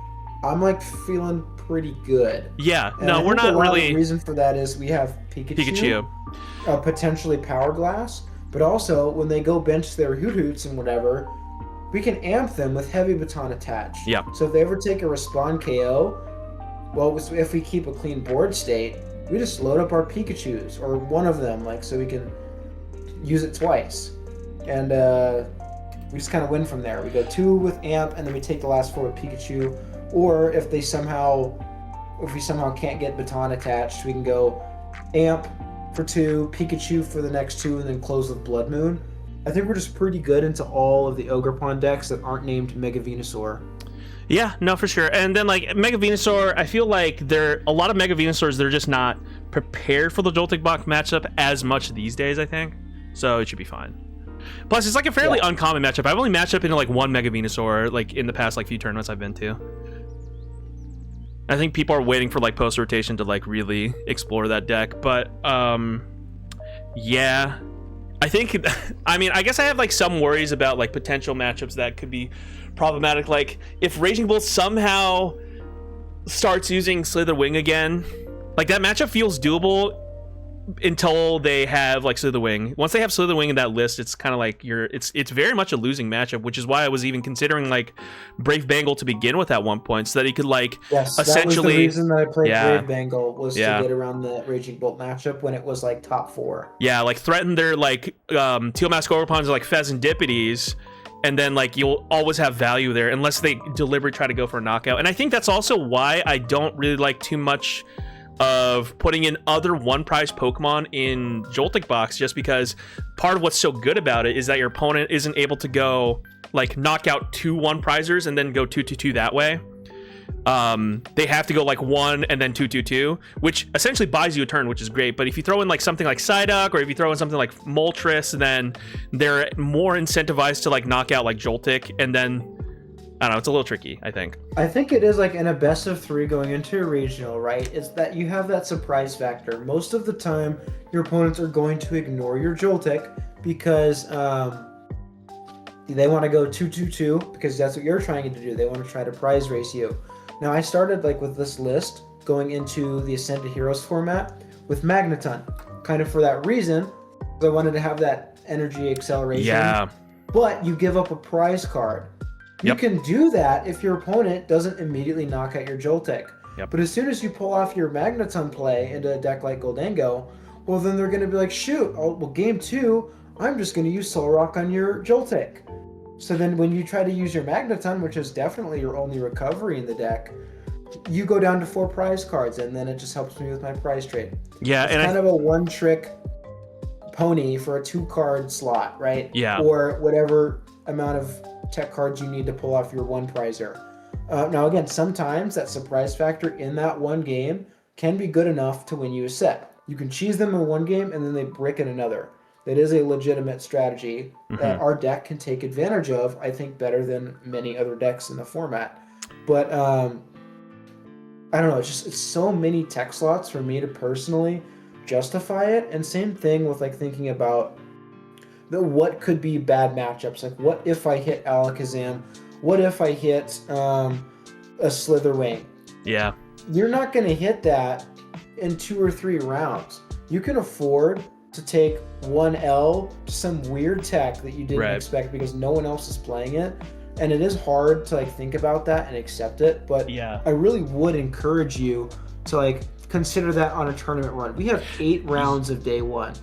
I'm like feeling pretty good. Yeah. And no, we're not really. The reason for that is we have Pikachu. Potentially Powerglass. But also, when they go bench their Hoots and whatever, we can amp them with Heavy Baton attached. Yeah. So if they ever take a Respond KO, well, if we keep a clean board state, we just load up our Pikachus, or one of them, so we can use it twice. And we just kind of win from there. We go 2 with amp, and then we take the last 4 with Pikachu. Or if we somehow can't get Baton attached, we can go amp for 2, Pikachu for the next 2, and then close with Blood Moon. I think we're just pretty good into all of the Ogerpon decks that aren't named Mega Venusaur. Yeah, no, for sure. And then like Mega Venusaur, I feel like a lot of Mega Venusaurs, they're just not prepared for the JOLTIK box matchup as much these days, I think. So it should be fine. Plus, it's like a fairly uncommon matchup. I've only matched up into like one Mega Venusaur like in the past few tournaments I've been to. I think people are waiting for like post rotation to like really explore that deck, but yeah, I think I guess I have like some worries about like potential matchups that could be problematic. Like if Raging Bolt somehow starts using Slitherwing again, like that matchup feels doable until they have like Slitherwing. Once they have Slitherwing in that list, it's kind of like it's very much a losing matchup, which is why I was even considering like Brave Bangle to begin with at one point, so that he could like essentially. That was the reason that I played Brave Bangle was to get around the Raging Bolt matchup when it was like top 4. Yeah, like threaten their like Teal Mask Ogerpons like Pheasantipides, and then like you'll always have value there unless they deliberately try to go for a knockout. And I think that's also why I don't really like too much of putting in other one prize Pokemon in JOLTIK box, just because part of what's so good about it is that your opponent isn't able to go like knock out 2 one prizers and then go 2-2-2 that way. They have to go like 1 and then 2-2-2, which essentially buys you a turn, which is great. But if you throw in like something like Psyduck, or if you throw in something like Moltres, then they're more incentivized to like knock out like JOLTIK, and then I don't know, it's a little tricky, I think. I think it is like in a best of 3 going into a regional, right? It's that you have that surprise factor. Most of the time, your opponents are going to ignore your Joltik because they want to go 2-2-2 because that's what you're trying to do. They want to try to prize race you. Now, I started like with this list going into the Ascended Heroes format with Magneton, kind of for that reason. I wanted to have that energy acceleration. Yeah. But you give up a prize card. You can do that if your opponent doesn't immediately knock out your Joltik. But as soon as you pull off your Magneton play into a deck like Gholdengo, well, then they're going to be like, shoot, well, game 2, I'm just going to use Zoroark on your Joltik. So then when you try to use your Magneton, which is definitely your only recovery in the deck, you go down to 4 prize cards, and then it just helps me with my prize trade. Yeah, it's kind of a one-trick pony for a 2-card slot, right? Yeah. Or whatever amount of tech cards you need to pull off your one prizer. Now again, sometimes that surprise factor in that one game can be good enough to win you a set. You can cheese them in one game and then they brick in another. That is a legitimate strategy that our deck can take advantage of, I think, better than many other decks in the format. But I don't know, it's so many tech slots for me to personally justify it. And same thing with like thinking about what could be bad matchups. Like, what if I hit Alakazam? What if I hit a Slitherwing? Yeah. You're not going to hit that in 2 or 3 rounds. You can afford to take 1L to some weird tech that you didn't expect because no one else is playing it. And it is hard to like think about that and accept it. But I really would encourage you to like consider that on a tournament run. We have 8 rounds of day 1.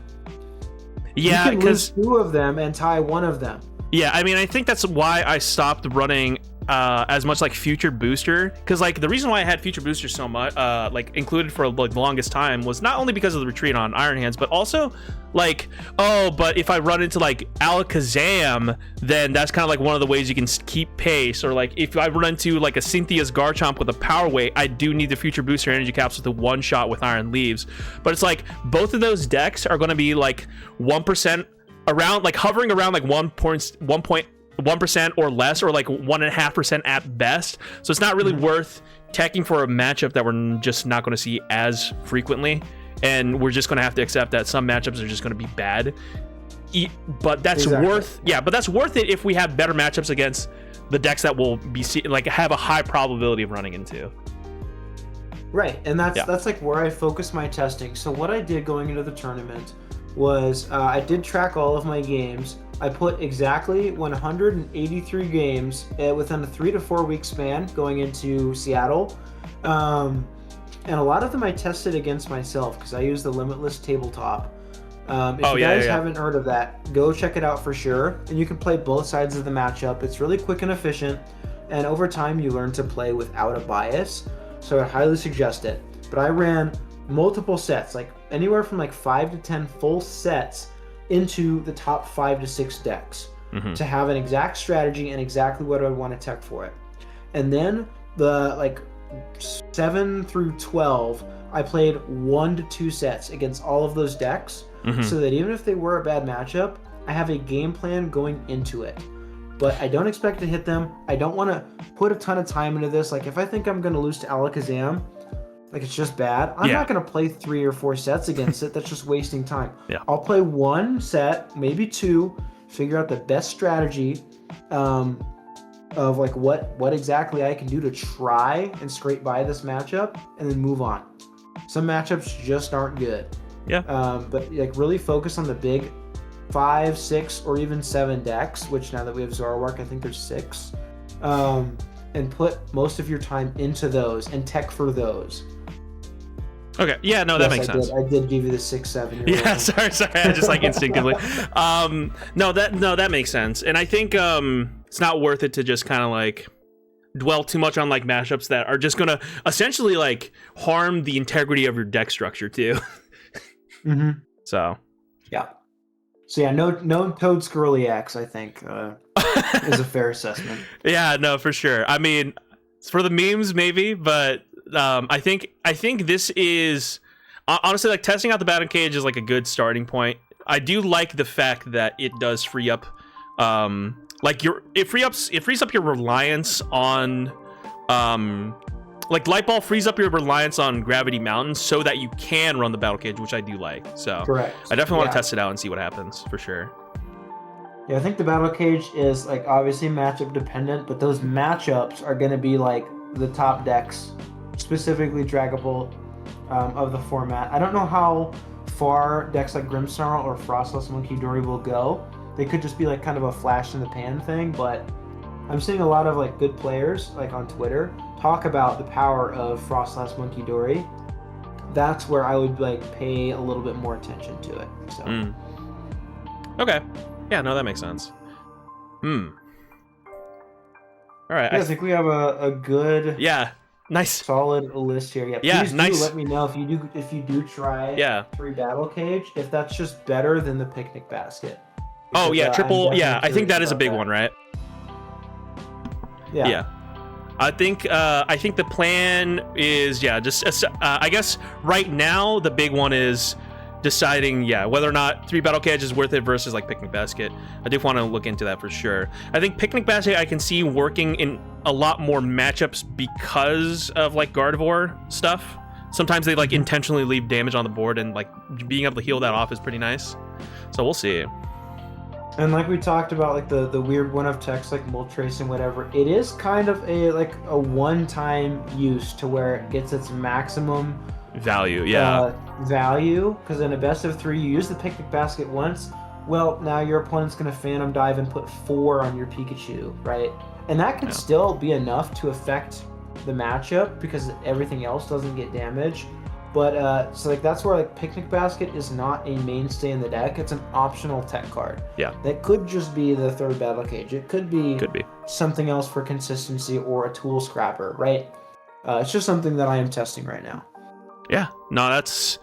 Yeah, because 2 of them and tie 1 of them. Yeah, I mean, I think that's why I stopped running as much like Future Booster, because like the reason why I had Future Booster so much like included for like the longest time was not only because of the retreat on Iron Hands, but also like, oh, but if I run into like Alakazam, then that's kind of like one of the ways you can keep pace. Or like if I run into like a Cynthia's Garchomp with a Power Weight, I do need the Future Booster Energy Capsule to one shot with Iron Leaves. But it's like both of those decks are going to be like 1% around, like hovering around like 1% or less, or like 1.5% at best. So it's not really worth teching for a matchup that we're just not going to see as frequently, and we're just going to have to accept that some matchups are just going to be bad. But that's worth it if we have better matchups against the decks that will be like have a high probability of running into. Right, and that's like where I focus my testing. So what I did going into the tournament was I did track all of my games. I put exactly 183 games within a 3 to 4 week span going into Seattle. And a lot of them I tested against myself because I use the Limitless Tabletop. If you guys haven't heard of that, go check it out for sure. And you can play both sides of the matchup. It's really quick and efficient. And over time, you learn to play without a bias. So I highly suggest it. But I ran multiple sets, like anywhere from like 5 to 10 full sets into the top 5 to 6 decks to have an exact strategy and exactly what I want to tech for it. And then the like 7 through 12, I played 1 to 2 sets against all of those decks so that even if they were a bad matchup, I have a game plan going into it. But I don't expect to hit them. I don't want to put a ton of time into this. Like if I think I'm going to lose to Alakazam, like it's just bad, I'm not going to play 3 or 4 sets against it. That's just wasting time. I'll play 1 set, maybe 2, figure out the best strategy of like what exactly I can do to try and scrape by this matchup, and then move on. Some matchups just aren't good. But like really focus on the big 5, 6, or even 7 decks, which now that we have Zoroark, I think there's 6. And put most of your time into those and tech for those. Okay. Yeah. No, that makes sense. I did give you the 6, 7. Yeah. Sorry. I just like instinctively. No, that makes sense. And I think it's not worth it to just kind of like dwell too much on like mashups that are just gonna essentially like harm the integrity of your deck structure too. So. Yeah. So yeah, no Toad Squirrely X, I think, is a fair assessment. Yeah. No, for sure. I mean, it's for the memes maybe, but. I think this is honestly like testing out the Baton cage is like a good starting point. I do like the fact that it does free up like it frees up your reliance on like Light Ball frees up your reliance on Gravity Mountain so that you can run the Battle Cage, which I do like. So correct. I definitely want to test it out and see what happens for sure. Yeah, I think the Battle Cage is like obviously matchup dependent, but those matchups are going to be like the top decks, specifically Dragapult of the format. I don't know how far decks like Grimmsnarl or Froslass Munkidori will go. They could just be like kind of a flash in the pan thing, but I'm seeing a lot of like good players like on Twitter talk about the power of Froslass Munkidori. That's where I would like pay a little bit more attention to it. So. Okay. Yeah, no, that makes sense. All right. Yeah, I think we have a good, nice, solid list here. Yeah, please nice. do let me know if you do try 3 Battle Cage, if that's just better than the Picnic Basket. Because, oh yeah, triple. Yeah, I think that is a big that. one, right? Yeah. I think the plan is just I guess right now the big one is deciding whether or not 3 Battle Cage is worth it versus like Picnic Basket. I do want to look into that for sure. I think Picnic Basket I can see working in a lot more matchups because of like Gardevoir stuff. Sometimes they like intentionally leave damage on the board, and like being able to heal that off is pretty nice. So we'll see. And like we talked about, like the weird one of text like Moltres and whatever, it is kind of a one-time use to where it gets its maximum value. Value, because in a best of 3 you use the Picnic Basket once. Well, now your opponent's gonna Phantom Dive and put 4 on your Pikachu, right? And that could still be enough to affect the matchup because everything else doesn't get damage. But so like that's where like Picnic Basket is not a mainstay in the deck. It's an optional tech card. Yeah. That could just be the 3rd Battle Cage. It could be something else for consistency or a tool scrapper, right? It's just something that I am testing right now. Yeah. No, that's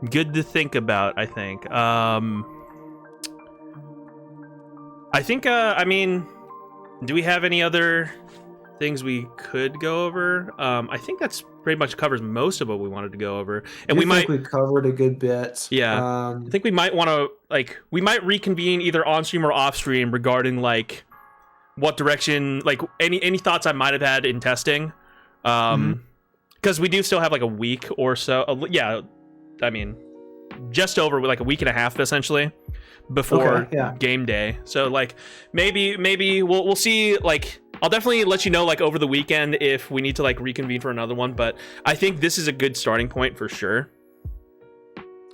good to think about, I think. I mean, do we have any other things we could go over? I think that's pretty much covers most of what we wanted to go over, and we covered a good bit. I think we might want to we might reconvene either on stream or off stream regarding like what direction, like any thoughts I might have had in testing, because we do still have like a week or so. I mean, just over like a week and a half essentially before game day. So like maybe we'll see. Like I'll definitely let you know like over the weekend if we need to like reconvene for another one, but I think this is a good starting point for sure.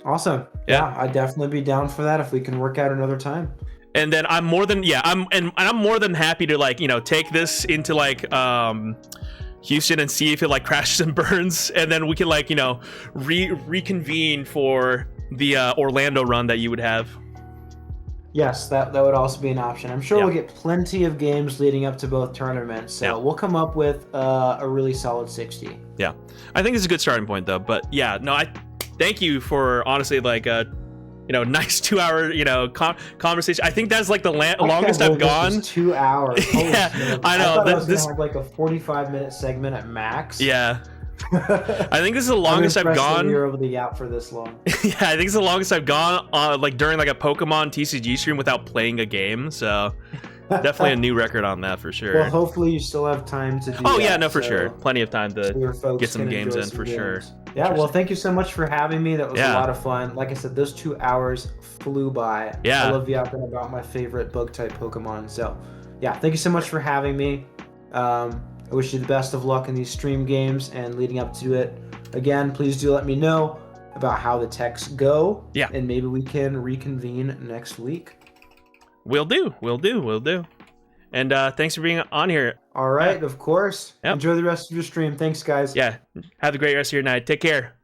Awesome. Yeah, I'd definitely be down for that if we can work out another time. And then I'm more than I'm more than happy to like, take this into like Houston and see if it like crashes and burns, and then we can like, reconvene for the Orlando run that you would have. Yes, that would also be an option. I'm sure we'll get plenty of games leading up to both tournaments, so we'll come up with a really solid 60. Yeah, I think it's a good starting point though. But I thank you for honestly like nice 2-hour conversation. I think that's like the longest I've gone. 2 hours. Yeah, I know. I was gonna have like a 45-minute segment at max. Yeah. I think this is the longest I've gone. You're over the gap for this long. Yeah, I think it's the longest I've gone like during like a Pokemon TCG stream without playing a game. So definitely a new record on that for sure. Well, hopefully you still have time to do that, for sure. Plenty of time to get some games in for sure. Yeah, well, thank you so much for having me. That was a lot of fun. Like I said, those 2 hours flew by. Yeah. I love yapping about my favorite bug-type Pokemon. So, yeah, thank you so much for having me. I wish you the best of luck in these stream games and leading up to it. Again, please do let me know about how the techs go. Yeah. And maybe we can reconvene next week. Will do. And thanks for being on here. All right, of course. Yep. Enjoy the rest of your stream. Thanks, guys. Yeah. Have a great rest of your night. Take care.